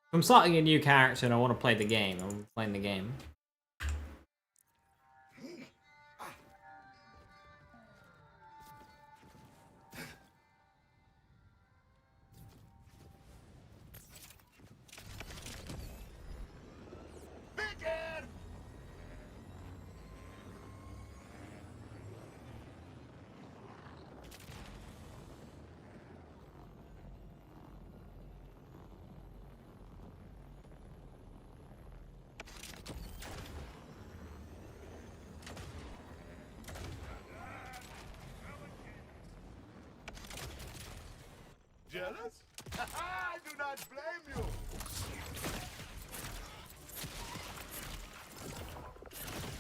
If I'm starting a new character and I want to play the game, I'm playing the game.
Jealous? I do not blame you.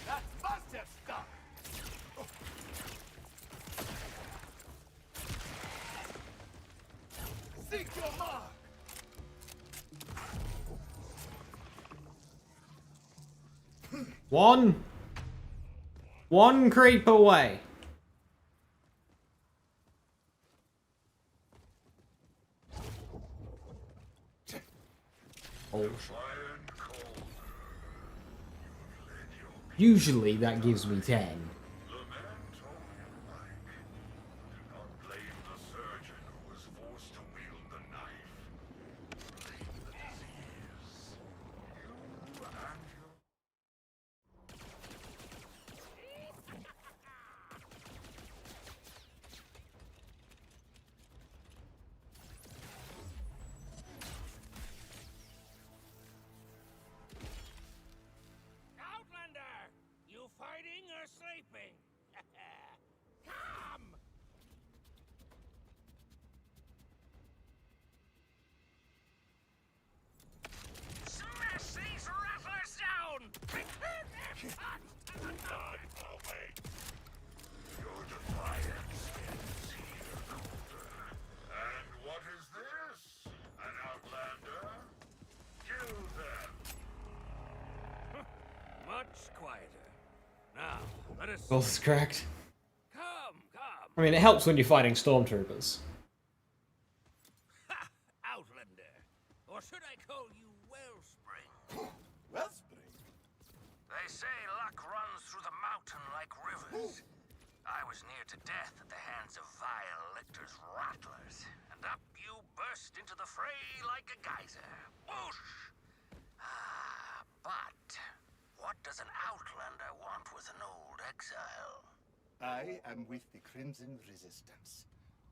That must have stopped. Seek your mark.
One creep away. Oh. Usually that gives me 10.
Fighting or sleeping? Come! Smash these rattlers down!
Your defiance ends here, Coulter. And what is this? An outlander? Kill them!
Much quieter. Now, let us...
Both is cracked.
Come.
I mean, it helps when you're fighting stormtroopers.
Ha! Outlander. Or should I call you Wellspring?
Wellspring?
They say luck runs through the mountain like rivers. I was near to death at the hands of vile Lictor's rattlers, and up you burst into the fray like a geyser. Whoosh! But what does an outlander want with an old exile?
I am with the Crimson Resistance.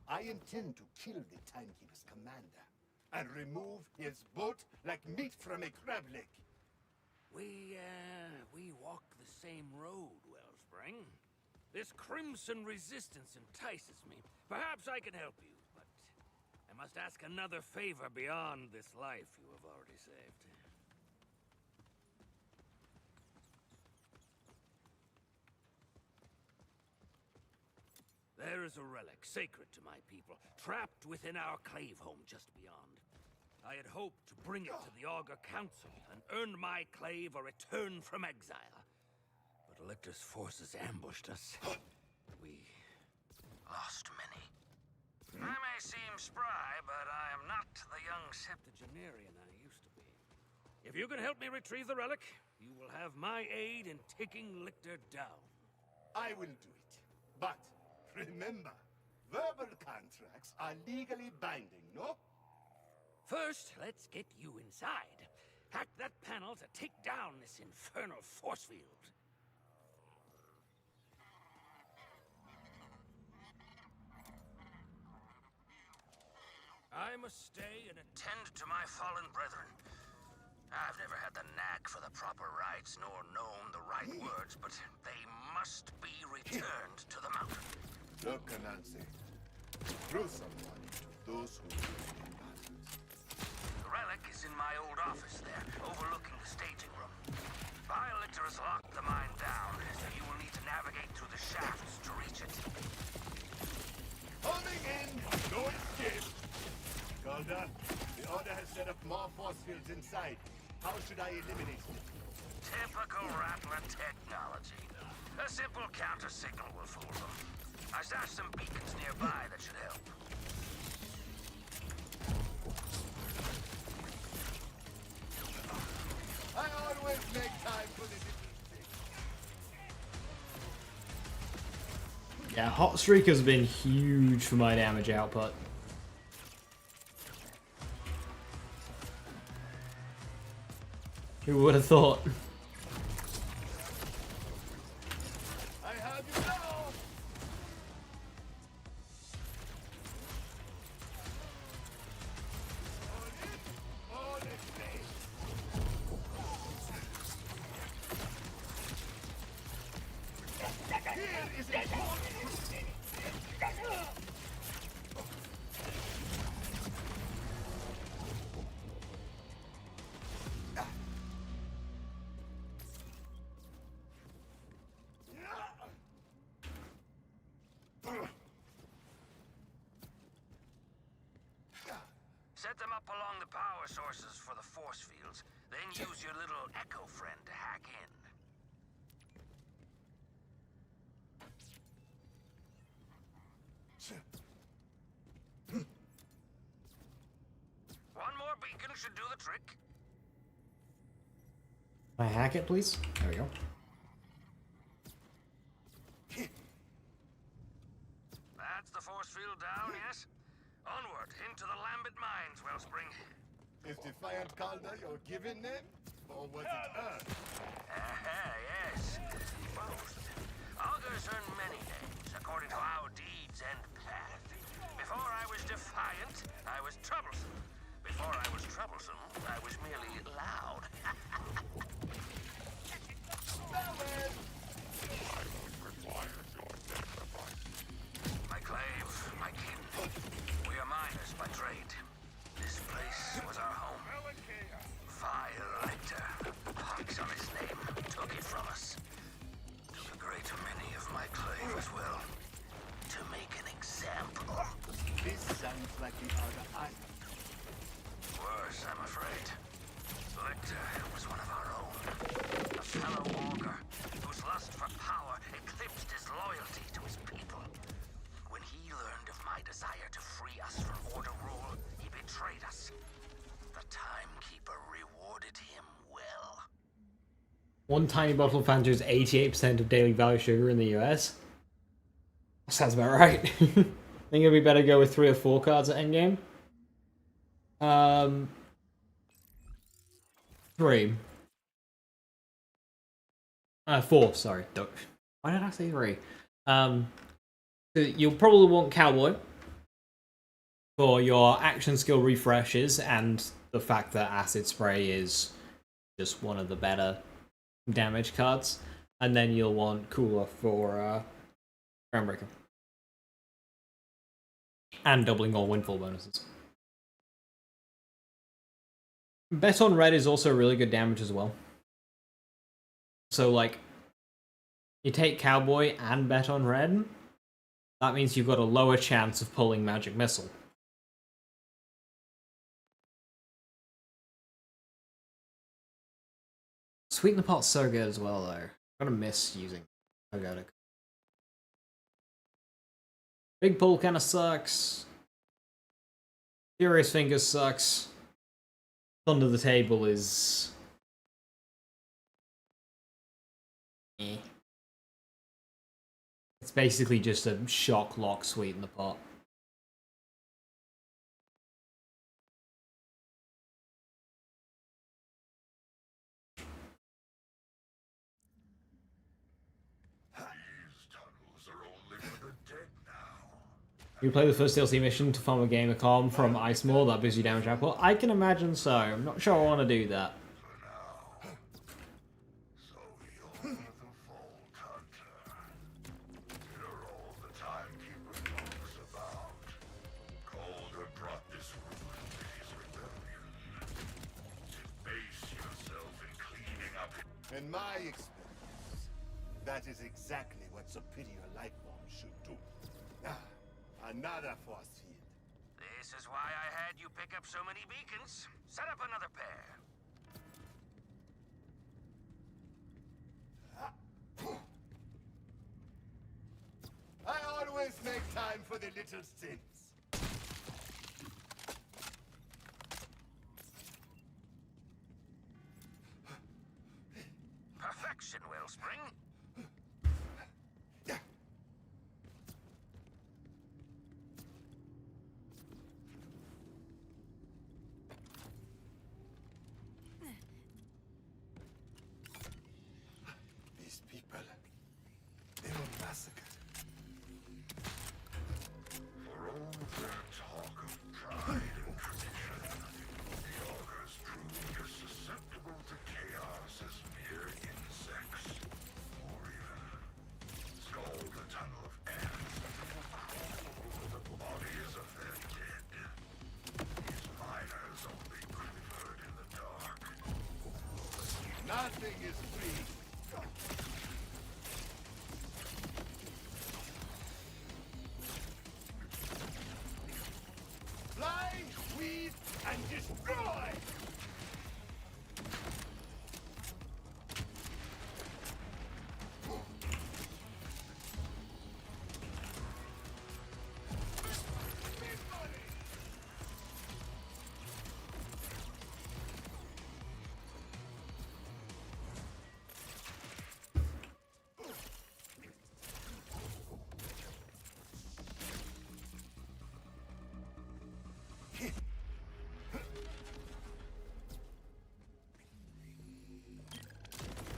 I intend to kill the Timekeeper's commander and remove his boat like meat from a crab leg.
We walk the same road, Wellspring. This Crimson Resistance entices me. Perhaps I can help you, but I must ask another favor beyond this life you have already saved. There is a relic sacred to my people, trapped within our clave home just beyond. I had hoped to bring it to the Augur Council and earn my clave a return from exile. But Elector's forces ambushed us.
lost many. I may seem spry, but I am not the young septuagenarian I used to be.
If you can help me retrieve the relic, you will have my aid in taking Lichter down.
I will do it. But remember, verbal contracts are legally binding, no?
First, let's get you inside. Hack that panel to take down this infernal force field.
I must stay and attend to my fallen brethren. I've never had the knack for the proper rites, nor known the right words, but they must be returned to the mountain.
Look, Anansi. Throw someone to those who live in battles.
The relic is in my old office there, overlooking the staging room. Violator has locked the mine down, so you will need to navigate through the shafts to reach it.
Holding in! No escape! Calder, the Order has set up more force fields inside. How should I eliminate them?
Typical Rattler technology. A simple counter signal will fool them. I stashed some beacons nearby that should help.
I always make time for the little things.
Yeah, Hot Streak has been huge for my damage output. Who would have thought?
I have you now! All in place. Here is a
Set them up along the power sources for the force fields, then use your little echo friend to hack in. One more beacon should do the trick.
Can I hack it, please? There we go.
That's the force field down, yes? Onward, into the Lambent Mines, Wellspring.
Is Defiant Calder your given name? Or was it earned?
Yes. Both. Augurs earn many names, according to our deeds and path. Before I was defiant, I was troublesome. Before I was troublesome, I was merely loud. My clave, my kin. We are miners by trade. This place was our home. Vile Lichter, pox on his name, took it from us. Took a great many of my clave as well. To make an example.
This sounds like the other island.
Worse, I'm afraid. Lichter was one of our own. A fellow augur, whose lust for power eclipsed his loyalty to his people. When he learned of my desire to free us from Order rule, he betrayed us. The Timekeeper rewarded him well.
One tiny bottle of Fanta is 88% of daily value sugar in the US. Sounds about right. I think it'd be better to go with 3 or 4 cards at endgame. 3. 4, sorry. Why did I say 3? So you'll probably want Cowboy for your action skill refreshes and the fact that Acid Spray is just one of the better damage cards. And then you'll want Cooler for Groundbreaker. And doubling all windfall bonuses. Bet on Red is also really good damage as well. So, like, you take Cowboy and Bet on Red, that means you've got a lower chance of pulling Magic Missile. Sweeten the Pot's so good as well, though. I'm gonna miss using Pagoda. Big pull kind of sucks. Furious Fingers sucks. Under the Table is... eh. It's basically just a shock lock sweet in the pot. You play the first DLC mission to farm a gamer calm from Ice Maw, that busy damage output? I can imagine so. I'm not sure I want to do that.
In my experience, that is exactly what superior life forms should do. Ah, another force field.
This is why I had you pick up so many beacons. Set up another pair.
I always make time for the little sins.
Perfection, Wellspring.
These people, they were massacred.
For all their talk of pride and tradition, the augurs proved as susceptible to chaos as mere insects, or even skull the tunnel of ants that will crawl over the bodies of their dead. These miners only quivered in the dark.
Nothing is free. Fly, weed, and destroy!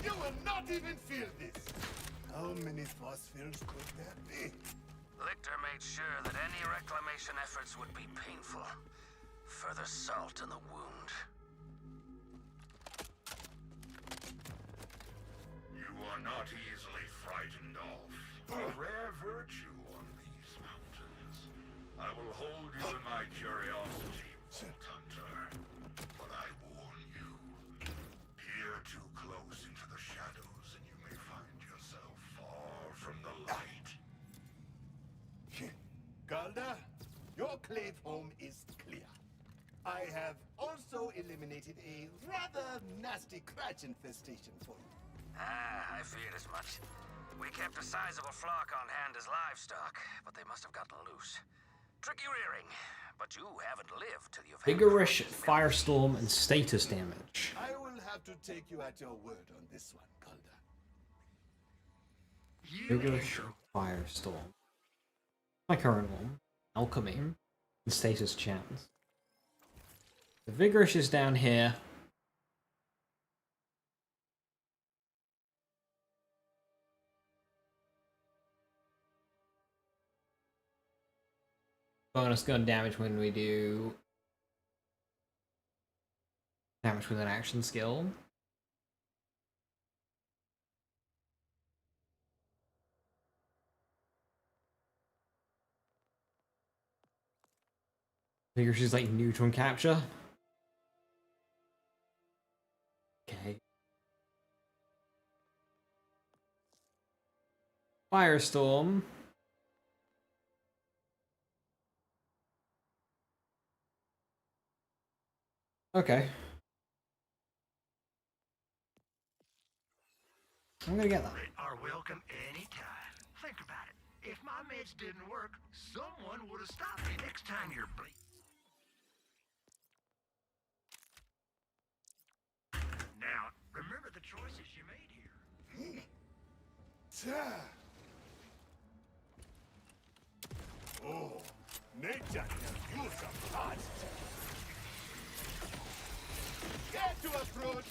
You will not even feel this. How many force fields could there be?
Lictor made sure that any reclamation efforts would be painful. Further salt in the wound.
You are not easily frightened off. A rare virtue on these mountains. I will hold you in my curiosity, Vault Hunter. But I warn you, peer too close into the shadows and you may find yourself far from the light.
Galda, your clave home is clear. I have also eliminated a rather nasty cratch infestation for you.
Ah, I feared as much. We kept a sizable flock on hand as livestock, but they must have gotten loose. Tricky rearing, but you haven't lived till you've had
Vigorous Firestorm and status damage.
I will have to take you at your word on this one, Galda.
Vigorous Firestorm. My current one. Alchemy. And status chance. The Vigorous is down here. Bonus gun damage when we do damage with an action skill. Vigorous is like neutron capture. Okay. Firestorm. Okay. I'm gonna get that.
Are welcome anytime. Think about it.
If my meds didn't work, someone would have stopped me. Next time you're Now, remember the choices you made here.
Oh, nature can use a blast. Get to approach.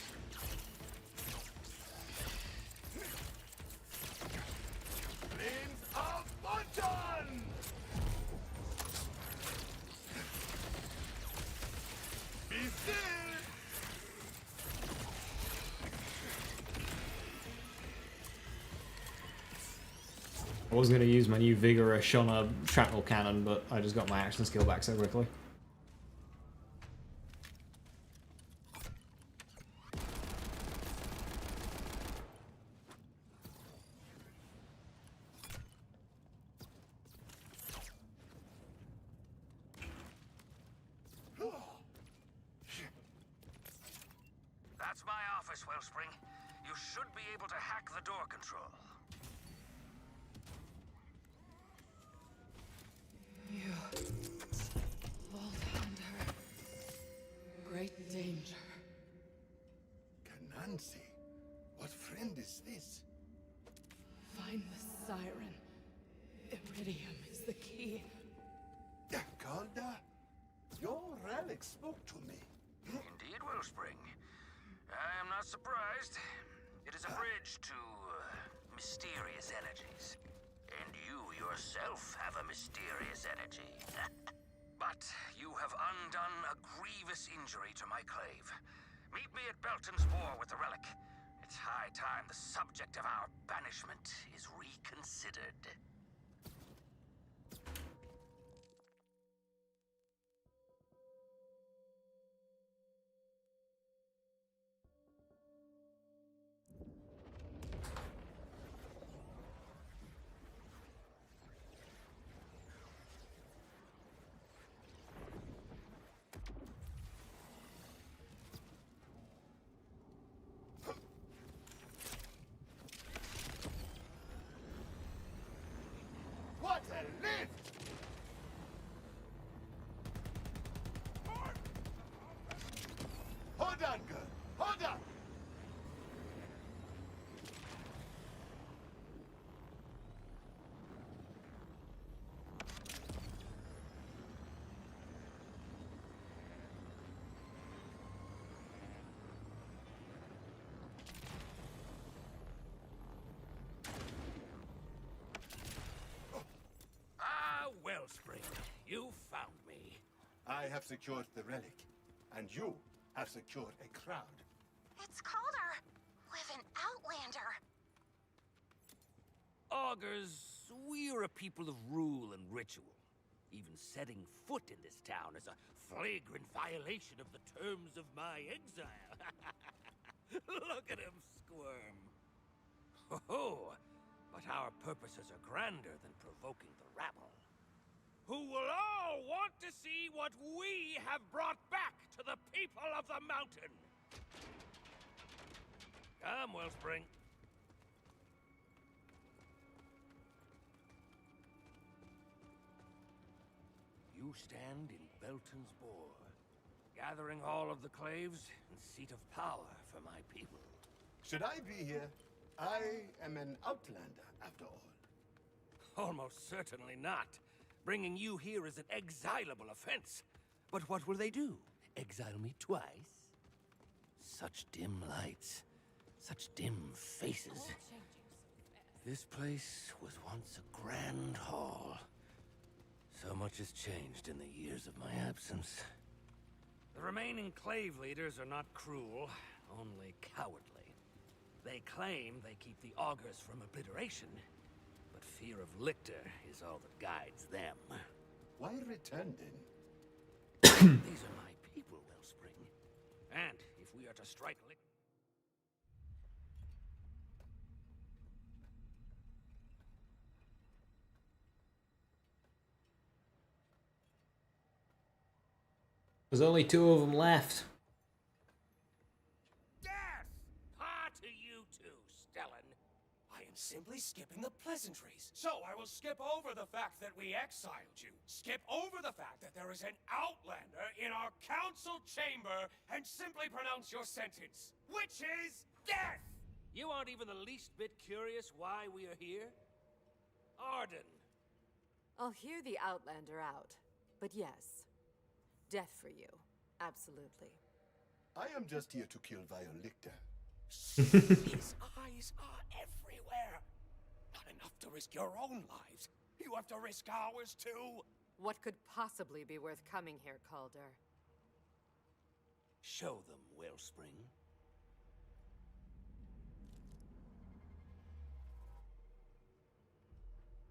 Flames of Bunton! Be still!
I was going to use my new Vigorous on a shrapnel cannon, but I just got my action skill back so quickly.
That's my office, Wellspring. You should be able to hack the door control.
You, Vault Hunter, great danger.
Canansi, what friend is this?
Find the siren. Iridium is the key.
Calda, your relic spoke to me.
Indeed, Wellspring. I am not surprised. It is a bridge to mysterious energies. And you yourself have a mysterious energy. But you have undone a grievous injury to my clave. Meet me at Belton's War with the relic. It's high time the subject of our banishment is reconsidered.
What a lift! Hold on, girl. Hold on.
Wellspring, you found me.
I have secured the relic, and you have secured a crowd.
It's Calder, with an Outlander.
Augurs, we're a people of rule and ritual. Even setting foot in this town is a flagrant violation of the terms of my exile. Look at him squirm. Oh, but our purposes are grander than provoking the rabble, who will all want to see what we have brought back to the people of the mountain. Come, Wellspring. You stand in Belton's Boar, gathering all of the claves and seat of power for my people.
Should I be here? I am an outlander, after all.
Almost certainly not. Bringing you here is an exilable offense. But what will they do? Exile me twice? Such dim lights. Such dim faces. This place was once a grand hall. So much has changed in the years of my absence. The remaining clave leaders are not cruel, only cowardly. They claim they keep the augurs from obliteration, but fear of Lictor is all that guides them.
Why return then?
These are my people, Wellspring. And if we are to strike Lictor...
There's only 2 of them left.
Death! Ah, to you too, Stellan. I
simply skipping the pleasantries. So I will skip over the fact that we exiled you. Skip over the fact that there is an outlander in our council chamber and simply pronounce your sentence, which is death!
You aren't even the least bit curious why we are here? Arden.
I'll hear the Outlander out. But yes, death for you. Absolutely.
I am just here to kill Violicta.
His eyes are everywhere. Not enough to risk your own lives. You have to risk ours too.
What could possibly be worth coming here, Calder?
Show them, Wellspring.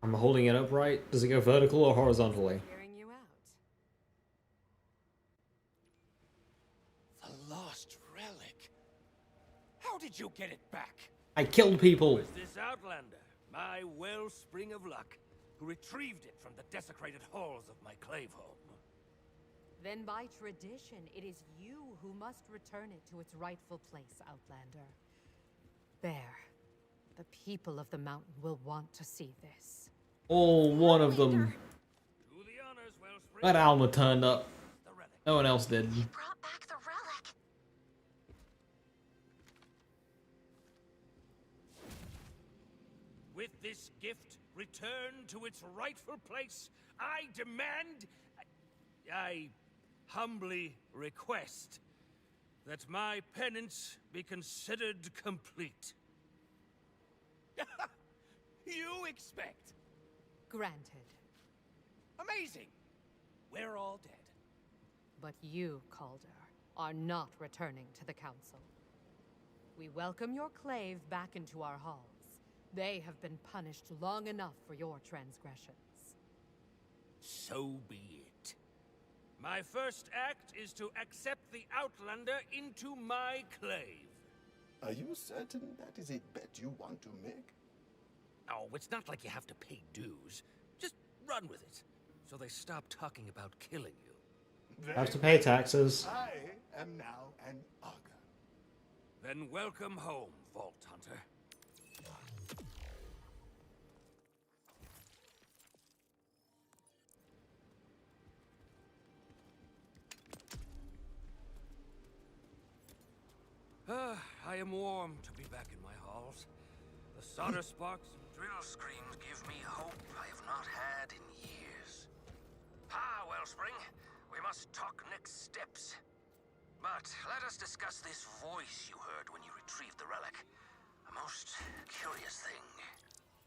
I'm holding it upright. Does it go vertical or horizontally?
Hearing you out.
The lost relic. How did you get it back?
I killed people.
It was this Outlander, my Wellspring of Luck, who retrieved it from the desecrated halls of my clave home.
Then by tradition, it is you who must return it to its rightful place, Outlander. There. The people of the mountain will want to see this.
All one of them. But Alma turned up. No one else did.
He brought back the relic.
With this gift returned to its rightful place, I demand... I humbly request that my penance be considered complete.
You expect?
Granted.
Amazing. We're all dead.
But you, Calder, are not returning to the Council. We welcome your clave back into our halls. They have been punished long enough for your transgressions.
So be it. My first act is to accept the Outlander into my clave.
Are you certain that is a bet you want to make?
Oh, it's not like you have to pay dues. Just run with it, so they stop talking about killing you.
Have to pay taxes.
I am now an augur.
Then welcome home, Vault Hunter. I am warm to be back in my halls. The solder sparks and
Drill screams give me hope I have not had in years. Wellspring, we must talk next steps. But let us discuss this voice you heard when you retrieved the relic. A most curious thing.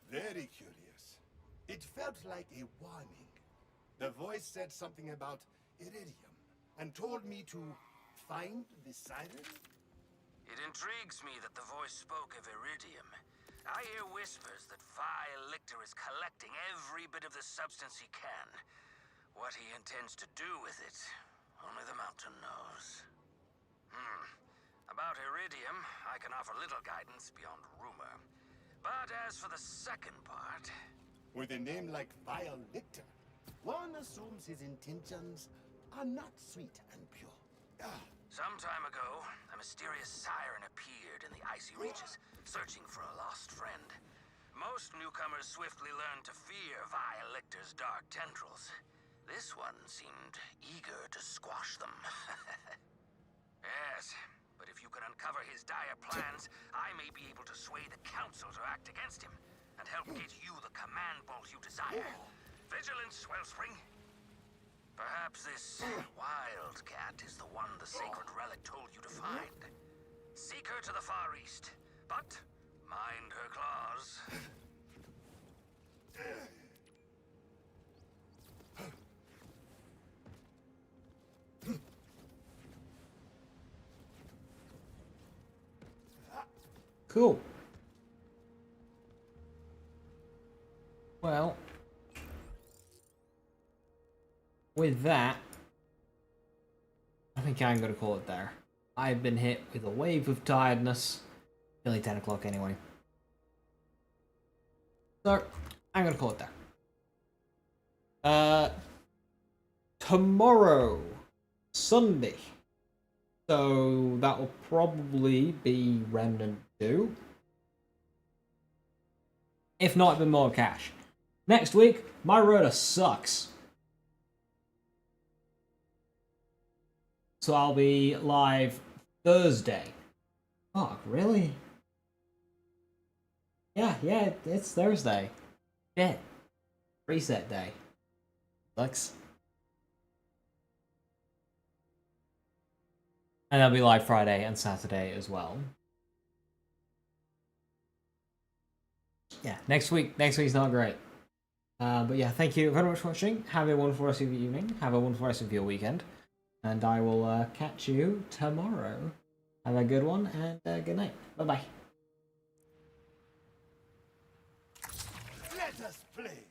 Very curious. It felt like a warning. The voice said something about iridium and told me to find the siren.
It intrigues me that the voice spoke of iridium. I hear whispers that Electi is collecting every bit of the substance he can. What he intends to do with it, only the mountain knows. About iridium, I can offer little guidance beyond rumor. But as for the second part...
With a name like Violicta, one assumes his intentions are not sweet and pure.
Some time ago, a mysterious siren appeared in the icy reaches, searching for a lost friend. Most newcomers swiftly learned to fear Violicta's dark tendrils. This one seemed eager to squash them. Yes, but if you can uncover his dire plans, I may be able to sway the Council to act against him, and help get you the command bolt you desire. Vigilance, Wellspring. Perhaps this wildcat is the one the sacred relic told you to find. Seek her to the far east, but mind her claws.
Cool. Well, with that, I think I'm going to call it there. I've been hit with a wave of tiredness. Nearly 10 o'clock anyway. So, I'm going to call it there. Tomorrow, Sunday. So, that'll probably be Remnant 2. If not, even more cash. Next week, my rota sucks. So I'll be live Thursday. Oh, really? Yeah, it's Thursday. Shit. Reset day. Sucks. And I'll be live Friday and Saturday as well. Yeah, next week's not great. But yeah, thank you very much for watching. Have a wonderful rest of your evening. Have a wonderful rest of your weekend. And I will catch you tomorrow. Have a good one and good night. Bye-bye.
Let us play.